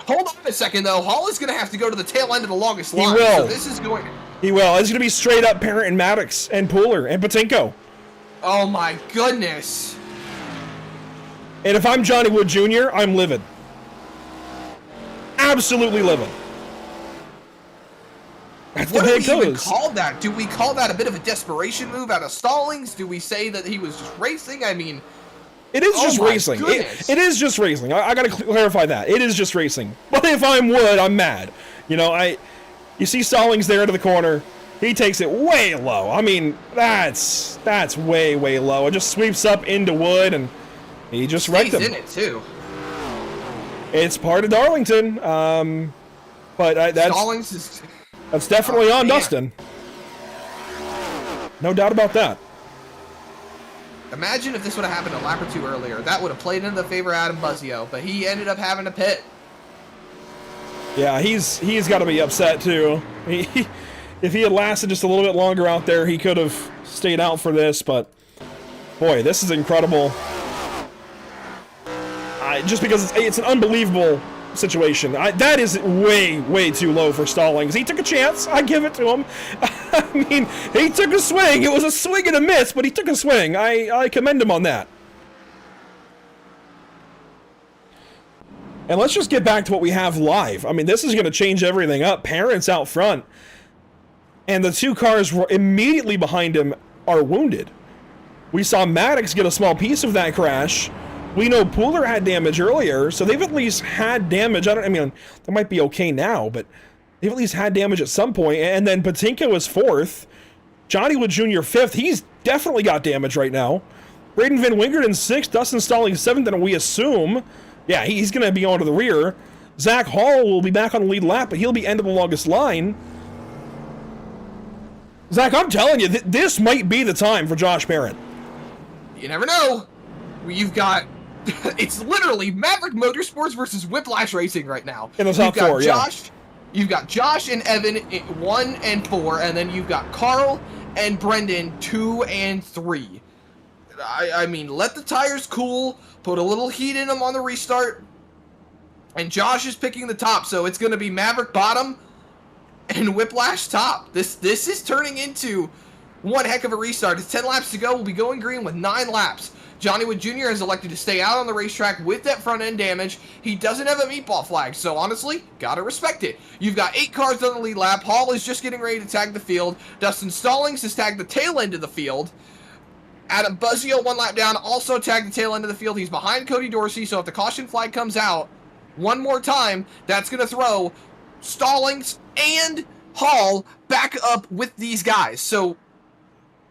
Hold on a second, though. Hall is going to have to go to the tail end of the longest line. will. So this is going... He will. It's going to be straight up Parent and Maddox and Pooler and Patinko. Oh, my goodness. And if I'm Johnny Wood Jr., I'm livid. Absolutely livid. That's the What way do it we even goes. call that? Do we call that a bit of a desperation move out of Stallings? Do we say that he was just racing? I mean... It is Oh just my racing. goodness. It is just racing. I got to clarify that. It is just racing. But if I'm Wood, I'm mad. You know, you see Stallings there to the corner. He takes it way low. I mean, that's way, way low. It just sweeps up into Wood, and he just wrecked him. He's in it, too. It's part of Darlington. But Stallings is... that's definitely on man. Dustin. No doubt about that. Imagine if this would have happened a lap or two earlier. That would have played into the favor of Adam Buzzio, but he ended up having to pit. Yeah, he's got to be upset too. If he had lasted just a little bit longer out there, he could have stayed out for this. But boy, this is incredible. Just because it's an unbelievable situation. That is way, way too low for Stallings. He took a chance. I give it to him. I mean, he took a swing. It was a swing and a miss, but he took a swing. I commend him on that. And let's just get back to what we have live. I mean, this is going to change everything up. Parents out front. And the two cars immediately behind him are wounded. We saw Maddox get a small piece of that crash. We know Pooler had damage earlier, so they've at least had damage. I mean, they might be okay now, but they've at least had damage at some point. And then Patinko is 4th. Johnny Wood Jr. 5th. He's definitely got damage right now. Braden Van Wingerden 6th. Dustin Stallings 7th, and we assume, yeah, he's going to be on to the rear. Zach Hall will be back on the lead lap, but he'll be end of the longest line. Zach, I'm telling you, this might be the time for Josh Parent. You never know. You've got... it's literally Maverick Motorsports versus Whiplash Racing right now. In the top four, Josh, You've got Josh and Evan 1 and 4, and then you've got Carl and Brendan 2 and 3. I mean, let the tires cool, put a little heat in them on the restart, and Josh is picking the top, so it's going to be Maverick bottom and Whiplash top. This is turning into one heck of a restart. It's 10 laps to go. We'll be going green with 9 laps. Johnny Wood Jr. has elected to stay out on the racetrack with that front end damage. He doesn't have a meatball flag, so honestly, gotta respect it. You've got 8 cars on the lead lap. Hall is just getting ready to tag the field. Dustin Stallings has tagged the tail end of the field. Adam Buzzio, 1 lap down, also tagged the tail end of the field. He's behind Cody Dorsey, so if the caution flag comes out one more time, that's going to throw Stallings and Hall back up with these guys. So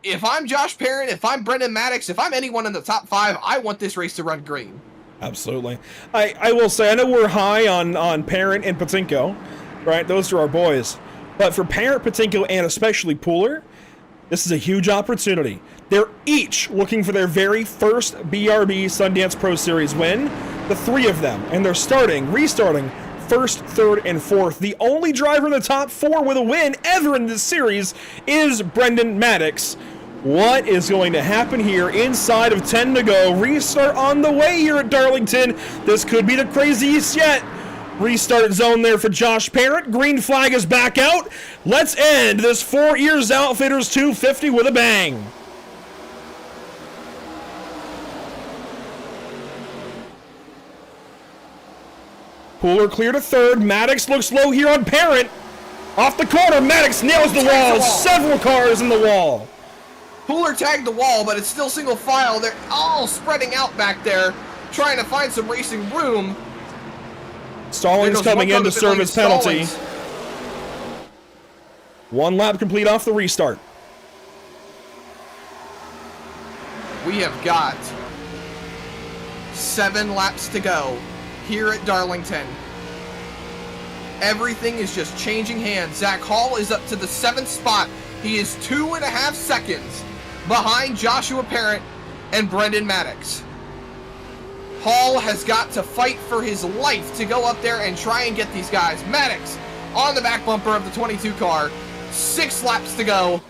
if I'm Josh Parent, if I'm Brendan Maddox, if I'm anyone in the top 5, I want this race to run green. Absolutely. I will say, I know we're high on Parent and Patinko, right? Those are our boys. But for Parent, Patinko, and especially Pooler, this is a huge opportunity. They're each looking for their very first BRB Sundance Pro Series win, the three of them, and they're restarting first, third, and fourth. The only driver in the top four with a win ever in this series is Brendan Maddox. What is going to happen here inside of 10 to go? Restart on the way here at Darlington. This could be the craziest yet. Restart zone there for Josh Parent. Green flag is back out. Let's end this 4 Years Outfitters 250 with a bang. Pooler clear to third. Maddox looks low here on Parent. Off the corner, Maddox nails the wall. Several cars in the wall. Pooler tagged the wall, but it's still single file. They're all spreading out back there, trying to find some racing room. Stallings coming in to serve his penalty. 1 lap complete off the restart. We have got 7 laps to go here at Darlington. Everything is just changing hands. Zach Hall is up to the 7th spot. He is 2.5 seconds behind Joshua Parent and Brendan Maddox. Hall has got to fight for his life to go up there and try and get these guys. Maddox on the back bumper of the 22 car. 6 laps to go.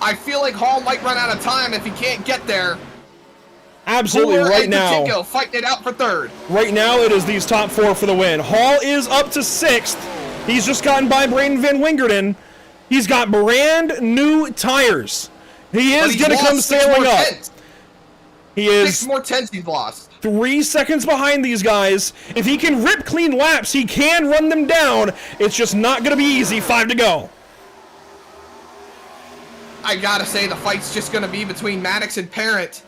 I feel like Hall might run out of time if he can't get there. Absolutely, Pooler right and now. Patinko fighting it out for third. Right now, it is these top 4 for the win. Hall is up to 6th. He's just gotten by Braden Van Wingerden. He's got brand new tires. He is going to come sailing up. He is 6 more tenths he's lost. 3 seconds behind these guys. If he can rip clean laps, he can run them down. It's just not going to be easy. 5 to go. I gotta say, the fight's just gonna be between Maddox and Parent.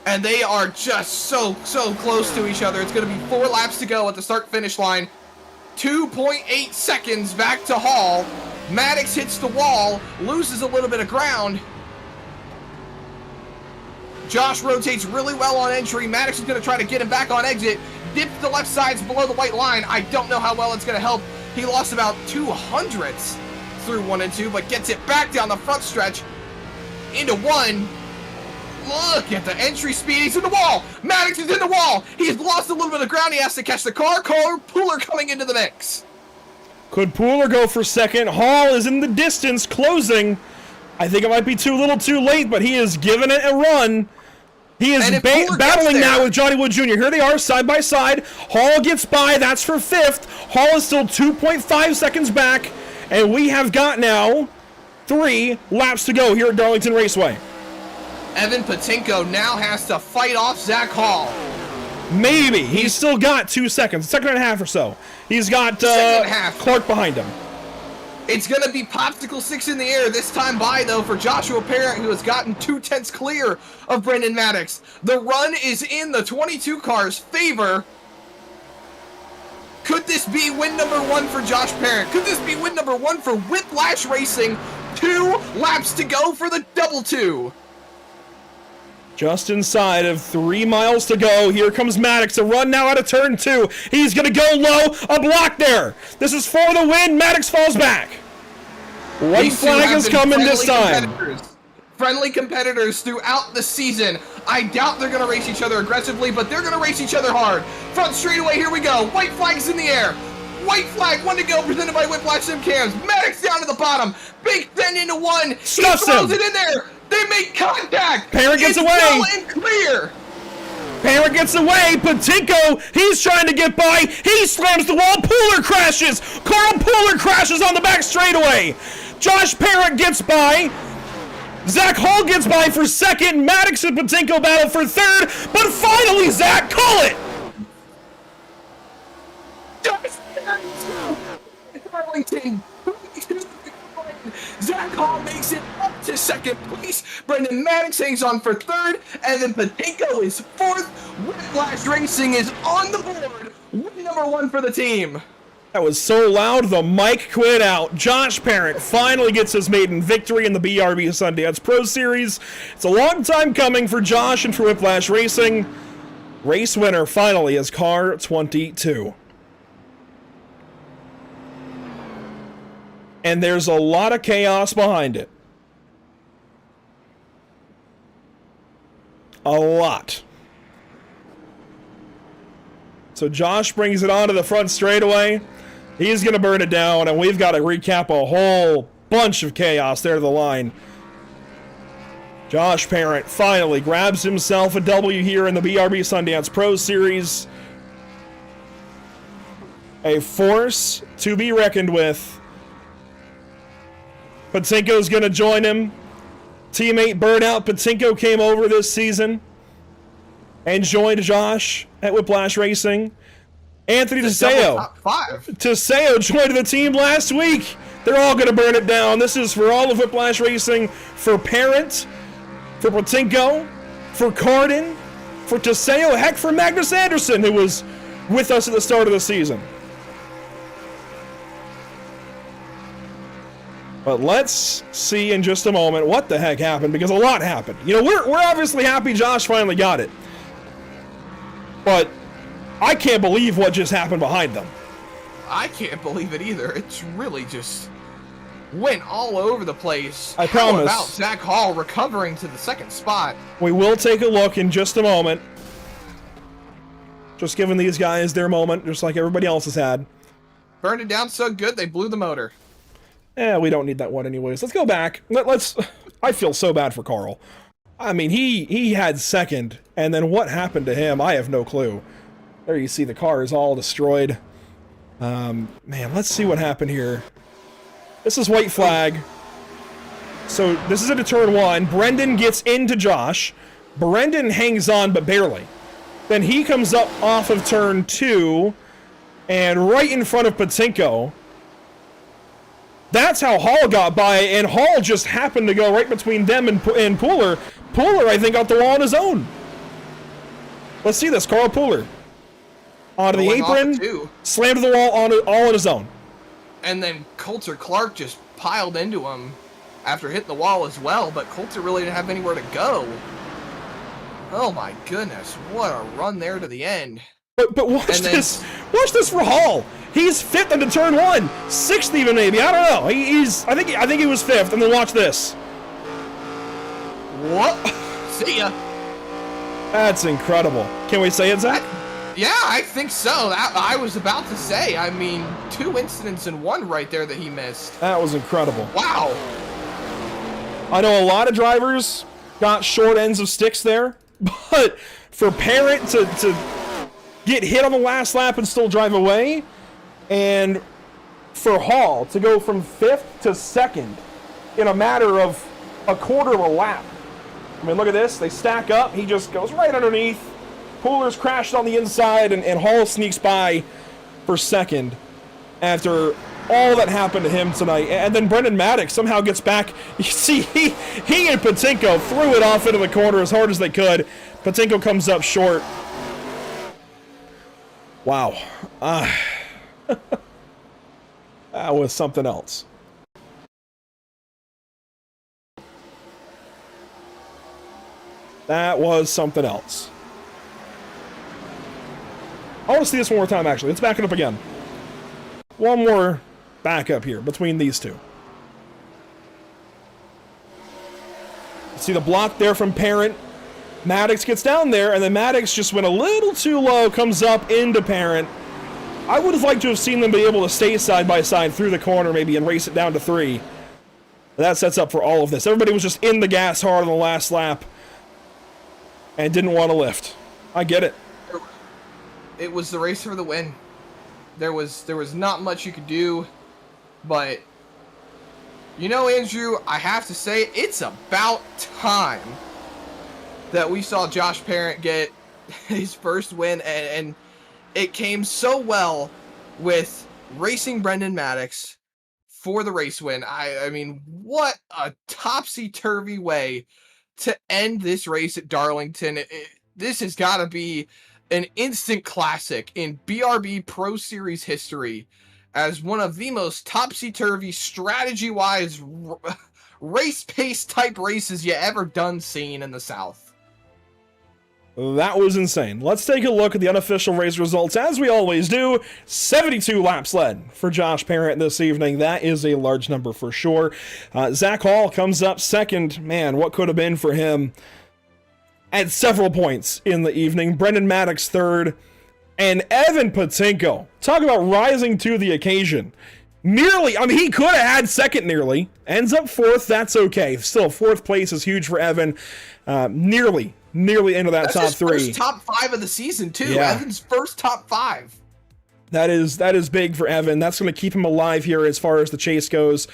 And they are just so close to each other. It's gonna be 4 laps to go at the start-finish line. 2.8 seconds back to Hall. Maddox hits the wall, loses a little bit of ground. Josh rotates really well on entry. Maddox is going to try to get him back on exit. Dips the left sides below the white line. I don't know how well it's going to help. He lost about 200ths through 1 and 2, but gets it back down the front stretch into 1. Look at the entry speed. He's in the wall. Maddox is in the wall. He's lost a little bit of ground. He has to catch the car. Pooler coming into the mix. Could Pooler go for second? Hall is in the distance, closing. I think it might be too little too late, but he is giving it a run. He is battling now with Johnny Wood Jr. Here they are, side by side. Hall gets by. That's for 5th. Hall is still 2.5 seconds back. And we have got now 3 laps to go here at Darlington Raceway. Evan Patinko now has to fight off Zach Hall. Maybe. He's still got 2 seconds, 1.5 seconds or so. He's got Clark behind him. It's going to be Popsicle 6 in the air this time by, though, for Joshua Parent, who has gotten 2 tenths clear of Brendan Maddox. The run is in the 22 car's favor. Could this be win number 1 for Josh Parent? Could this be win number 1 for Whiplash Racing? 2 laps to go for the double 2. Just inside of 3 miles to go. Here comes Maddox. A run now out of turn 2. He's going to go low. A block there. This is for the win. Maddox falls back. White flag is coming this time. Friendly competitors throughout the season. I doubt they're going to race each other aggressively, but they're going to race each other hard. Front straightaway, here we go. White flag's in the air. White flag, 1 to go, presented by Whiplash Sim Cams. Maddox down to the bottom. Big bend into 1. Stuffs he throws him. It in there. They make contact. Parent gets away. Well and clear. Parent gets away. Patinko, he's trying to get by. He slams the wall. Pooler crashes. Carl Pooler crashes on the back straightaway. Josh Parent gets by. Zach Hall gets by for second. Maddox and Patinko battle for third. But finally, Zach, call it. Darlington. Zach Hall makes it up to second place. Brendan Maddox hangs on for third. And then Patinko is 4th. Whiplash Racing is on the board. Win number 1 for the team. That was so loud, the mic quit out. Josh Parent finally gets his maiden victory in the BRB Sundance Pro Series. It's a long time coming for Josh and for Whiplash Racing. Race winner finally is car 22. And there's a lot of chaos behind it. A lot. So Josh brings it onto the front straightaway. He's going to burn it down, and we've got to recap a whole bunch of chaos there to the line. Josh Parent finally grabs himself a W here in the BRB Sundance Pro Series. A force to be reckoned with. Patinko's going to join him. Teammate Burnout Patinko came over this season and joined Josh at Whiplash Racing. Anthony Teseo. Teseo joined the team last week. They're all going to burn it down. This is for all of Whiplash Racing, for Parent, for Patinko, for Carden, for Teseo, heck, for Magnus Anderson, who was with us at the start of the season. But let's see in just a moment what the heck happened, because a lot happened. You know, we're obviously happy Josh finally got it. But I can't believe what just happened behind them. I can't believe it either. It's really just went all over the place. I promise. How about Zach Hall recovering to the second spot? We will take a look in just a moment. Just giving these guys their moment, just like everybody else has had. Burned it down so good, they blew the motor. We don't need that one anyways. Let's go back. Let's. I feel so bad for Carl. I mean, he had second, and then what happened to him, I have no clue. There you see the car is all destroyed. Man, let's see what happened here. This is white flag. So this is into turn one. Brendan gets into Josh. Brendan hangs on, but barely. Then he comes up off of turn two, and right in front of Patinko. That's how Hall got by, and Hall just happened to go right between them and Pooler. Pooler, I think, got the wall on his own. Let's see this. Carl Pooler. Onto the apron, slammed to the wall all on his own. And then Coulter Clark just piled into him after hitting the wall as well, but Coulter really didn't have anywhere to go. Oh my goodness, what a run there to the end. But watch this. Watch this for Hall. He's fifth into turn one, sixth even maybe. I don't know. I think he was fifth. And then watch this. What? See ya. That's incredible. Can we say it, Zach? Yeah, I think so. I was about to say. I mean, 2 incidents in one right there that he missed. That was incredible. Wow. I know a lot of drivers got short ends of sticks there, but for Parent to get hit on the last lap and still drive away, and for Hall to go from fifth to second in a matter of a quarter of a lap. I mean, look at this. They stack up. He just goes right underneath. Pooler's crashed on the inside, and Hall sneaks by for second after all that happened to him tonight. And then Brendan Maddox somehow gets back. You see, he and Patinko threw it off into the corner as hard as they could. Patinko comes up short. Wow. That was something else. That was something else. I want to see this one more time, actually. Let's back it up again. One more backup here between these two. See the block there from Parent. Maddox gets down there, and then Maddox just went a little too low, comes up into Parent. I would have liked to have seen them be able to stay side by side through the corner maybe and race it down to 3. That sets up for all of this. Everybody was just in the gas hard on the last lap and didn't want to lift. I get it. It was the race for the win. There was not much you could do, but you know, Andrew, I have to say it's about time that we saw Josh Parent get his first win, and it came so well with racing Brendan Maddox for the race win. I mean, what a topsy-turvy way to end this race at Darlington. This has got to be an instant classic in BRB Pro Series history as one of the most topsy-turvy, strategy-wise, race-pace type races you ever seen in the South. That was insane. Let's take a look at the unofficial race results, as we always do. 72 laps led for Josh Parent this evening. That is a large number for sure. Zach Hall comes up second. Man, what could have been for him at several points in the evening. Brendan Maddox third. And Evan Patinko, talk about rising to the occasion. Nearly, I mean, he could have had second nearly. Ends up fourth, that's okay. Still, fourth place is huge for Evan. Nearly into that That's top his three. First top 5 of the season, too. Yeah. Evan's first top 5. That is big for Evan. That's going to keep him alive here as far as the chase goes.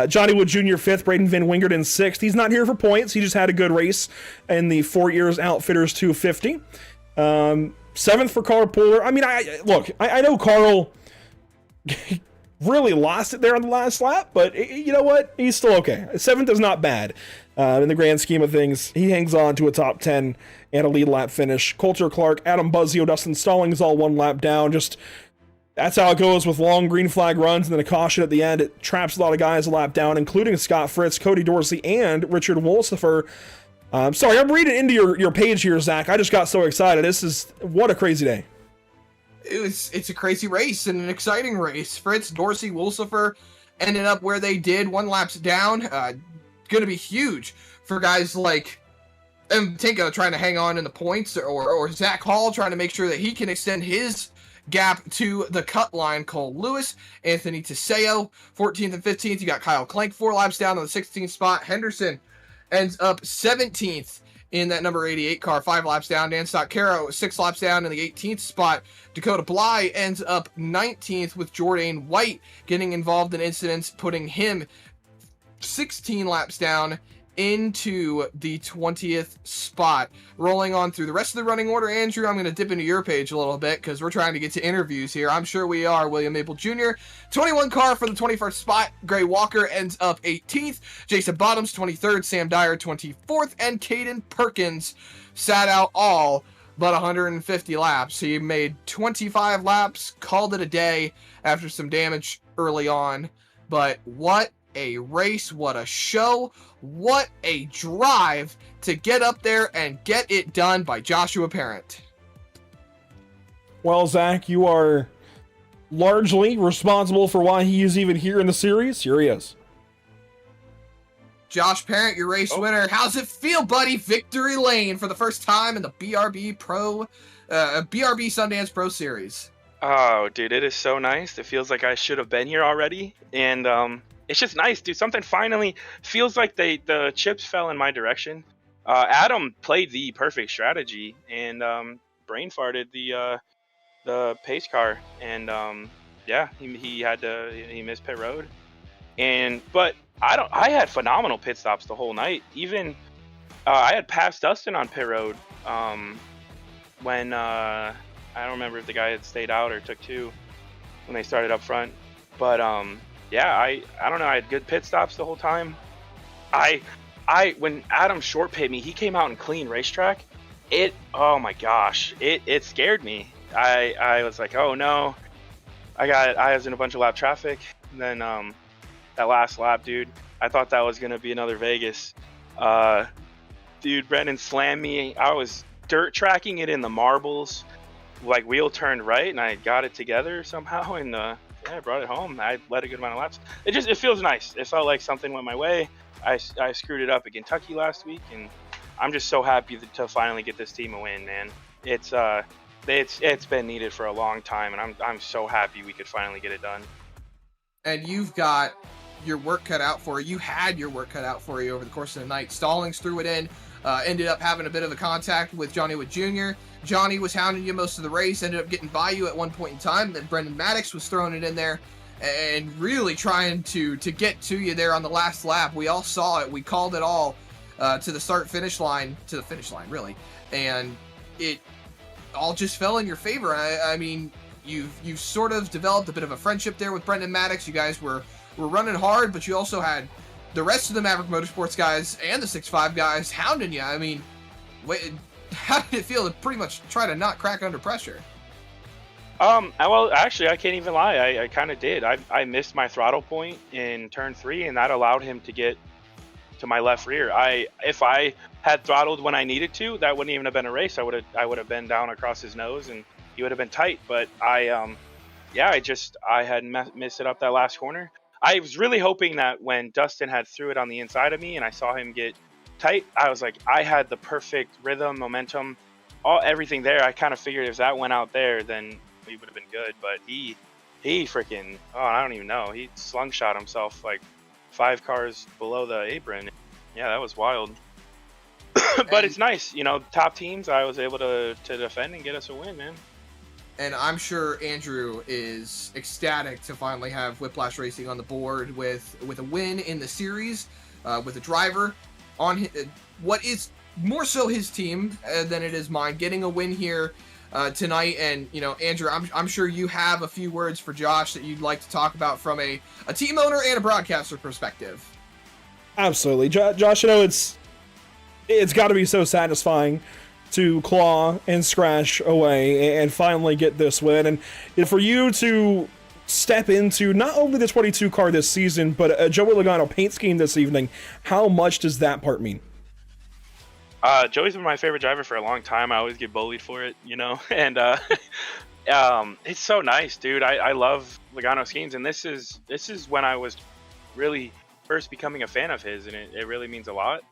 Johnny Wood Jr. fifth, Braden Van Wingert in sixth. He's not here for points. He just had a good race in the 4 Years Outfitters 250. Seventh for Carl Puller. I mean, I know Carl really lost it there on the last lap, but you know what? He's still okay. Seventh is not bad in the grand scheme of things. He hangs on to a top 10 and a lead lap finish. Coulter Clark, Adam Buzzio, Dustin Stallings all one lap down. Just that's how it goes with long green flag runs and then a caution at the end. It traps a lot of guys a lap down, including Scott Fritz, Cody Dorsey, and Richard Wolsifer. Sorry, I'm reading into your page here, Zach. I just got so excited. What a crazy day. It's a crazy race and an exciting race. Fritz, Dorsey, Wolsifer ended up where they did, 1 laps down. Going to be huge for guys like Tinko trying to hang on in the points, or Zach Hall trying to make sure that he can extend his gap to the cut line. Cole Lewis, Anthony Teseo, 14th and 15th. You got Kyle Clank 4 laps down on the 16th spot. Henderson ends up 17th in that number 88 car, 5 laps down. Dan Stockaro, 6 laps down in the 18th spot. Dakota Bly ends up 19th with Jordan White getting involved in incidents, putting him 16 laps down into the 20th spot. Rolling on through the rest of the running order, Andrew, I'm going to dip into your page a little bit because we're trying to get to interviews here. I'm sure we are. William Maple Jr., 21 car for the 21st spot. Gray Walker ends up 18th. Jason Bottoms, 23rd. Sam Dyer, 24th. And Caden Perkins sat out all but 150 laps. He made 25 laps, called it a day after some damage early on. But what a race, what a show, what a drive to get up there and get it done by Joshua Parent. Well, Zach, you are largely responsible for why he is even here in the series. Here he is. Josh Parent, your race winner. How's it feel, buddy? Victory lane for the first time in the BRB Sundance Pro Series. Oh, dude, it is so nice. It feels like I should have been here already. And it's just nice, dude. Something finally feels like the chips fell in my direction. Adam played the perfect strategy and brain farted the pace car. And yeah, he missed pit road. But I had phenomenal pit stops the whole night. Even I had passed Dustin on pit road when I don't remember if the guy had stayed out or took 2 when they started up front. But yeah, I don't know. I had good pit stops the whole time. When Adam short pit me, he came out in clean racetrack. Oh my gosh, it scared me. I was like, oh no, I was in a bunch of lap traffic. And then that last lap, dude, I thought that was gonna be another Vegas. Dude, Brendan slammed me. I was dirt tracking it in the marbles, like wheel turned right, and I got it together somehow, and yeah, I brought it home. I led a good amount of laps. It feels nice. It felt like something went my way. I screwed it up at Kentucky last week, and I'm just so happy to finally get this team a win, man. It's been needed for a long time, and I'm so happy we could finally get it done. And you've got your work cut out for you. You had your work cut out for you over the course of the night. Stallings threw it in, ended up having a bit of a contact with Johnny Wood Jr. Johnny was hounding you most of the race, ended up getting by you at one point in time. Then Brendan Maddox was throwing it in there and really trying to get to you there on the last lap. We all saw it. We called it all to the finish line, really. And it all just fell in your favor. I mean, you've sort of developed a bit of a friendship there with Brendan Maddox. You guys were running hard, but you also had the rest of the Maverick Motorsports guys and the 6'5" guys hounding you. I mean, how did it feel to pretty much try to not crack under pressure? Well, actually, I can't even lie. I kind of did. I missed my throttle point in turn 3, and that allowed him to get to my left rear. If I had throttled when I needed to, that wouldn't even have been a race. I would have been down across his nose and he would have been tight. But I had messed it up that last corner. I was really hoping that when Dustin had threw it on the inside of me and I saw him get tight, I was like, I had the perfect rhythm, momentum, everything there. I kind of figured if that went out there, then we would have been good. But he freaking, I don't even know. He slungshot himself like 5 cars below the apron. Yeah, that was wild. But it's nice, top teams, I was able to defend and get us a win, man. And I'm sure Andrew is ecstatic to finally have Whiplash Racing on the board with a win in the series, with a driver on what is more so his team than it is mine, getting a win here tonight. And Andrew, I'm sure you have a few words for Josh that you'd like to talk about from a team owner and a broadcaster perspective. Absolutely, Josh. It's got to be so satisfying to claw and scratch away and finally get this win, and for you to step into not only the 22 car this season, but a Joey Logano paint scheme this evening. How much does that part mean? Joey's been my favorite driver for a long time. I always get bullied for it, and it's so nice, dude. I love Logano schemes, and this is when I was really first becoming a fan of his, and it really means a lot.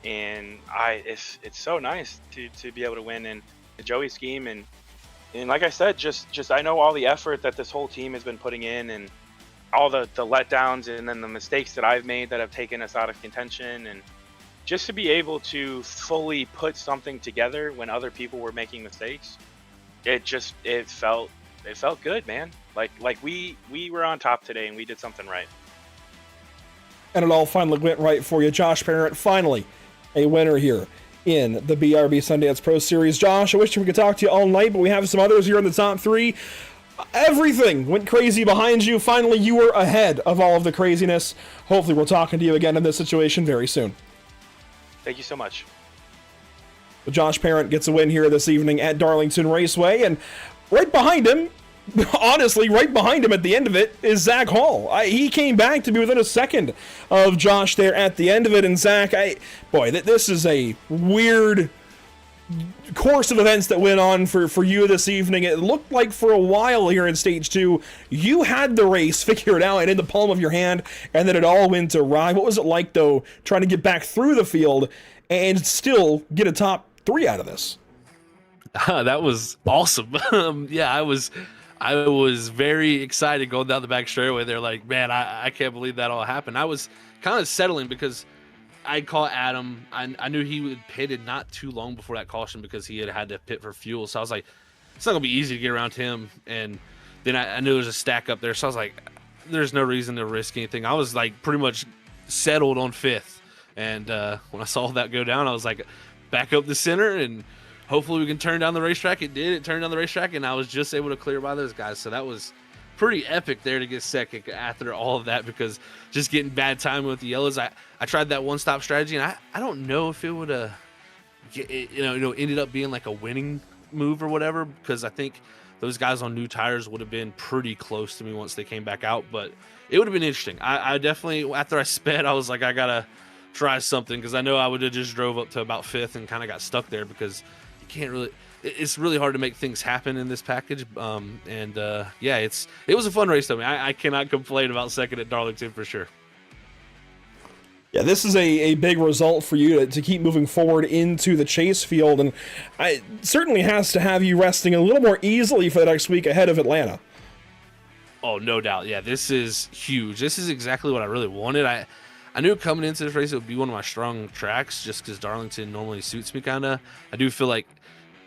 And it's so nice to be able to win in the Joey scheme, and like I said, just I know all the effort that this whole team has been putting in, and all the letdowns, and then the mistakes that I've made that have taken us out of contention, and just to be able to fully put something together when other people were making mistakes, it felt good, man. Like we were on top today and we did something right. And it all finally went right for you, Josh Parent. Finally, a winner here in the BRB Sundance Pro Series. Josh, I wish we could talk to you all night, but we have some others here in the top 3. Everything went crazy behind you. Finally, you were ahead of all of the craziness. Hopefully, we're talking to you again in this situation very soon. Thank you so much. But Josh Parent gets a win here this evening at Darlington Raceway, and right behind him, honestly, right behind him at the end of it is Zach Hall. He came back to be within a second of Josh there at the end of it. And Zach, this is a weird course of events that went on for you this evening. It looked like for a while here in stage 2, you had the race figured out and in the palm of your hand, and then it all went awry. What was it like, though, trying to get back through the field and still get a top 3 out of this? That was awesome. I was very excited going down the back straightaway there. Like, man, I can't believe that all happened. I was kind of settling because I caught Adam. I knew he would pitted not too long before that caution because he had to pit for fuel. So I was like, it's not going to be easy to get around him. And then I knew there was a stack up there. So I was like, there's no reason to risk anything. I was like pretty much settled on 5th. And when I saw that go down, I was like, back up the center and hopefully we can turn down the racetrack. It did. It turned down the racetrack, and I was just able to clear by those guys. So that was pretty epic there to get second after all of that, because just getting bad timing with the yellows. I tried that one-stop strategy, and I don't know if it would have ended up being like a winning move or whatever, because I think those guys on new tires would have been pretty close to me once they came back out. But it would have been interesting. I definitely, after I sped, I was like, I got to try something, because I know I would have just drove up to about 5th and kind of got stuck there, because can't really, it's really hard to make things happen in this package. It was a fun race though. I cannot complain about second at Darlington for sure. Yeah, this is a big result for you to keep moving forward into the chase field, and it certainly has to have you resting a little more easily for the next week ahead of Atlanta. Oh, no doubt. Yeah, this is huge. This is exactly what I really wanted. I knew coming into this race it would be one of my strong tracks, just because Darlington normally suits me kind of. I do feel like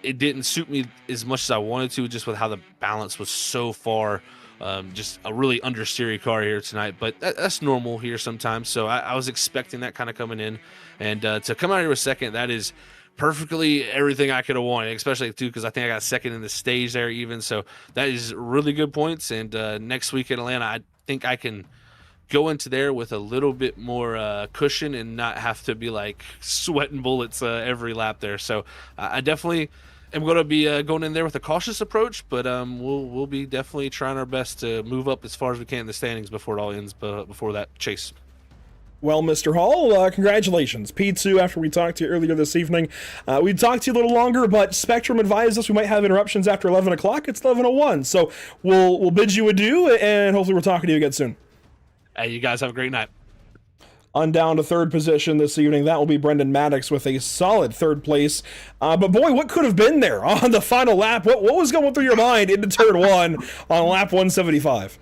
it didn't suit me as much as I wanted to, just with how the balance was so far. Just a really understeery car here tonight, but that's normal here sometimes. So I was expecting that kind of coming in, and to come out here with second, that is perfectly everything I could have wanted, especially too because I think I got second in the stage there even. So that is really good points. And next week in Atlanta, I think I can go into there with a little bit more cushion and not have to be like sweating bullets every lap there. So I definitely am going to be going in there with a cautious approach, but we'll be definitely trying our best to move up as far as we can in the standings before it all ends, before that chase. Well, Mr. Hall, congratulations. P2, after we talked to you earlier this evening, we talked to you a little longer, but Spectrum advised us we might have interruptions after 11 o'clock. It's 11:01, so we'll bid you adieu, and hopefully we're talking to you again soon. Hey, you guys have a great night. On down to third position this evening, that will be Brendan Maddox with a solid third place. But boy, what could have been there on the final lap? What was going through your mind into turn one on lap 175?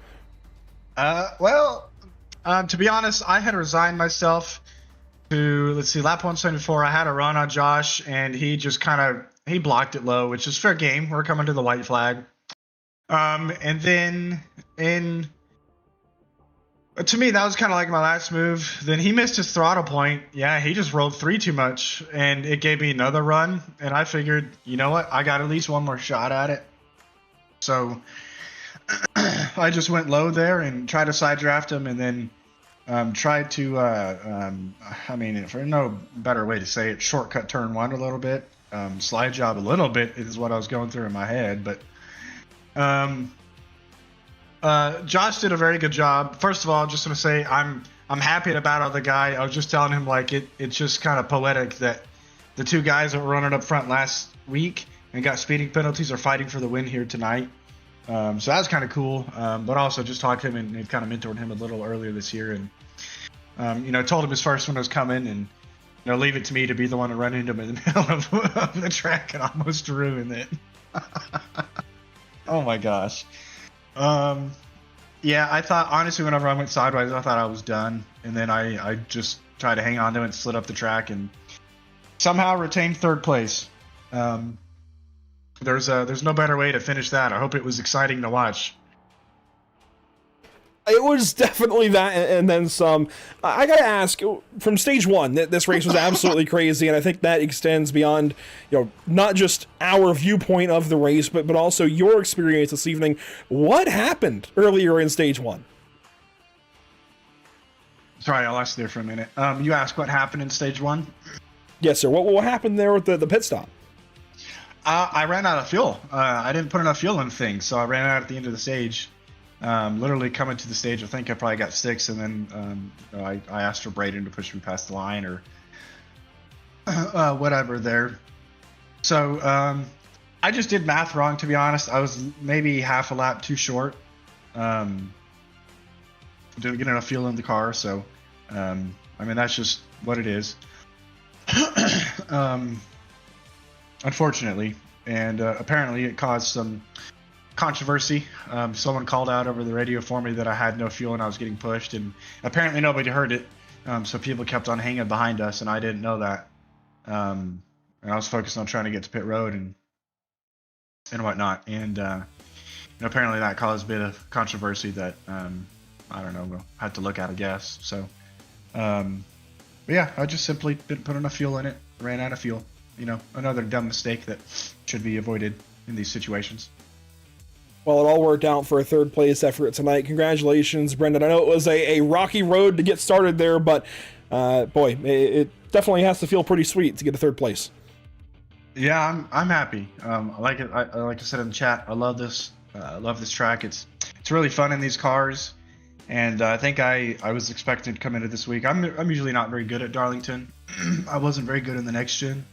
To be honest, I had resigned myself to, lap 174. I had a run on Josh, and he just he blocked it low, which is fair game. We're coming to the white flag. And then to me, that was kind of like my last move. Then he missed his throttle point. Yeah, he just rolled 3 too much, and it gave me another run. And I figured, you know what? I got at least one more shot at it. So I just went low there and tried to side draft him, and then tried to, for no better way to say it, shortcut turn one a little bit. Slide job a little bit is what I was going through in my head. But Josh did a very good job. First of all, just going to say I'm happy to battle the guy. I was just telling him, like, it's just kind of poetic that the two guys that were running up front last week and got speeding penalties are fighting for the win here tonight. So that was kind of cool. But also just talked to him and kind of mentored him a little earlier this year. And, told him his first one was coming, and, leave it to me to be the one to run into him in the middle of the track and almost ruin it. Oh my gosh. Yeah, I thought, honestly, whenever I went sideways, I thought I was done. And then I just tried to hang on to it and slid up the track and somehow retained third place. There's no better way to finish that. I hope it was exciting to watch. It was definitely that, and then some. I gotta ask, from stage one, this race was absolutely crazy, and I think that extends beyond, not just our viewpoint of the race, but also your experience this evening. What happened earlier in stage one? Sorry, I lost you there for a minute. You asked what happened in stage one? Yes, sir. What happened there with the pit stop? I ran out of fuel. I didn't put enough fuel in things, so I ran out at the end of the stage. Literally coming to the stage, I think I probably got 6, and then I asked for Braden to push me past the line or whatever there. So I just did math wrong, to be honest. I was maybe half a lap too short. Didn't get enough fuel in the car, so that's just what it is. Unfortunately, and apparently it caused some controversy. Someone called out over the radio for me that I had no fuel and I was getting pushed, and apparently nobody heard it. So people kept on hanging behind us, and I didn't know that. And I was focused on trying to get to pit road and whatnot. And apparently that caused a bit of controversy that I don't know, we'll have to look at, I guess. So, but yeah, I just simply didn't put enough fuel in it. Ran out of fuel. Another dumb mistake that should be avoided in these situations. Well, it all worked out for a third place effort tonight. Congratulations, Brendan. I know it was a rocky road to get started there, but boy, it definitely has to feel pretty sweet to get a third place. Yeah, I'm happy. I like it. Like I said in the chat, I love this. I love this track. It's really fun in these cars, and I think I was expecting to come into this week. I'm usually not very good at Darlington. I wasn't very good in the next gen.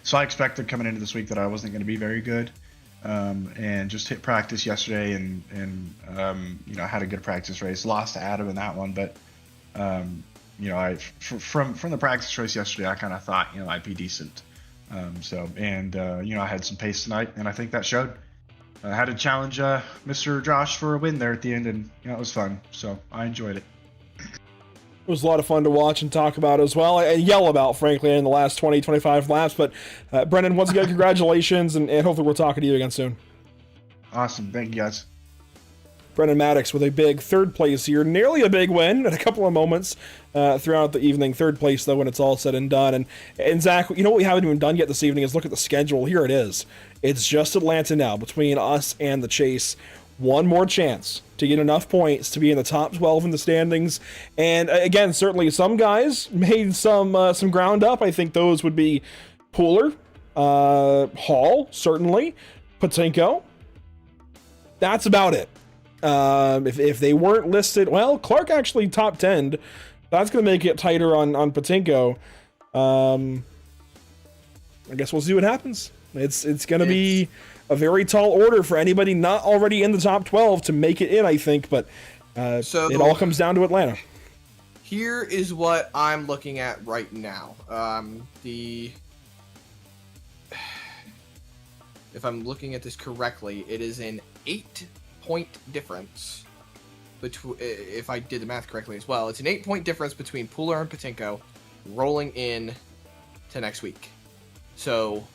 So I expected coming into this week that I wasn't going to be very good, and just hit practice yesterday, and I had a good practice race. Lost to Adam in that one, but from the practice race yesterday, I kind of thought I'd be decent. I had some pace tonight, and I think that showed. I had to challenge Mr. Josh for a win there at the end, and it was fun. So I enjoyed it. It was a lot of fun to watch and talk about as well, and yell about, frankly, in the last 20, 25 laps. But Brendan, once again, congratulations, and hopefully we'll talk to you again soon. Awesome. Thank you, guys. Brendan Maddox with a big third place here. Nearly a big win at a couple of moments throughout the evening. Third place, though, when it's all said and done. And Zach, what we haven't even done yet this evening is look at the schedule. Here it is. It's just Atlanta now between us and the chase. One more chance to get enough points to be in the top 12 in the standings. And again, certainly some guys made some ground up. I think those would be Pooler, Hall, certainly, Patinko. That's about it. If they weren't listed, well, Clark actually top 10'd That's going to make it tighter on Patinko. I guess we'll see what happens. It's going to be a very tall order for anybody not already in the top 12 to make it in, I think, but So it all comes down to Atlanta. here is what I'm looking at right now. If I'm looking at this correctly, it is an 8-point difference between, if I did the math correctly as well, it's an 8-point difference between Pooler and Patinko rolling in to next week. So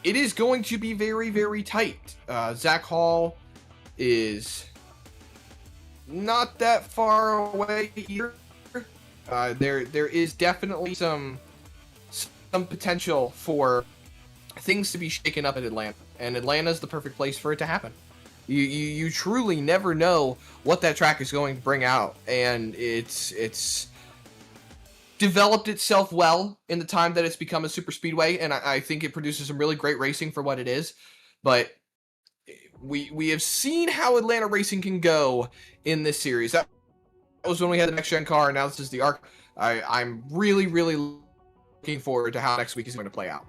it is going to be very, very tight. Zach Hall is not that far away either. There is definitely some potential for things to be shaken up in Atlanta, and Atlanta's the perfect place for it to happen. You truly never know what that track is going to bring out, and it's developed itself well in the time that it's become a super speedway, and I think it produces some really great racing for what it is. But we have seen how Atlanta racing can go in this series. That was when we had the next gen car, and now this is the ARC. I'm really, really looking forward to how next week is going to play out.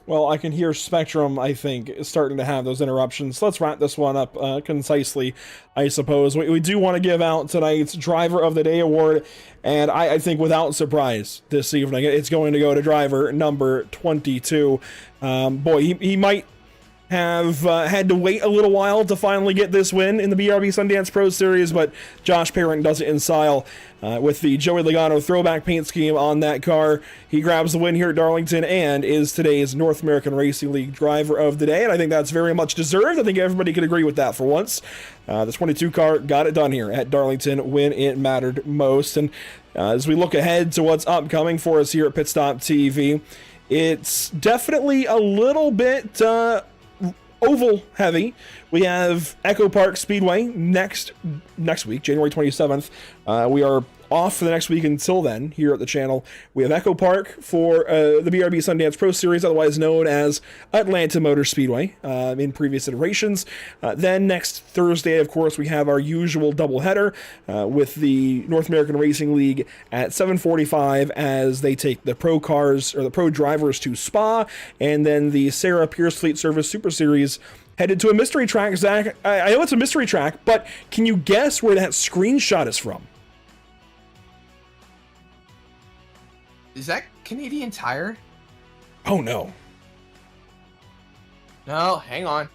Well, I can hear Spectrum, I think, is starting to have those interruptions. Let's wrap this one up concisely, I suppose. We do want to give out tonight's Driver of the Day award, and I think without surprise this evening, it's going to go to driver number 22. Boy, he might have had to wait a little while to finally get this win in the BRB Sundance Pro Series, but Josh Parent does it in style with the Joey Logano throwback paint scheme on that car. He grabs the win here at Darlington and is today's North American Racing League Driver of the Day, and I think that's very much deserved. I think everybody could agree with that for once. The 22 car got it done here at Darlington when it mattered most, and as we look ahead to what's upcoming for us here at Pit Stop TV, it's definitely a little bit oval heavy. We have Echo Park Speedway next week, January 27th. We are off for the next week until then here at the channel. We have Echo Park for the BRB Sundance Pro Series, otherwise known as Atlanta Motor Speedway in previous iterations. Then next Thursday, of course, we have our usual doubleheader with the North American Racing League at 7:45 as they take the pro cars or the pro drivers to Spa, and then the Sarah Pierce Fleet Service Super Series headed to a mystery track. Zach, I know it's a mystery track, but can you guess where that screenshot is from? Is that Canadian Tire? Oh no. No, hang on.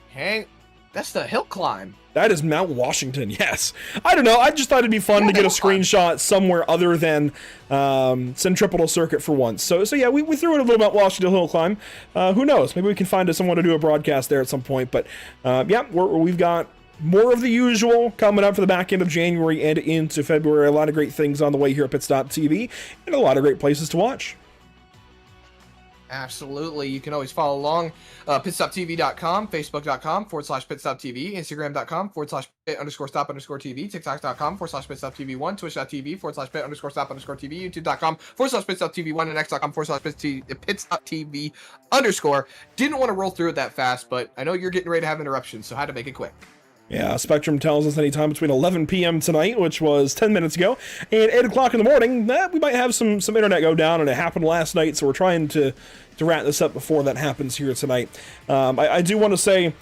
That's the hill climb. That is Mount Washington, yes. I don't know, I just thought it'd be fun to get a screenshot somewhere other than Centripetal Circuit for once. So yeah, we threw in a little Mount Washington hill climb. Who knows, maybe we can find someone to do a broadcast there at some point. But yeah, we've got more of the usual coming up for the back end of January and into February. A lot of great things on the way here at Pit Stop TV, and a lot of great places to watch. Absolutely. You can always follow along. pitstoptv.com, facebook.com/pitstoptv, instagram.com/pit_stop_tv, tiktok.com/pitstoptv1, twitch.tv/pit_stop_tv, youtube.com/pitstoptv1, and x.com/pitstoptv_. Didn't want to roll through it that fast, but I know you're getting ready to have interruptions, so I had to make it quick. Yeah, Spectrum tells us anytime between 11 p.m. tonight, which was 10 minutes ago, and 8 o'clock in the morning, we might have some internet go down, and it happened last night, so we're trying to wrap this up before that happens here tonight. I do want to say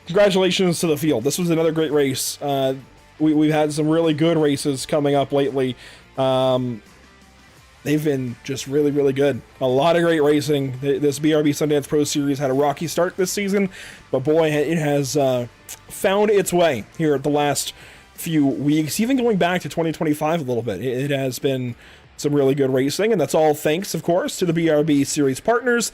congratulations to the field. This was another great race. We've had some really good races coming up lately. They've been just really, really good. A lot of great racing. This BRB Sundance Pro Series had a rocky start this season, but boy, it has found its way here at the last few weeks, even going back to 2025 a little bit. It has been some really good racing, and that's all thanks, of course, to the BRB Series partners: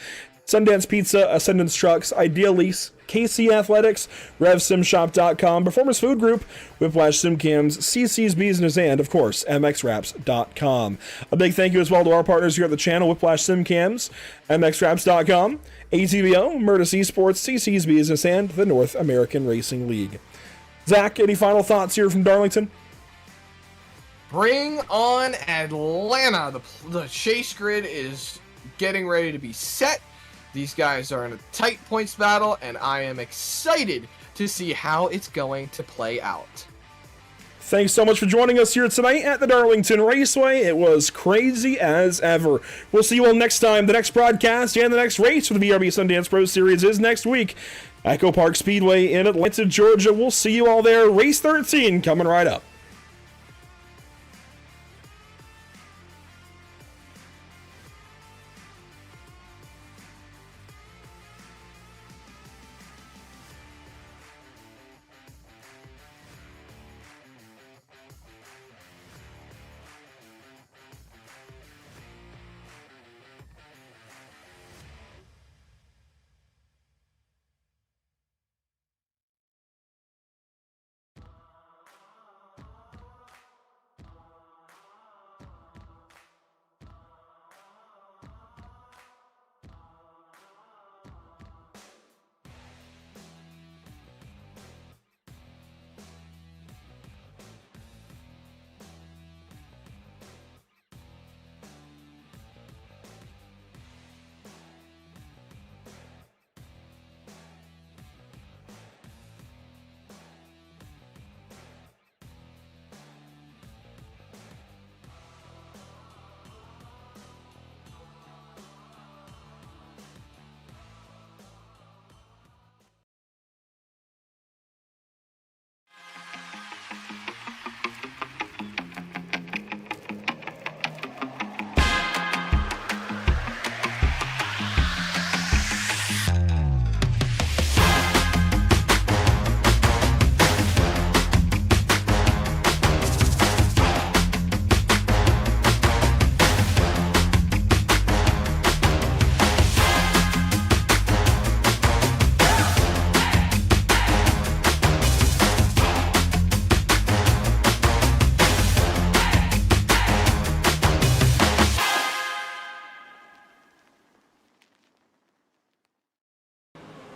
Sundance Pizza, Ascendance Trucks, Ideal Lease, KC Athletics, RevSimShop.com, Performance Food Group, Whiplash SimCams, CC's Business, and, of course, MXWraps.com. A big thank you as well to our partners here at the channel: Whiplash SimCams, MXWraps.com, ATBO, Murtis Esports, CC's Business, and the North American Racing League. Zach, any final thoughts here from Darlington? Bring on Atlanta. The chase grid is getting ready to be set. These guys are in a tight points battle, and I am excited to see how it's going to play out. Thanks so much for joining us here tonight at the Darlington Raceway. It was crazy as ever. We'll see you all next time. The next broadcast and the next race for the BRB Sundance Pro Series is next week. Echo Park Speedway in Atlanta, Georgia. We'll see you all there. Race 13 coming right up.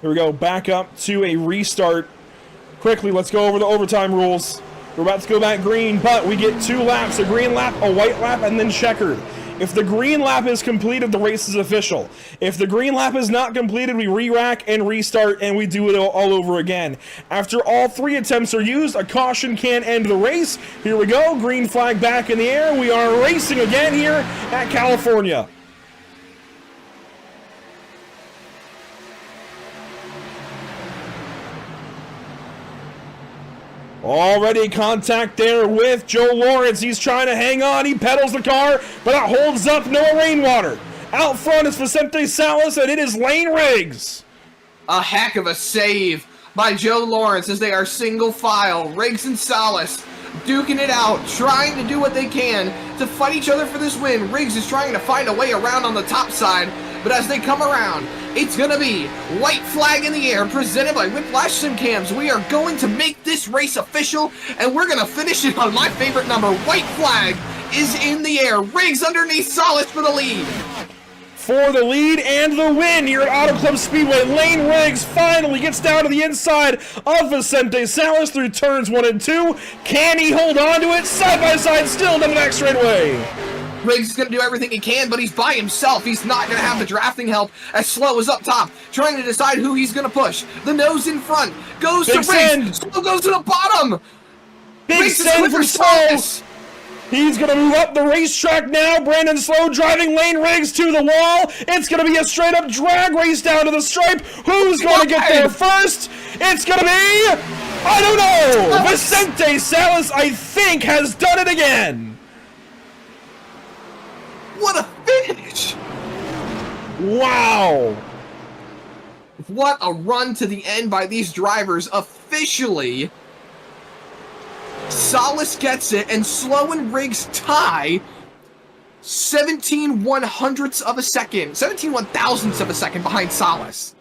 Here we go, back up to a restart. Quickly, let's go over the overtime rules. We're about to go back green, but we get 2 laps, a green lap, a white lap, and then checkered. If the green lap is completed, the race is official. If the green lap is not completed, we re-rack and restart, and we do it all over again. After all 3 attempts are used, a caution can end the race. Here we go, green flag back in the air. We are racing again here at California. Already contact there with Joe Lawrence. He's trying to hang on. He pedals the car, but it holds up Noah Rainwater. Out front is Vicente Salas, and it is Lane Riggs. A heck of a save by Joe Lawrence as they are single file. Riggs and Salas duking it out, trying to do what they can to fight each other for this win. Riggs is trying to find a way around on the top side, but as they come around, it's going to be white flag in the air presented by Whiplash Sim Cams. We are going to make this race official, and we're going to finish it on my favorite number. White flag is in the air. Riggs underneath Salas for the lead. For the lead and the win here at Auto Club Speedway, Lane Riggs finally gets down to the inside of Vicente Salas through turns 1 and 2. Can he hold on to it? Side by side still down the back straightaway. Riggs is going to do everything he can, but he's by himself. He's not going to have the drafting help as Slow is up top, trying to decide who he's going to push. The nose in front goes Big to Riggs. Slow goes to the bottom. Big Riggs send from Slow. He's going to move up the racetrack now. Brandon Slow driving Lane Riggs to the wall. It's going to be a straight-up drag race down to the stripe. Who's going to get there first? It's going to be... I don't know. Vicente Salas, I think, has done it again. What a finish! Wow. What a run to the end by these drivers. Officially, Salas gets it, and Slow and Riggs tie 17 100ths of a second, 17 1,000ths of a second behind Salas.